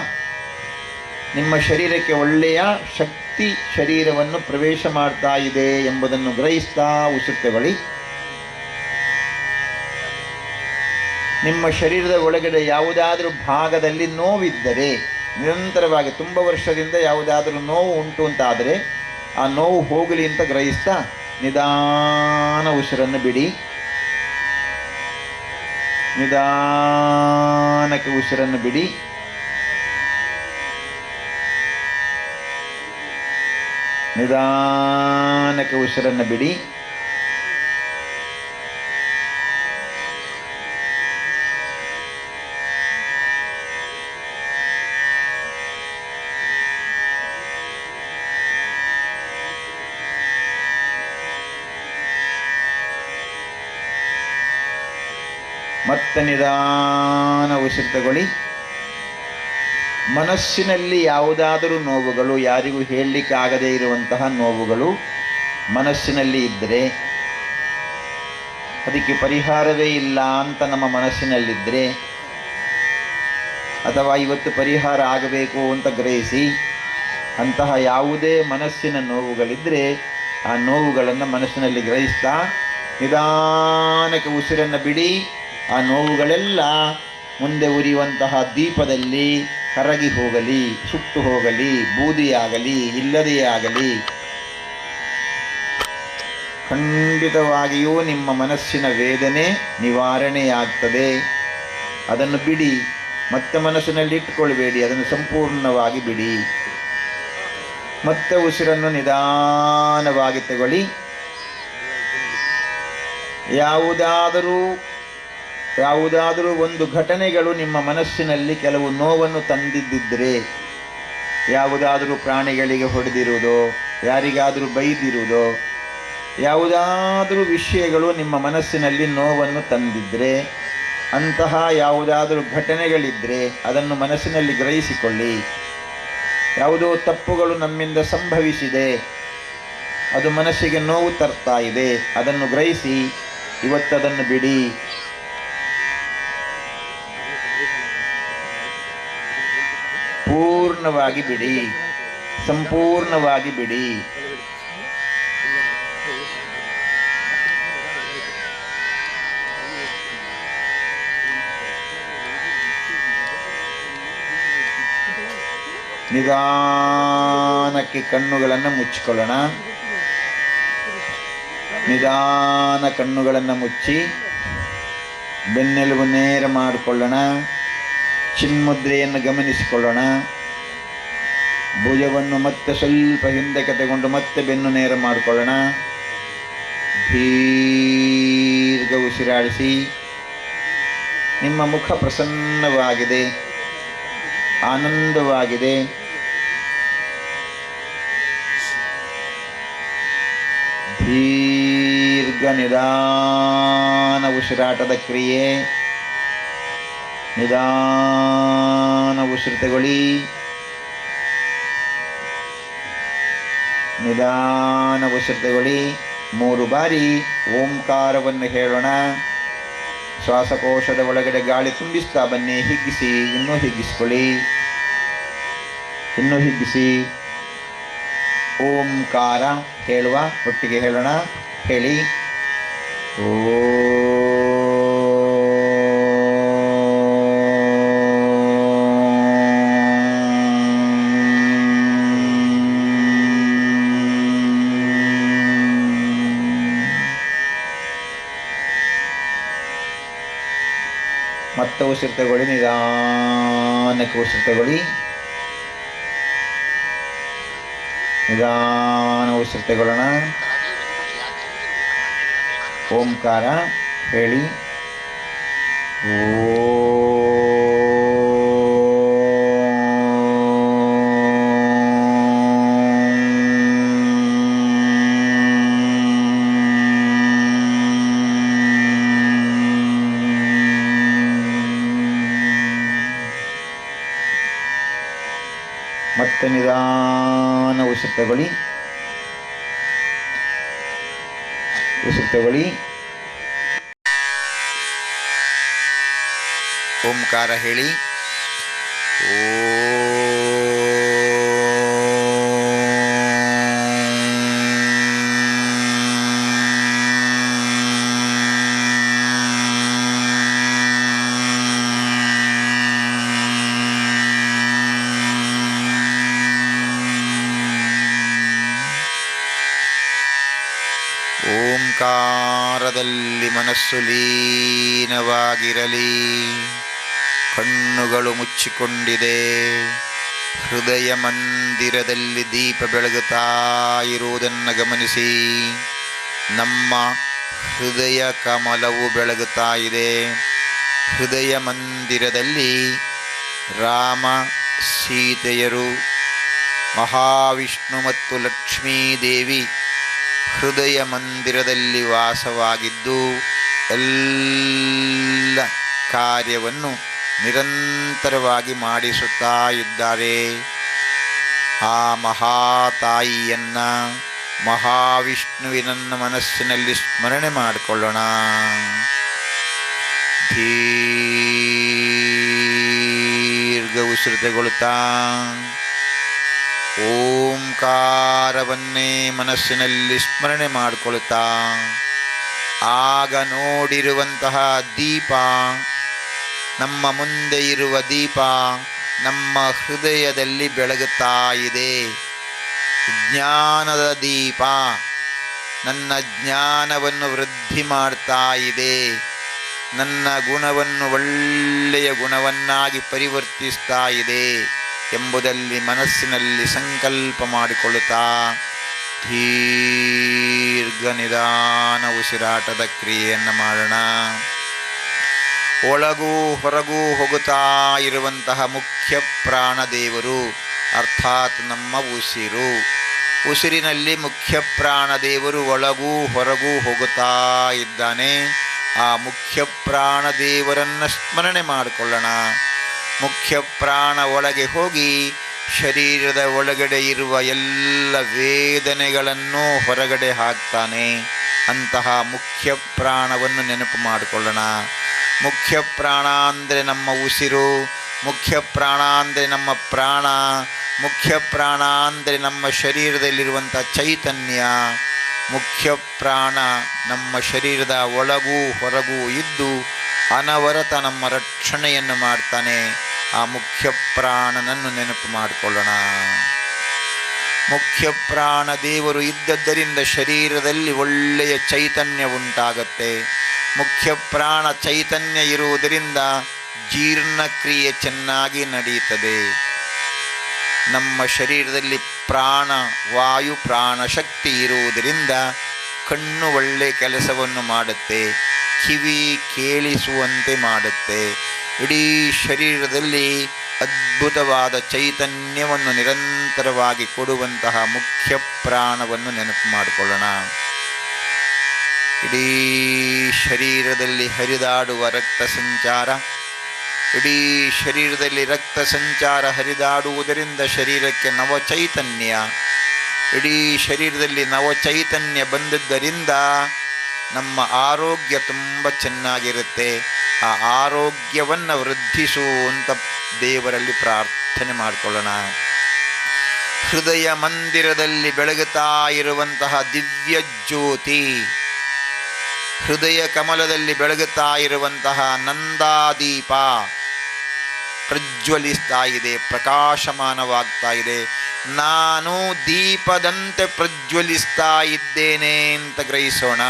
ನಿಮ್ಮ ಶರೀರಕ್ಕೆ ಒಳ್ಳೆಯ ಶಕ್ತಿ ಶರೀರವನ್ನು ಪ್ರವೇಶ ಮಾಡ್ತಾ ಇದೆ ಎಂಬುದನ್ನು ಗ್ರಹಿಸ್ತಾ ಉಸಿರು ತಗೊಳ್ಳಿ. ನಿಮ್ಮ ಶರೀರದ ಒಳಗಡೆ ಯಾವುದಾದರೂ ಭಾಗದಲ್ಲಿ ನೋವಿದ್ದರೆ, ನಿರಂತರವಾಗಿ ತುಂಬ ವರ್ಷದಿಂದ ಯಾವುದಾದರೂ ನೋವು ಉಂಟು ಅಂತಾದರೆ, ಆ ನೋವು ಹೋಗಲಿ ಅಂತ ಗ್ರಹಿಸ್ತಾ ನಿಧಾನ ಉಸಿರನ್ನು ಬಿಡಿ. ನಿಧಾನಕ್ಕೆ ಉಸಿರನ್ನು ಬಿಡಿ. ನಿಧಾನಕ್ಕೆ ಉಸಿರನ್ನು ಬಿಡಿ. ಮತ್ತೆ ನಿಧಾನ ಉಸಿರು ತಗೊಳ್ಳಿ. ಮನಸ್ಸಿನಲ್ಲಿ ಯಾವುದಾದರೂ ನೋವುಗಳು, ಯಾರಿಗೂ ಹೇಳಲಿಕ್ಕೆ ಆಗದೇ ಇರುವಂತಹ ನೋವುಗಳು ಮನಸ್ಸಿನಲ್ಲಿ ಇದ್ದರೆ, ಅದಕ್ಕೆ ಪರಿಹಾರವೇ ಇಲ್ಲ ಅಂತ ನಮ್ಮ ಮನಸ್ಸಿನಲ್ಲಿದ್ದರೆ, ಅಥವಾ ಇವತ್ತು ಪರಿಹಾರ ಆಗಬೇಕು ಅಂತ ಗ್ರಹಿಸಿ ಅಂತಹ ಯಾವುದೇ ಮನಸ್ಸಿನ ನೋವುಗಳಿದ್ದರೆ ಆ ನೋವುಗಳನ್ನು ಮನಸ್ಸಿನಲ್ಲಿ ಗ್ರಹಿಸ್ತಾ ನಿಧಾನಕ್ಕೆ ಉಸಿರನ್ನು ಬಿಡಿ. ಆ ನೋವುಗಳೆಲ್ಲ ಮುಂದೆ ಉರಿಯುವಂತಹ ದೀಪದಲ್ಲಿ ಕರಗಿ ಹೋಗಲಿ, ಸುಟ್ಟು ಹೋಗಲಿ, ಬೂದಿಯಾಗಲಿ, ಇಲ್ಲದೆಯೇ ಆಗಲಿ. ಖಂಡಿತವಾಗಿಯೂ ನಿಮ್ಮ ಮನಸ್ಸಿನ ವೇದನೆ ನಿವಾರಣೆಯಾಗ್ತದೆ. ಅದನ್ನು ಬಿಡಿ, ಮತ್ತೆ ಮನಸ್ಸಿನಲ್ಲಿ ಇಟ್ಟುಕೊಳ್ಬೇಡಿ, ಅದನ್ನು ಸಂಪೂರ್ಣವಾಗಿ ಬಿಡಿ. ಮತ್ತೆ ಉಸಿರನ್ನು ನಿಧಾನವಾಗಿ ತಗೊಳ್ಳಿ. ಯಾವುದಾದರೂ ಒಂದು ಘಟನೆಗಳು ನಿಮ್ಮ ಮನಸ್ಸಿನಲ್ಲಿ ಕೆಲವು ನೋವನ್ನು ತಂದಿದ್ದರೆ, ಯಾವುದಾದರೂ ಪ್ರಾಣಿಗಳಿಗೆ ಹೊಡೆದಿರುವುದೋ, ಯಾರಿಗಾದರೂ ಬೈದಿರುವುದೋ, ಯಾವುದಾದರೂ ವಿಷಯಗಳು ನಿಮ್ಮ ಮನಸ್ಸಿನಲ್ಲಿ ನೋವನ್ನು ತಂದಿದ್ದರೆ, ಅಂತಹ ಯಾವುದಾದರೂ ಘಟನೆಗಳಿದ್ದರೆ ಅದನ್ನು ಮನಸ್ಸಿನಲ್ಲಿ ಗ್ರಹಿಸಿಕೊಳ್ಳಿ. ಯಾವುದೋ ತಪ್ಪುಗಳು ನಮ್ಮಿಂದ ಸಂಭವಿಸಿದೆ, ಅದು ಮನಸ್ಸಿಗೆ ನೋವು ತರ್ತಾ ಇದೆ, ಅದನ್ನು ಗ್ರಹಿಸಿ ಇವತ್ತದನ್ನು ಬಿಡಿ. ಪೂರ್ಣವಾಗಿ ಬಿಡಿ, ಸಂಪೂರ್ಣವಾಗಿ ಬಿಡಿ. ನಿಧಾನಕ್ಕೆ ಕಣ್ಣುಗಳನ್ನು ಮುಚ್ಚಿಕೊಳ್ಳೋಣ. ನಿಧಾನ ಕಣ್ಣುಗಳನ್ನು ಮುಚ್ಚಿ ಬೆನ್ನೆಲುಬು ನೇರ ಮಾಡಿಕೊಳ್ಳೋಣ. ಚಿನ್ಮುದ್ರೆಯನ್ನು ಗಮನಿಸಿಕೊಳ್ಳೋಣ. ಭುಜವನ್ನು ಮತ್ತೆ ಸ್ವಲ್ಪ ಹಿಂದಕ್ಕೆ ತಗೊಂಡು ಮತ್ತೆ ಬೆನ್ನು ನೇರ ಮಾಡಿಕೊಳ್ಳೋಣ. ದೀರ್ಘ ಉಸಿರಾಡಿಸಿ. ನಿಮ್ಮ ಮುಖ ಪ್ರಸನ್ನವಾಗಿದೆ, ಆನಂದವಾಗಿದೆ. ದೀರ್ಘ ನಿಧಾನ ಉಸಿರಾಟದ ಕ್ರಿಯೆ. ನಿಧಾನ ಉಸಿರು ತಗೊಳ್ಳಿ. ನಿಧಾನ ಉಸಿರು ತಗೊಳ್ಳಿ. 3 ಬಾರಿ ಓಂಕಾರವನ್ನು ಹೇಳೋಣ. ಶ್ವಾಸಕೋಶದ ಒಳಗಡೆ ಗಾಳಿ ತುಂಬಿಸ್ತಾ ಬನ್ನಿ. ಹಿಗ್ಗಿಸಿ, ಇನ್ನೂ ಹಿಗ್ಗಿಸ್ಕೊಳ್ಳಿ, ಇನ್ನೂ ಹಿಗ್ಗಿಸಿ. ಓಂಕಾರ ಹೇಳುವ ಒಟ್ಟಿಗೆ ಹೇಳೋಣ. ಹೇಳಿ. ಓ ಮತ್ತೆ ಉಸಿರು ತಗೊಳ್ಳಿ. ನಿಧಾನಕ್ಕೆ ಉಸಿರು ತಗೊಳ್ಳಿ. ನಿಧಾನ ಉಸಿರು ತಗೊಳ್ಳೋಣ. ಓಂಕಾರ ಹೇಳಿ. ಓ ಮತ್ತೆ ನಿಧಾನ ಉಸಿರು ತಗೊಳ್ಳಿ. ಉಸಿರು ತಗೊಳ್ಳಿ. ಓಂಕಾರ ಹೇಳಿ. ಓ ಓಂಕಾರದಲ್ಲಿ ಮನಸ್ಸು ಲೀನವಾಗಿರಲಿ. ಕಣ್ಣುಗಳು ಮುಚ್ಚಿಕೊಂಡಿದೆ. ಹೃದಯ ಮಂದಿರದಲ್ಲಿ ದೀಪ ಬೆಳಗುತ್ತಾ ಇರುವುದನ್ನು ಗಮನಿಸಿ. ನಮ್ಮ ಹೃದಯ ಕಮಲವು ಬೆಳಗುತ್ತಾ ಇದೆ. ಹೃದಯ ಮಂದಿರದಲ್ಲಿ ರಾಮ ಸೀತೆಯರು, ಮಹಾವಿಷ್ಣು ಮತ್ತು ಲಕ್ಷ್ಮೀದೇವಿ ಹೃದಯ ಮಂದಿರದಲ್ಲಿ ವಾಸವಾಗಿದ್ದು ಎಲ್ಲ ಕಾರ್ಯವನ್ನು ನಿರಂತರವಾಗಿ ಮಾಡಿಸುತ್ತಾ ಇದ್ದಾರೆ. ಆ ಮಹಾತಾಯಿಯನ್ನ, ಮಹಾವಿಷ್ಣುವಿನನ್ನ ಮನಸ್ಸಿನಲ್ಲಿ ಸ್ಮರಣೆ ಮಾಡಿಕೊಳ್ಳೋಣ. ದೀರ್ಘ ಉಸಿರು ತಗೊಳ್ಳುತ್ತಾ ಓಂಕಾರ ವಿಚಾರವನ್ನೇ ಮನಸ್ಸಿನಲ್ಲಿ ಸ್ಮರಣೆ ಮಾಡಿಕೊಳ್ತಾ ಆಗ ನೋಡಿರುವಂತಹ ದೀಪ, ನಮ್ಮ ಮುಂದೆ ಇರುವ ದೀಪ ನಮ್ಮ ಹೃದಯದಲ್ಲಿ ಬೆಳಗುತ್ತಾ ಇದೆ. ಜ್ಞಾನದ ದೀಪ ನನ್ನ ಜ್ಞಾನವನ್ನು ವೃದ್ಧಿ ಮಾಡ್ತಾ ಇದೆ, ನನ್ನ ಗುಣವನ್ನು ಒಳ್ಳೆಯ ಗುಣವನ್ನಾಗಿ ಪರಿವರ್ತಿಸ್ತಾ ಇದೆ ಎಂಬುದಲ್ಲಿ ಮನಸ್ಸಿನಲ್ಲಿ ಸಂಕಲ್ಪ ಮಾಡಿಕೊಳ್ಳುತ್ತಾ ದೀರ್ಘ ನಿಧಾನ ಉಸಿರಾಟದ ಕ್ರಿಯೆಯನ್ನು ಮಾಡೋಣ. ಒಳಗೂ ಹೊರಗೂ ಹೋಗುತ್ತಾ ಇರುವಂತಹ ಮುಖ್ಯ ಪ್ರಾಣದೇವರು ಅರ್ಥಾತ್ ನಮ್ಮ ಉಸಿರು. ಉಸಿರಿನಲ್ಲಿ ಮುಖ್ಯ ಪ್ರಾಣದೇವರು ಒಳಗೂ ಹೊರಗೂ ಹೋಗುತ್ತಾ ಇದ್ದಾನೆ. ಆ ಮುಖ್ಯ ಪ್ರಾಣದೇವರನ್ನು ಸ್ಮರಣೆ ಮಾಡಿಕೊಳ್ಳೋಣ. ಮುಖ್ಯ ಪ್ರಾಣ ಒಳಗೆ ಹೋಗಿ ಶರೀರದ ಒಳಗಡೆ ಇರುವ ಎಲ್ಲ ವೇದನೆಗಳನ್ನು ಹೊರಗಡೆ ಹಾಕ್ತಾನೆ. ಅಂತಹ ಮುಖ್ಯ ಪ್ರಾಣವನ್ನು ನೆನಪು ಮಾಡಿಕೊಳ್ಳೋಣ. ಮುಖ್ಯ ಪ್ರಾಣ ಅಂದರೆ ನಮ್ಮ ಉಸಿರು, ಮುಖ್ಯ ಪ್ರಾಣ ಅಂದರೆ ನಮ್ಮ ಪ್ರಾಣ, ಮುಖ್ಯ ಪ್ರಾಣ ಅಂದರೆ ನಮ್ಮ ಶರೀರದಲ್ಲಿರುವಂಥ ಚೈತನ್ಯ. ಮುಖ್ಯ ಪ್ರಾಣ ನಮ್ಮ ಶರೀರದ ಒಳಗೂ ಹೊರಗೂ ಇದ್ದು ಅನವರತ ನಮ್ಮ ರಕ್ಷಣೆಯನ್ನು ಮಾಡ್ತಾನೆ. ಆ ಮುಖ್ಯ ಪ್ರಾಣನನ್ನು ನೆನಪು ಮಾಡಿಕೊಳ್ಳೋಣ. ಮುಖ್ಯ ಪ್ರಾಣ ದೇವರು ಇದ್ದದ್ದರಿಂದ ಶರೀರದಲ್ಲಿ ಒಳ್ಳೆಯ ಚೈತನ್ಯ ಉಂಟಾಗತ್ತೆ. ಮುಖ್ಯ ಪ್ರಾಣ ಚೈತನ್ಯ ಇರುವುದರಿಂದ ಜೀರ್ಣಕ್ರಿಯೆ ಚೆನ್ನಾಗಿ ನಡೆಯುತ್ತದೆ. ನಮ್ಮ ಶರೀರದಲ್ಲಿ ಪ್ರಾಣ ವಾಯು ಪ್ರಾಣ ಶಕ್ತಿ ಇರುವುದರಿಂದ ಕಣ್ಣು ಒಳ್ಳೆಯ ಕೆಲಸವನ್ನು ಮಾಡುತ್ತೆ, ಕಿವಿ ಕೇಳಿಸುವಂತೆ ಮಾಡುತ್ತೆ. ಇಡೀ ಶರೀರದಲ್ಲಿ ಅದ್ಭುತವಾದ ಚೈತನ್ಯವನ್ನು ನಿರಂತರವಾಗಿ ಕೊಡುವಂತಹ ಮುಖ್ಯ ಪ್ರಾಣವನ್ನು ನೆನಪು ಮಾಡಿಕೊಳ್ಳೋಣ. ಇಡೀ ಶರೀರದಲ್ಲಿ ಹರಿದಾಡುವ ರಕ್ತ ಸಂಚಾರ, ಇಡೀ ಶರೀರದಲ್ಲಿ ರಕ್ತ ಸಂಚಾರ ಹರಿದಾಡುವುದರಿಂದ ಶರೀರಕ್ಕೆ ನವಚೈತನ್ಯ, ಇಡೀ ಶರೀರದಲ್ಲಿ ನವಚೈತನ್ಯ ಬಂದದ್ದರಿಂದ ನಮ್ಮ ಆರೋಗ್ಯ ತುಂಬ ಚೆನ್ನಾಗಿರುತ್ತೆ. ಆ ಆರೋಗ್ಯವನ್ನು ವೃದ್ಧಿಸುವಂಥ ದೇವರಲ್ಲಿ ಪ್ರಾರ್ಥನೆ ಮಾಡಿಕೊಳ್ಳೋಣ. ಹೃದಯ ಮಂದಿರದಲ್ಲಿ ಬೆಳಗುತ್ತಾ ಇರುವಂತಹ ದಿವ್ಯ ಜ್ಯೋತಿ, ಹೃದಯ ಕಮಲದಲ್ಲಿ ಬೆಳಗುತ್ತಾ ಇರುವಂತಹ ನಂದಾದೀಪ ಪ್ರಜ್ವಲಿಸ್ತಾ ಇದೆ, ಪ್ರಕಾಶಮಾನವಾಗ್ತಾ ಇದೆ. ನಾನು ದೀಪದಂತೆ ಪ್ರಜ್ವಲಿಸ್ತಾ ಇದ್ದೇನೆ ಅಂತ ಗ್ರಹಿಸೋಣ.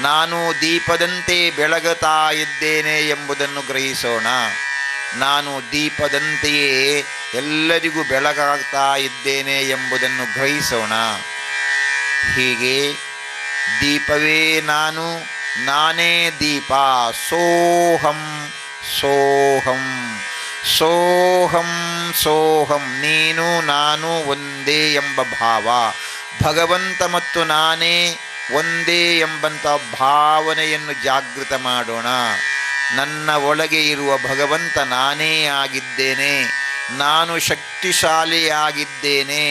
ನಾನು ದೀಪದಂತೆ ಬೆಳಗುತ್ತಾ ಇದ್ದೇನೆ ಎಂಬುದನ್ನು ಗ್ರಹಿಸೋಣ. ನಾನು ದೀಪದಂತೆಯೇ ಎಲ್ಲರಿಗೂ ಬೆಳಗಾಗ್ತಾ ಇದ್ದೇನೆ ಎಂಬುದನ್ನು ಗ್ರಹಿಸೋಣ. ಹೀಗೆ ದೀಪವೇ ನಾನು, ನಾನೇ ದೀಪ. ಸೋಹಂ ಸೋಹಂ ಸೋಹಂ ಸೋಹಂ, ನೀನು ನಾನು ಒಂದೇ ಎಂಬ ಭಾವ, ಭಗವಂತ ಮತ್ತು ನಾನೇ ಒಂದೇ ಎಂಬಂಥ ಭಾವನೆಯನ್ನು ಜಾಗೃತ ಮಾಡೋಣ. ನನ್ನ ಒಳಗೆ ಇರುವ ಭಗವಂತ ನಾನೇ ಆಗಿದ್ದೇನೆ, ನಾನು ಶಕ್ತಿಶಾಲಿಯಾಗಿದ್ದೇನೆ,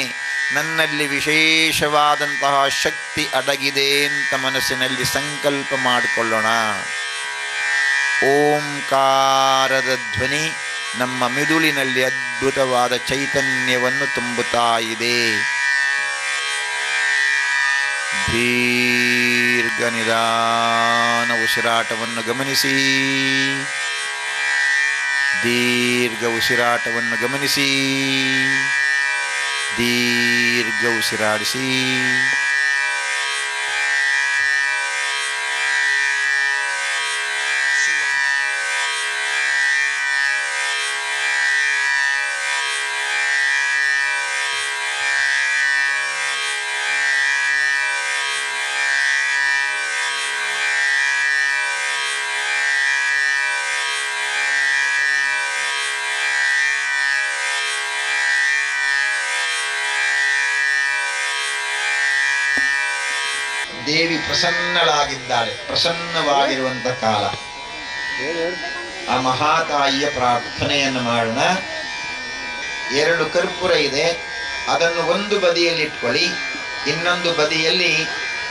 ನನ್ನಲ್ಲಿ ವಿಶೇಷವಾದಂತಹ ಶಕ್ತಿ ಅಡಗಿದೆ ಅಂತ ಮನಸ್ಸಿನಲ್ಲಿ ಸಂಕಲ್ಪ ಮಾಡಿಕೊಳ್ಳೋಣ. ಓಂಕಾರದ ಧ್ವನಿ ನಮ್ಮ ಮಿದುಳಿನಲ್ಲಿ ಅದ್ಭುತವಾದ ಚೈತನ್ಯವನ್ನು ತುಂಬುತ್ತಾ ಇದೆ. ದೀರ್ಘ ನಿಧಾನ ಉಸಿರಾಟವನ್ನು ಗಮನಿಸಿ, ದೀರ್ಘ ಉಸಿರಾಟವನ್ನು ಗಮನಿಸಿ, ದೀರ್ಘ ಉಸಿರಾಡಿಸಿ. ದೇವಿ ಪ್ರಸನ್ನಳಾಗಿದ್ದಾಳೆ, ಪ್ರಸನ್ನವಾಗಿರುವಂಥ ಕಾಲ. ಆ ಮಹಾತಾಯಿಯ ಪ್ರಾರ್ಥನೆಯನ್ನು ಮಾಡೋಣ. 2 ಕರ್ಪೂರ ಇದೆ, ಅದನ್ನು ಒಂದು ಬದಿಯಲ್ಲಿ ಇಟ್ಕೊಳ್ಳಿ, ಇನ್ನೊಂದು ಬದಿಯಲ್ಲಿ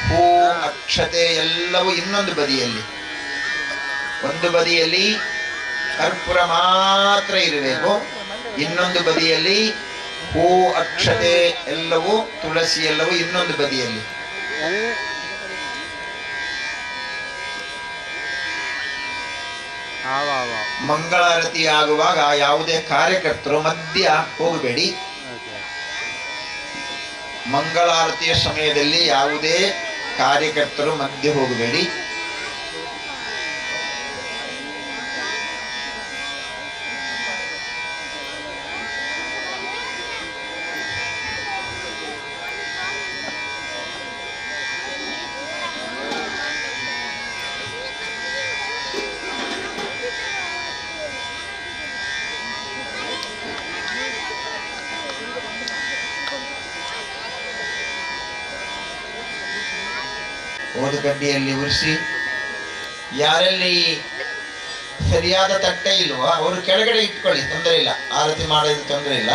ಹೂ ಅಕ್ಷತೆ ಎಲ್ಲವೂ ಇನ್ನೊಂದು ಬದಿಯಲ್ಲಿ. ಒಂದು ಬದಿಯಲ್ಲಿ ಕರ್ಪೂರ ಮಾತ್ರ ಇರಬೇಕು, ಇನ್ನೊಂದು ಬದಿಯಲ್ಲಿ ಹೂ, ಅಕ್ಷತೆ ಎಲ್ಲವೂ, ತುಳಸಿ ಎಲ್ಲವೂ ಇನ್ನೊಂದು ಬದಿಯಲ್ಲಿ. ಮಂಗಳಾರತಿ ಆಗುವಾಗ ಯಾವುದೇ ಕಾರ್ಯಕರ್ತರು ಮಧ್ಯ ಹೋಗಬೇಡಿ. ಮಂಗಳಾರತಿಯ ಸಮಯದಲ್ಲಿ ಯಾವುದೇ ಕಾರ್ಯಕರ್ತರು ಮಧ್ಯೆ ಹೋಗಬೇಡಿ. ಓದುಗಡ್ಡಿಯಲ್ಲಿ ಉರಿಸಿ. ಯಾರಲ್ಲಿ ಸರಿಯಾದ ತಟ್ಟೆ ಇಲ್ವೋ ಅವರು ಕೆಳಗಡೆ ಇಟ್ಕೊಳ್ಳಿ, ತೊಂದರೆ ಇಲ್ಲ. ಆರತಿ ಮಾಡೋದು ತೊಂದರೆ ಇಲ್ಲ,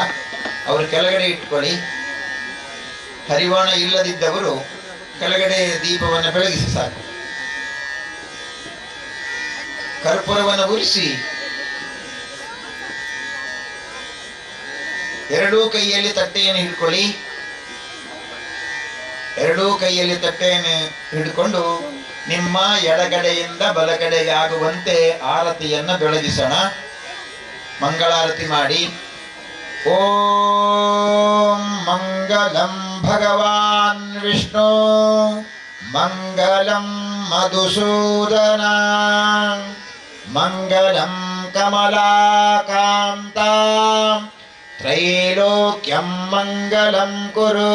ಅವರು ಕೆಳಗಡೆ ಇಟ್ಕೊಳ್ಳಿ. ಹರಿವಾಣ ಇಲ್ಲದಿದ್ದವರು ಕೆಳಗಡೆ ದೀಪವನ್ನು ಬೆಳಗಿಸಿ ಸಾಕು. ಕರ್ಪೂರವನ್ನು ಉರಿಸಿ ಎರಡೂ ಕೈಯಲ್ಲಿ ತಟ್ಟೆಯನ್ನು ಹಿಡ್ಕೊಳ್ಳಿ. ಎರಡೂ ಕೈಯಲ್ಲಿ ತಟ್ಟೆಯನ್ನು ಹಿಡ್ಕೊಂಡು ನಿಮ್ಮ ಎಡಗಡೆಯಿಂದ ಬಲಗಡೆಗೆ ಆಗುವಂತೆ ಆರತಿಯನ್ನು ಬೆಳಗಿಸೋಣ. ಮಂಗಳಾರತಿ ಮಾಡಿ. ಓಂ ಮಂಗಲಂ ಭಗವಾನ್ ವಿಷ್ಣು ಮಂಗಲಂ ಮಧುಸೂದನ ಮಂಗಲಂ ಕಮಲಾಕಾಂತ ತ್ರೈಲೋಕ್ಯಂ ಮಂಗಲಂ ಕುರು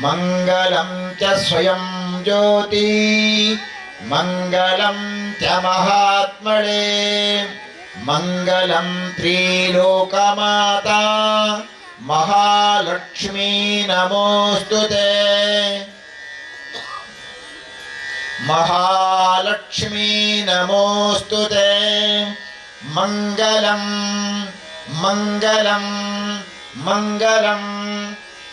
ಮಂಗಲಂ ಚ ಸ್ವಯಂ ಜ್ಯೋತಿ ಮಂಗಲಂ ಚ ಮಹಾತ್ಮಳೆ ಮಂಗಲಂ ತ್ರಿಲೋಕಮಾತಾ ಮಹಾಲಕ್ಷ್ಮೀ ನಮೋಸ್ತುತೆ ಮಹಾಲಕ್ಷ್ಮೀ ನಮೋಸ್ತುತೆ ಮಂಗಲಂ ಮಂಗಲಂ ಮಂಗಲಂ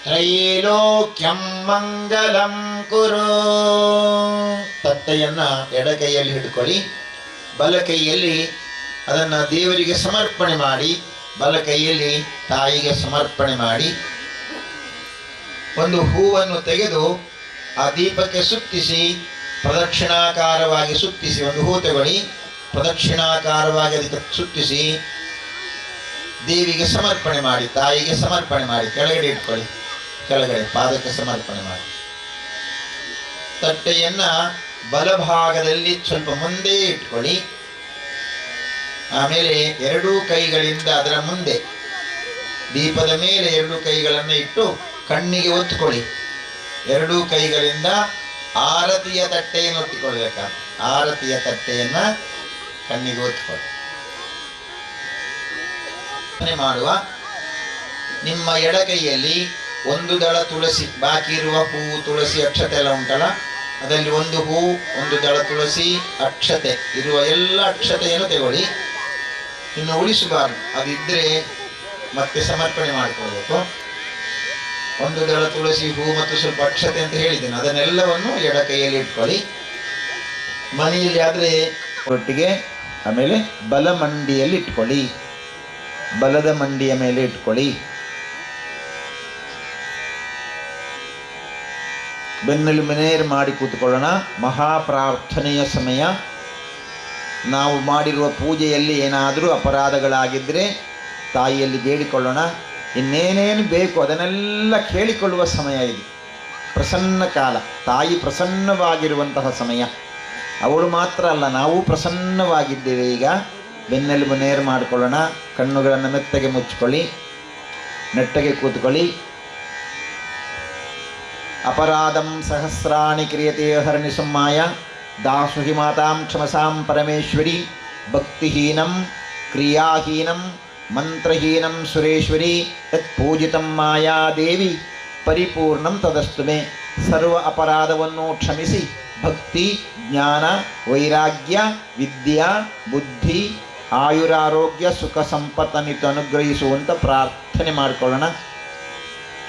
ತ್ರೈಲೋಕ್ಯಂ ಮಂಗಲಂ ಕುರು. ತಟ್ಟೆಯನ್ನ ಎಡಗೈಯಲ್ಲಿ ಹಿಡ್ಕೊಳ್ಳಿ, ಬಲಕೈಯಲ್ಲಿ ಅದನ್ನು ದೇವರಿಗೆ ಸಮರ್ಪಣೆ ಮಾಡಿ, ಬಲಕೈಯಲ್ಲಿ ತಾಯಿಗೆ ಸಮರ್ಪಣೆ ಮಾಡಿ. ಒಂದು ಹೂವನ್ನು ತೆಗೆದು ಆ ದೀಪಕ್ಕೆ ಸುತ್ತಿಸಿ ಪ್ರದಕ್ಷಿಣಾಕಾರವಾಗಿ ಸುತ್ತಿಸಿ. ಒಂದು ಹೂ ತಗೊಳ್ಳಿ, ಪ್ರದಕ್ಷಿಣಾಕಾರವಾಗಿ ಅದಕ್ಕೆ ಸುತ್ತಿಸಿ ದೇವಿಗೆ ಸಮರ್ಪಣೆ ಮಾಡಿ, ತಾಯಿಗೆ ಸಮರ್ಪಣೆ ಮಾಡಿ. ಕೆಳಗಡೆ ಇಟ್ಕೊಳ್ಳಿ, ಕೆಳಗಡೆ ಪಾದಕ್ಕೆ ಸಮರ್ಪಣೆ ಮಾಡಿ. ತಟ್ಟೆಯನ್ನ ಬಲಭಾಗದಲ್ಲಿ ಸ್ವಲ್ಪ ಮುಂದೆ ಇಟ್ಕೊಳ್ಳಿ. ಆಮೇಲೆ ಎರಡೂ ಕೈಗಳಿಂದ ಅದರ ಮುಂದೆ ದೀಪದ ಮೇಲೆ ಎರಡೂ ಕೈಗಳನ್ನು ಇಟ್ಟು ಕಣ್ಣಿಗೆ ಒತ್ತಿಕೊಳ್ಳಿ. ಎರಡೂ ಕೈಗಳಿಂದ ಆರತಿಯ ತಟ್ಟೆಯನ್ನು ಒತ್ತಿಕೊಳ್ಬೇಕ. ಆರತಿಯ ತಟ್ಟೆಯನ್ನ ಕಣ್ಣಿಗೆ ಒತ್ತಿಕೊಳ್ಳಿ. ಮಾಡುವ ನಿಮ್ಮ ಎಡಗೈಯಲ್ಲಿ ಒಂದು ದಳ ತುಳಸಿ, ಬಾಕಿ ಇರುವ ಹೂ, ತುಳಸಿ, ಅಕ್ಷತೆ ಎಲ್ಲ ಉಂಟಲ್ಲ, ಅದರಲ್ಲಿ ಒಂದು ಹೂ, ಒಂದು ದಳ ತುಳಸಿ, ಅಕ್ಷತೆ ಇರುವ ಎಲ್ಲ ಅಕ್ಷತೆಯನ್ನು ತಗೊಳ್ಳಿ. ಇನ್ನು ಉಳಿಸಬಾರ್ದು, ಅದಿದ್ರೆ ಮತ್ತೆ ಸಮರ್ಪಣೆ ಮಾಡಿಕೊಳ್ಬೇಕು. ಒಂದು ದಳ ತುಳಸಿ, ಹೂ ಮತ್ತು ಸ್ವಲ್ಪ ಅಕ್ಷತೆ ಅಂತ ಹೇಳಿದ್ದೇನೆ, ಅದನ್ನೆಲ್ಲವನ್ನು ಎಡ ಕೈಯಲ್ಲಿ ಇಟ್ಕೊಳ್ಳಿ. ಮನೆಯಲ್ಲಿ ಆದರೆ ಒಟ್ಟಿಗೆ. ಆಮೇಲೆ ಬಲ ಮಂಡಿಯಲ್ಲಿ ಇಟ್ಕೊಳ್ಳಿ, ಬಲದ ಮಂಡಿಯ ಮೇಲೆ ಇಟ್ಕೊಳ್ಳಿ. ಬೆನ್ನೆಲುಬು ನೇರ ಮಾಡಿ ಕೂತ್ಕೊಳ್ಳೋಣ. ಮಹಾಪ್ರಾರ್ಥನೆಯ ಸಮಯ. ನಾವು ಮಾಡಿರುವ ಪೂಜೆಯಲ್ಲಿ ಏನಾದರೂ ಅಪರಾಧಗಳಾಗಿದ್ದರೆ ತಾಯಿಯಲ್ಲಿ ಬೇಡಿಕೊಳ್ಳೋಣ. ಇನ್ನೇನೇನು ಬೇಕು ಅದನ್ನೆಲ್ಲ ಕೇಳಿಕೊಳ್ಳುವ ಸಮಯ ಇದು. ಪ್ರಸನ್ನ ಕಾಲ, ತಾಯಿ ಪ್ರಸನ್ನವಾಗಿರುವಂತಹ ಸಮಯ. ಅವಳು ಮಾತ್ರ ಅಲ್ಲ, ನಾವು ಪ್ರಸನ್ನವಾಗಿದ್ದೇವೆ. ಈಗ ಬೆನ್ನೆಲುಬು ನೇರ ಮಾಡಿಕೊಳ್ಳೋಣ. ಕಣ್ಣುಗಳನ್ನು ಮೆತ್ತಗೆ ಮುಚ್ಚಿಕೊಳ್ಳಿ, ನೆಟ್ಟಗೆ ಕೂತ್ಕೊಳ್ಳಿ. ಅಪರಾಧಂ ಸಹಸ್ರಾಣಿ ಕ್ರಿಯತೆ ಹರಣಿ ಸುಮ್ಮಾಯ ದಾಸು ಹಿ ಮಾತಾಂ ಕ್ಷಮಸಾಂ ಪರಮೇಶ್ವರಿ ಭಕ್ತಿಹೀನಂ ಕ್ರಿಯಾಹೀನಂ ಮಂತ್ರಹೀನಂ ಸುರೇಶ್ವರಿ ಯತ್ ಪೂಜಿತಂ ಮಾಯಾದೇವಿ ಪರಿಪೂರ್ಣಂ ತದಸ್ತು ಮೇ. ಸರ್ವ ಅಪರಾಧವನ್ನು ಕ್ಷಮಿಸಿ ಭಕ್ತಿ, ಜ್ಞಾನ, ವೈರಾಗ್ಯ, ವಿದ್ಯಾ, ಬುದ್ಧಿ, ಆಯುರಾರೋಗ್ಯ, ಸುಖ ಸಂಪತ್ತನ್ನಿತ್ತು ಅನುಗ್ರಹಿಸುವಂತ ಪ್ರಾರ್ಥನೆ ಮಾಡಿಕೊಳ್ಳೋಣ.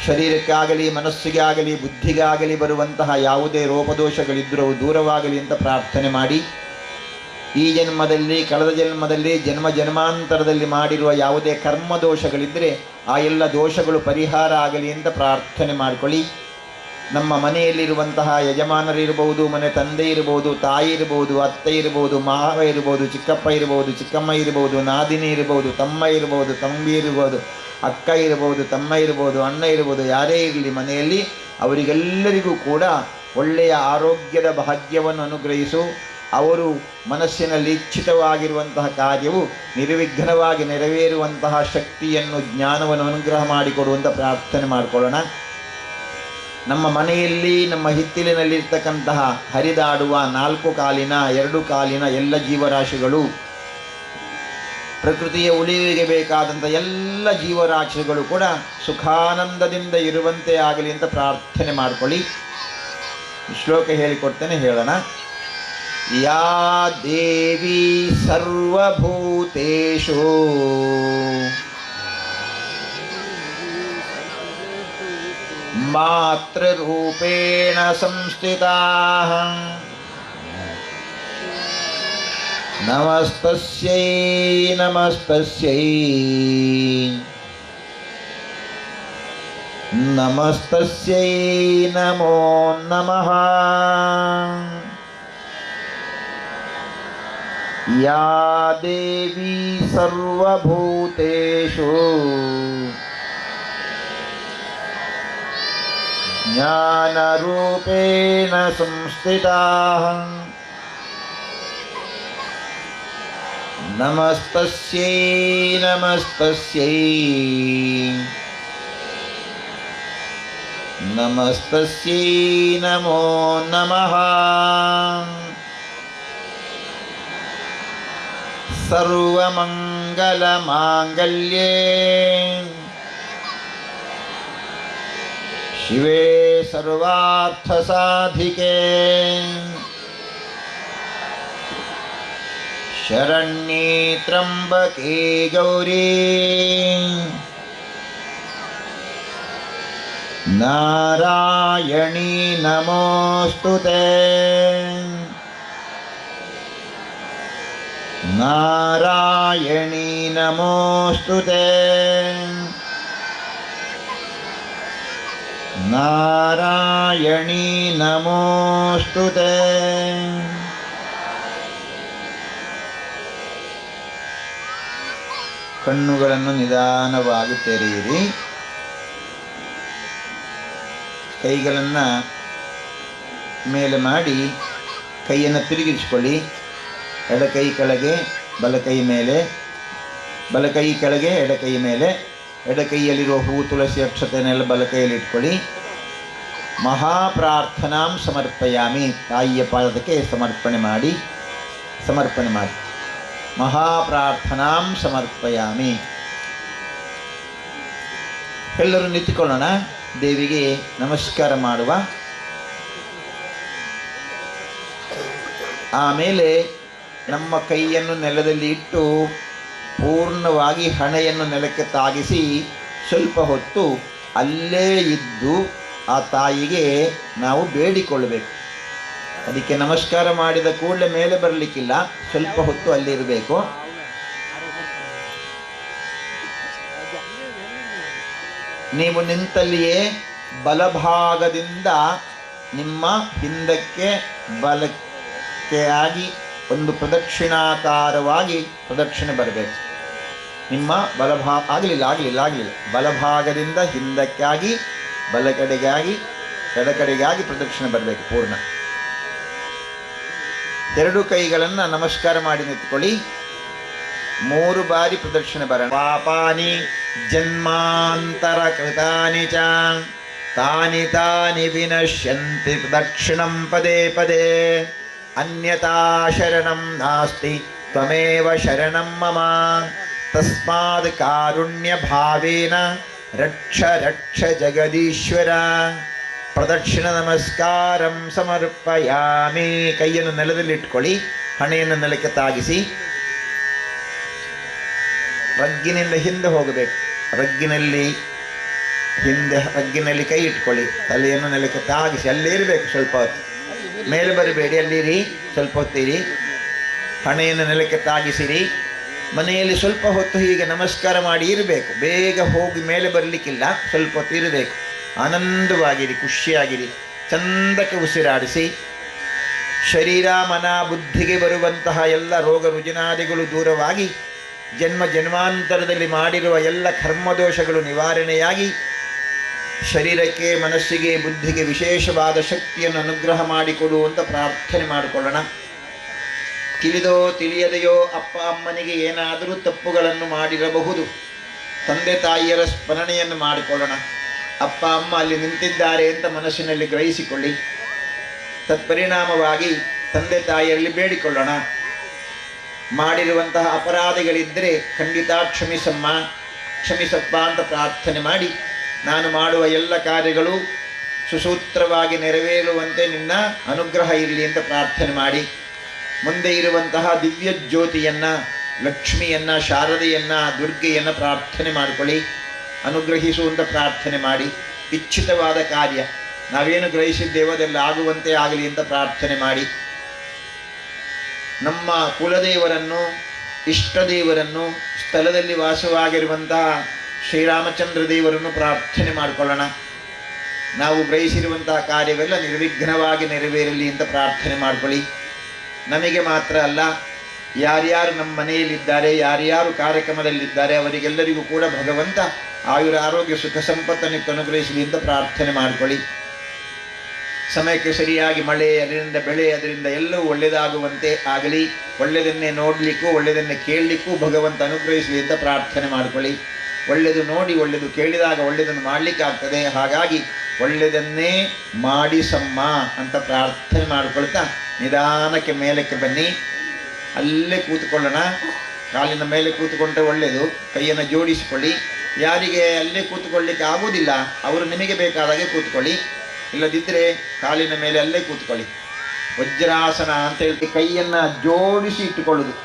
ಶರೀರಕ್ಕಾಗಲಿ ಮನಸ್ಸಿಗೆ ಆಗಲಿ ಬುದ್ಧಿಗಾಗಲಿ ಬರುವಂತಹ ಯಾವುದೇ ರೋಪದೋಷಗಳಿದ್ದರೂ ಅವು ದೂರವಾಗಲಿ ಅಂತ ಪ್ರಾರ್ಥನೆ ಮಾಡಿ ಈ ಜನ್ಮದಲ್ಲಿ, ಕಳೆದ ಜನ್ಮದಲ್ಲಿ, ಜನ್ಮ ಜನ್ಮಾಂತರದಲ್ಲಿ ಮಾಡಿರುವ ಯಾವುದೇ ಕರ್ಮ ದೋಷಗಳಿದ್ದರೆ ಆ ಎಲ್ಲ ದೋಷಗಳು ಪರಿಹಾರ ಆಗಲಿ ಅಂತ ಪ್ರಾರ್ಥನೆ ಮಾಡಿಕೊಳ್ಳಿ. ನಮ್ಮ ಮನೆಯಲ್ಲಿರುವಂತಹ ಯಜಮಾನರಿರ್ಬೋದು, ಮನೆ ತಂದೆ ಇರ್ಬೋದು, ತಾಯಿ ಇರ್ಬೋದು, ಅತ್ತೆ ಇರ್ಬೋದು, ಮಾವ ಇರ್ಬೋದು, ಚಿಕ್ಕಪ್ಪ ಇರ್ಬೋದು, ಚಿಕ್ಕಮ್ಮ ಇರ್ಬೋದು, ನಾದಿನಿ ಇರ್ಬೋದು, ತಮ್ಮ ಇರ್ಬೋದು, ತಂಗಿ ಇರ್ಬೋದು, ಅಕ್ಕ ಇರ್ಬೋದು, ತಮ್ಮ ಇರ್ಬೋದು, ಅಣ್ಣ ಇರ್ಬೋದು, ಯಾರೇ ಇರಲಿ ಮನೆಯಲ್ಲಿ ಅವರಿಗೆಲ್ಲರಿಗೂ ಕೂಡ ಒಳ್ಳೆಯ ಆರೋಗ್ಯದ ಭಾಗ್ಯವನ್ನು ಅನುಗ್ರಹಿಸು. ಅವರು ಮನಸ್ಸಿನಲ್ಲಿ ಇಚ್ಛಿತವಾಗಿರುವಂತಹ ಕಾರ್ಯವು ನಿರ್ವಿಘ್ನವಾಗಿ ನೆರವೇರುವಂತಹ ಶಕ್ತಿಯನ್ನು, ಜ್ಞಾನವನ್ನು ಅನುಗ್ರಹ ಮಾಡಿಕೊಡುವಂಥ ಪ್ರಾರ್ಥನೆ ಮಾಡಿಕೊಳ್ಳೋಣ. ನಮ್ಮ ಮನೆಯಲ್ಲಿ, ನಮ್ಮ ಹಿತ್ತಿಲಿನಲ್ಲಿರ್ತಕ್ಕಂತಹ ಹರಿದಾಡುವ 4 ಕಾಲಿನ 2 ಕಾಲಿನ ಎಲ್ಲ ಜೀವರಾಶಿಗಳು, ಪ್ರಕೃತಿಯ ಉಳಿವಿಗೆ ಬೇಕಾದಂಥ ಎಲ್ಲ ಜೀವರಾಶಿಗಳು ಕೂಡ ಸುಖಾನಂದದಿಂದ ಇರುವಂತೆ ಆಗಲಿ ಅಂತ ಪ್ರಾರ್ಥನೆ ಮಾಡಿಕೊಳ್ಳಿ. ಶ್ಲೋಕ ಹೇಳಿಕೊಡ್ತೇನೆ, ಹೇಳೋಣ. ಯಾ ದೇವಿ ಸರ್ವಭೂತೇಷು ಮಾತೃರೂಪೇಣ ಸಂಸ್ಥಿತಾಃ ನಮಸ್ತಸ್ಯೈ ನಮಸ್ತಸ್ಯೈ ನಮಸ್ತಸ್ಯೈ ನಮೋ ನಮಃ. ಯಾ ದೇವಿ ಸರ್ವಭೂತೇಷು ಜ್ಞಾನರೂಪೇಣ ಸಂಸ್ಥಿತಾಃ ನಮಸ್ತಸ್ಯೈ ನಮಸ್ತಸ್ಯೈ ನಮಸ್ತಸ್ಯೈ ನಮೋ ನಮಃ. ಸರ್ವಮಂಗಲಮಾಂಗಲ್ಯೇ ಶಿವೇ ಸರ್ವಾರ್ಥಸಾಧಿಕೆ ಶರಣ್ಯೇ ತ್ರ್ಯಂಬಕೆ ಗೌರಿ ನಾರಾಯಣೀ ನಮೋಸ್ತುತೇ. ನಾರಾಯಣೀ ನಮೋಸ್ತುತೇ. ನಾರಾಯಣೀ ನಮೋಸ್ತುತೇ. ಕಣ್ಣುಗಳನ್ನು ನಿಧಾನವಾಗಿ ತೆರೆಯಿರಿ. ಕೈಗಳನ್ನು ಮೇಲೆ ಮಾಡಿ ಕೈಯನ್ನು ತಿರುಗಿಸಿಕೊಳ್ಳಿ. ಎಡಕೈ ಕೆಳಗೆ, ಬಲಕೈ ಮೇಲೆ, ಬಲಕೈ ಕೆಳಗೆ, ಎಡಕೈ ಮೇಲೆ. ಎಡಕೈಯಲ್ಲಿರುವ ಹೂ, ತುಳಸಿ, ಅಕ್ಷತೆಯನ್ನೆಲ್ಲ ಬಲಕೈಯಲ್ಲಿ ಇಟ್ಕೊಳ್ಳಿ. ಮಹಾಪ್ರಾರ್ಥನಾಂ ಸಮರ್ಪಯಾಮಿ, ತಾಯಿಯ ಪಾದಕ್ಕೆ ಸಮರ್ಪಣೆ ಮಾಡಿ. ಮಹಾಪ್ರಾರ್ಥನಾಂ ಸಮರ್ಪಯಾಮಿ. ಎಲ್ಲರೂ ನಿಂತುಕೊಳ್ಳೋಣ, ದೇವಿಗೆ ನಮಸ್ಕಾರ ಮಾಡುವ. ಆಮೇಲೆ ನಮ್ಮ ಕೈಯನ್ನು ನೆಲದಲ್ಲಿ ಇಟ್ಟು ಪೂರ್ಣವಾಗಿ ಹಣೆಯನ್ನು ನೆಲಕ್ಕೆ ತಾಗಿಸಿ ಸ್ವಲ್ಪ ಹೊತ್ತು ಅಲ್ಲೇ ಇದ್ದು ಆ ತಾಯಿಗೆ ನಾವು ಬೇಡಿಕೊಳ್ಳಬೇಕು. ಅದಕ್ಕೆ ನಮಸ್ಕಾರ ಮಾಡಿದ ಕೂಡಲೇ ಮೇಲೆ ಬರಲಿಕ್ಕಿಲ್ಲ, ಸ್ವಲ್ಪ ಹೊತ್ತು ಅಲ್ಲಿರಬೇಕು. ನೀವು ನಿಂತಲ್ಲಿಯೇ ಬಲಭಾಗದಿಂದ ನಿಮ್ಮ ಹಿಂದಕ್ಕೆ ಬಲಕ್ಕೆ ಆಗಿ ಒಂದು ಪ್ರದಕ್ಷಿಣಾಕಾರವಾಗಿ ಪ್ರದಕ್ಷಿಣೆ ಬರಬೇಕು. ನಿಮ್ಮ ಆಗಲಿಲ್ಲ ಬಲಭಾಗದಿಂದ ಹಿಂದಕ್ಕಾಗಿ, ಬಲಕಡೆಗಾಗಿ, ಎಡಕಡೆಗಾಗಿ ಪ್ರದಕ್ಷಿಣೆ ಬರಬೇಕು ಪೂರ್ಣ. 2 ಕೈಗಳನ್ನು ನಮಸ್ಕಾರ ಮಾಡಿ ನಿಂತ್ಕೊಳ್ಳಿ. 3 ಬಾರಿ ಪ್ರದಕ್ಷಿಣೆ ಬರೋಣ. ಪಾಪಾನಿ ಜನ್ಮಾಂತರ ಕೃತಾನಿ ಚ ತಾನಿ ತಾನಿ ವಿನಶ್ಯಂತಿ ಪ್ರದಕ್ಷಿಣಂ ಪದೇ ಪದೇ ಅನ್ಯತಾ ಶರಣಂ ನಾಸ್ತಿ ತ್ವಮೇವ ಶರಣಂ ಮಮ ತಸ್ಮಾದ್ ಕಾರುಣ್ಯ ಭಾವೇನ ರಕ್ಷ ರಕ್ಷ ಜಗದೀಶ್ವರ. ಪ್ರದಕ್ಷಿಣ ನಮಸ್ಕಾರಂ ಸಮರ್ಪಯಾಮಿ. ಕೈಯನ್ನು ನೆಲದಲ್ಲಿ ಇಟ್ಕೊಳ್ಳಿ, ಹಣೆಯನ್ನು ನೆಲಕ್ಕೆ ತಾಗಿಸಿ. ರಗ್ಗಿನಿಂದ ಹಿಂದೆ ಹೋಗಬೇಕು. ರಗ್ಗಿನಲ್ಲಿ ಕೈ ಇಟ್ಕೊಳ್ಳಿ, ತಲೆಯನ್ನು ನೆಲಕ್ಕೆ ತಾಗಿಸಿ ಅಲ್ಲೇ ಇರಬೇಕು. ಸ್ವಲ್ಪ ಹೊತ್ತು ಮೇಲೆ ಬರಬೇಡಿ, ಅಲ್ಲಿರಿ, ಸ್ವಲ್ಪ ಹೊತ್ತಿರಿ. ಹಣೆಯನ್ನು ನೆಲಕ್ಕೆ ತಾಗಿಸಿರಿ. ಮನೆಯಲ್ಲಿ ಸ್ವಲ್ಪ ಹೊತ್ತು ಹೀಗೆ ನಮಸ್ಕಾರ ಮಾಡಿ ಇರಬೇಕು. ಬೇಗ ಹೋಗಿ ಮೇಲೆ ಬರಲಿಕ್ಕಿಲ್ಲ, ಸ್ವಲ್ಪ ಹೊತ್ತು ಇರಬೇಕು. ಆನಂದವಾಗಿರಿ, ಖುಷಿಯಾಗಿರಿ, ಚಂದಕ್ಕೆ ಉಸಿರಾಡಿಸಿ. ಶರೀರ ಮನ ಬುದ್ಧಿಗೆ ಬರುವಂತಹ ಎಲ್ಲ ರೋಗ ರುಜಿನಾದಿಗಳು ದೂರವಾಗಿ ಜನ್ಮ ಜನ್ಮಾಂತರದಲ್ಲಿ ಮಾಡಿರುವ ಎಲ್ಲ ಕರ್ಮದೋಷಗಳು ನಿವಾರಣೆಯಾಗಿ ಶರೀರಕ್ಕೆ ಮನಸ್ಸಿಗೆ ಬುದ್ಧಿಗೆ ವಿಶೇಷವಾದ ಶಕ್ತಿಯನ್ನು ಅನುಗ್ರಹ ಮಾಡಿಕೊಡುವಂತ ಪ್ರಾರ್ಥನೆ ಮಾಡಿಕೊಳ್ಳೋಣ. ತಿಳಿದೋ ತಿಳಿಯದೆಯೋ ಅಪ್ಪ ಅಮ್ಮನಿಗೆ ಏನಾದರೂ ತಪ್ಪುಗಳನ್ನು ಮಾಡಿರಬಹುದು. ತಂದೆ ತಾಯಿಯರ ಸ್ಮರಣೆಯನ್ನು ಮಾಡಿಕೊಳ್ಳೋಣ. ಅಪ್ಪ ಅಮ್ಮ ಅಲ್ಲಿ ನಿಂತಿದ್ದಾರೆ ಅಂತ ಮನಸ್ಸಿನಲ್ಲಿ ಗ್ರಹಿಸಿಕೊಳ್ಳಿ. ತತ್ಪರಿಣಾಮವಾಗಿ ತಂದೆ ತಾಯಿಯರಲ್ಲಿ ಬೇಡಿಕೊಳ್ಳೋಣ. ಮಾಡಿರುವಂತಹ ಅಪರಾಧಿಗಳಿದ್ದರೆ ಖಂಡಿತ ಕ್ಷಮಿಸಮ್ಮ, ಕ್ಷಮಿಸಪ್ಪ ಅಂತ ಪ್ರಾರ್ಥನೆ ಮಾಡಿ, ನಾನು ಮಾಡುವ ಎಲ್ಲ ಕಾರ್ಯಗಳು ಸುಸೂತ್ರವಾಗಿ ನೆರವೇರುವಂತೆ ನಿನ್ನ ಅನುಗ್ರಹ ಇರಲಿ ಅಂತ ಪ್ರಾರ್ಥನೆ ಮಾಡಿ, ಮುಂದೆ ಇರುವಂತಹ ದಿವ್ಯ ಜ್ಯೋತಿಯನ್ನು, ಲಕ್ಷ್ಮಿಯನ್ನು, ಶಾರದೆಯನ್ನು, ದುರ್ಗೆಯನ್ನು ಪ್ರಾರ್ಥನೆ ಮಾಡಿಕೊಳ್ಳಿ. ಅನುಗ್ರಹಿಸುವಂತ ಪ್ರಾರ್ಥನೆ ಮಾಡಿ, ಇಚ್ಛಿತವಾದ ಕಾರ್ಯ ನಾವೇನು ಗ್ರಹಿಸಿದ್ದೇವೋ ಅದೆಲ್ಲ ಆಗುವಂತೆ ಆಗಲಿ ಅಂತ ಪ್ರಾರ್ಥನೆ ಮಾಡಿ, ನಮ್ಮ ಕುಲದೇವರನ್ನು, ಇಷ್ಟದೇವರನ್ನು, ಸ್ಥಳದಲ್ಲಿ ವಾಸವಾಗಿರುವಂತಹ ಶ್ರೀರಾಮಚಂದ್ರ ದೇವರನ್ನು ಪ್ರಾರ್ಥನೆ ಮಾಡಿಕೊಳ್ಳೋಣ. ನಾವು ಗ್ರಹಿಸಿರುವಂತಹ ಕಾರ್ಯವೆಲ್ಲ ನಿರ್ವಿಘ್ನವಾಗಿ ನೆರವೇರಲಿ ಅಂತ ಪ್ರಾರ್ಥನೆ ಮಾಡಿಕೊಳ್ಳಿ. ನಮಗೆ ಮಾತ್ರ ಅಲ್ಲ, ಯಾರ್ಯಾರು ನಮ್ಮ ಮನೆಯಲ್ಲಿದ್ದಾರೆ, ಯಾರ್ಯಾರು ಕಾರ್ಯಕ್ರಮದಲ್ಲಿದ್ದಾರೆ ಅವರಿಗೆಲ್ಲರಿಗೂ ಕೂಡ ಭಗವಂತ ಆಯುರ ಆರೋಗ್ಯ ಸುಖ ಸಂಪತ್ತನ್ನು ಅನುಗ್ರಹಿಸಲಿ ಅಂತ ಪ್ರಾರ್ಥನೆ ಮಾಡಿಕೊಳ್ಳಿ. ಸಮಯಕ್ಕೆ ಸರಿಯಾಗಿ ಮಳೆ, ಅದರಿಂದ ಬೆಳೆ, ಅದರಿಂದ ಎಲ್ಲವೂ ಒಳ್ಳೆಯದಾಗುವಂತೆ ಆಗಲಿ. ಒಳ್ಳೆಯದನ್ನೇ ನೋಡಲಿಕ್ಕೂ ಒಳ್ಳೆಯದನ್ನೇ ಕೇಳಲಿಕ್ಕೂ ಭಗವಂತ ಅನುಗ್ರಹಿಸಲಿ ಅಂತ ಪ್ರಾರ್ಥನೆ ಮಾಡಿಕೊಳ್ಳಿ. ಒಳ್ಳೆಯದು ನೋಡಿ ಒಳ್ಳೆಯದು ಕೇಳಿದಾಗ ಒಳ್ಳೆಯದನ್ನು ಮಾಡಲಿಕ್ಕಾಗ್ತದೆ. ಹಾಗಾಗಿ ಒಳ್ಳೆಯದನ್ನೇ ಮಾಡಿಸಮ್ಮ ಅಂತ ಪ್ರಾರ್ಥನೆ ಮಾಡಿಕೊಳ್ತಾ ನಿಧಾನಕ್ಕೆ ಮೇಲಕ್ಕೆ ಬನ್ನಿ. ಅಲ್ಲೇ ಕೂತ್ಕೊಳ್ಳೋಣ. ಕಾಲಿನ ಮೇಲೆ ಕೂತ್ಕೊಂಡ್ರೆ ಒಳ್ಳೆಯದು. ಕೈಯನ್ನು ಜೋಡಿಸಿಕೊಳ್ಳಿ. ಯಾರಿಗೆ ಅಲ್ಲೇ ಕೂತ್ಕೊಳ್ಳಿಕ್ಕೆ ಆಗುವುದಿಲ್ಲ ಅವರು ನಿಮಗೆ ಬೇಕಾದಾಗೆ ಕೂತ್ಕೊಳ್ಳಿ, ಇಲ್ಲದಿದ್ದರೆ ಕಾಲಿನ ಮೇಲೆ ಅಲ್ಲೇ ಕೂತ್ಕೊಳ್ಳಿ. ವಜ್ರಾಸನ ಅಂತ ಹೇಳಿ ಕೈಯನ್ನು ಜೋಡಿಸಿ ಇಟ್ಟುಕೊಳ್ಳುವುದು.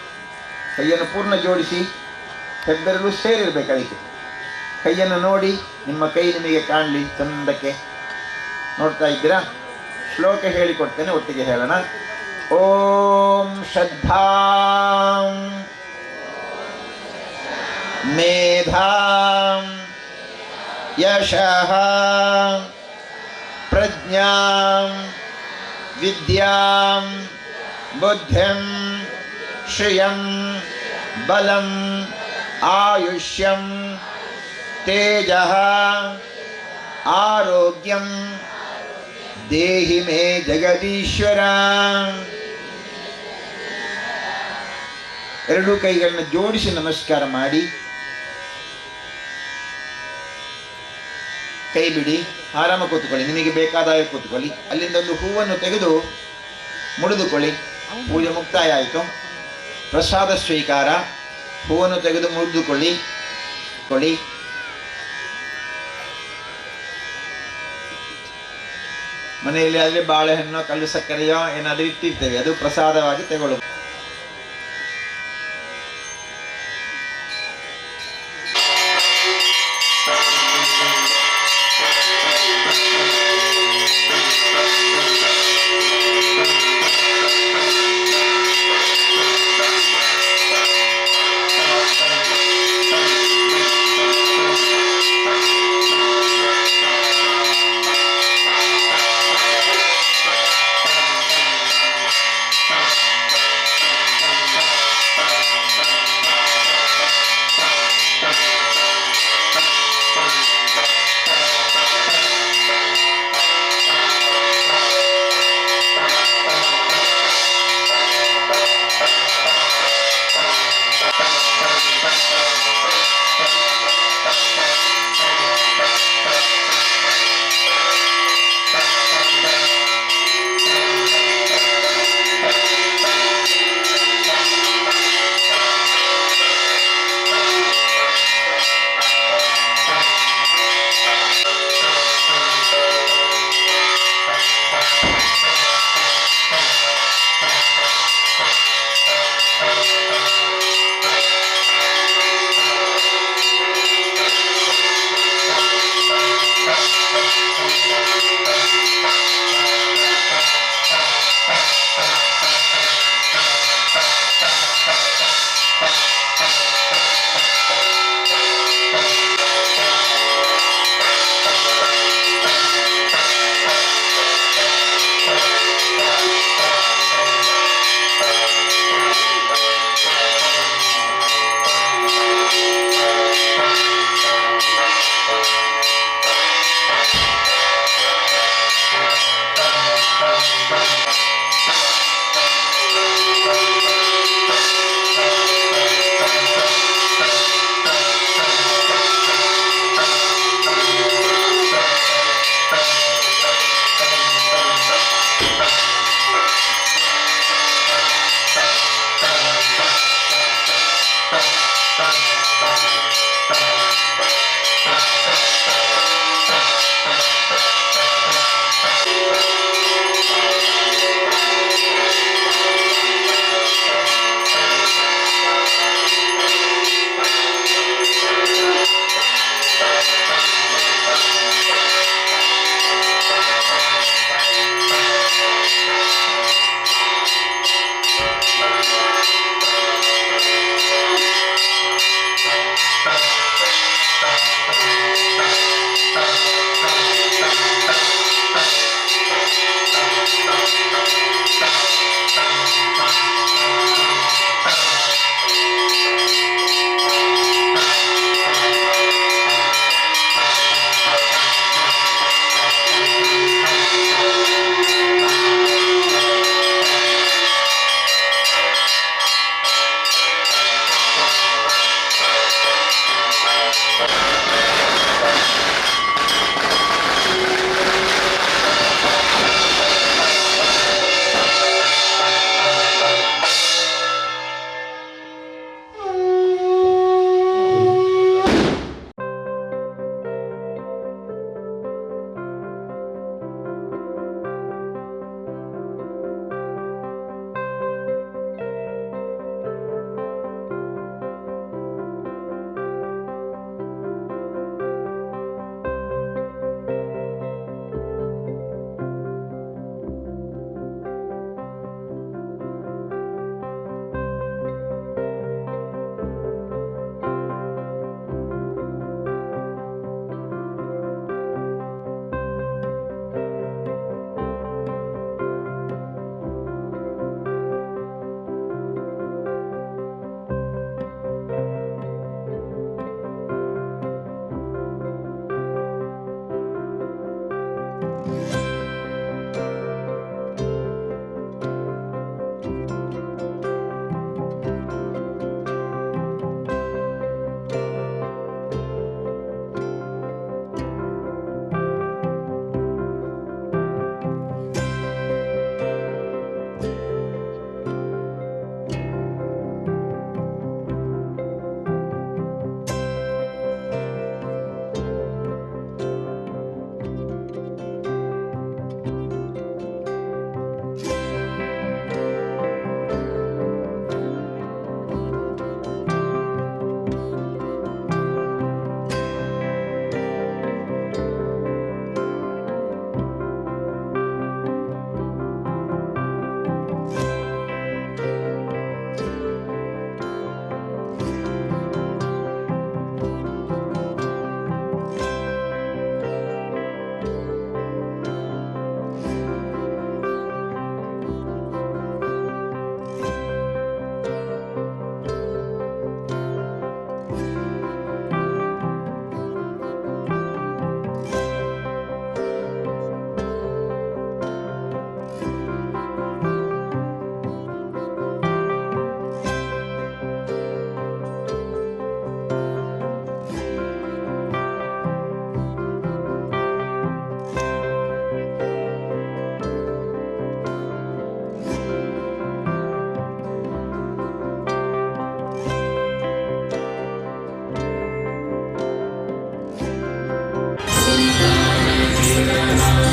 ಕೈಯನ್ನು ಪೂರ್ಣ ಜೋಡಿಸಿ, ಹೆಬ್ಬೆರಳು ಸೇರಿರಬೇಕು ಅದಕ್ಕೆ. ಕೈಯನ್ನು ನೋಡಿ, ನಿಮ್ಮ ಕೈ ನಿಮಗೆ ಕಾಣಲಿ ಚಂದಕ್ಕೆ. ನೋಡ್ತಾ ಇದ್ದೀರಾ? ಶ್ಲೋಕ ಹೇಳಿಕೊಡ್ತೇನೆ, ಒಟ್ಟಿಗೆ ಹೇಳೋಣ. ಓಂ ಶ್ರದ್ಧಾಂ ಮೇಧಾಂ ಯಶಃ ಪ್ರಜ್ಞಾಂ ವಿದ್ಯಾಂ ಬುದ್ಧಿಂ ಶ್ರಿಯಂ ಬಲಂ ಆಯುಷ್ಯಂ ತೇಜಃ ಆರೋಗ್ಯಂ ದೇಹಿ ಮೇ ಜಗದೀಶ್ವರ. ಎರಡೂ ಕೈಗಳನ್ನ ಜೋಡಿಸಿ ನಮಸ್ಕಾರ ಮಾಡಿ, ಕೈ ಬಿಡಿ, ಆರಾಮ ಕೂತ್ಕೊಳ್ಳಿ. ನಿಮಗೆ ಬೇಕಾದಾಗ ಕೂತ್ಕೊಳ್ಳಿ. ಅಲ್ಲಿಂದ ಒಂದು ಹೂವನ್ನು ತೆಗೆದು ಮುಡಿದುಕೊಳ್ಳಿ. ಪೂಜೆ ಮುಕ್ತಾಯ ಆಯಿತು. ಪ್ರಸಾದ ಸ್ವೀಕಾರ. ಹೂವನ್ನು ತೆಗೆದು ಮುಡಿದುಕೊಳ್ಳಿ. ಮನೆಯಲ್ಲಿ ಆದರೆ ಬಾಳೆಹಣ್ಣು, ಕಲ್ಲು ಸಕ್ಕರೆಯೋ ಏನಾದರೂ ಇಟ್ಟಿರ್ತೇವೆ, ಅದು ಪ್ರಸಾದವಾಗಿ ತಗೊಳ್ಳು.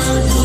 ಮಾಧವ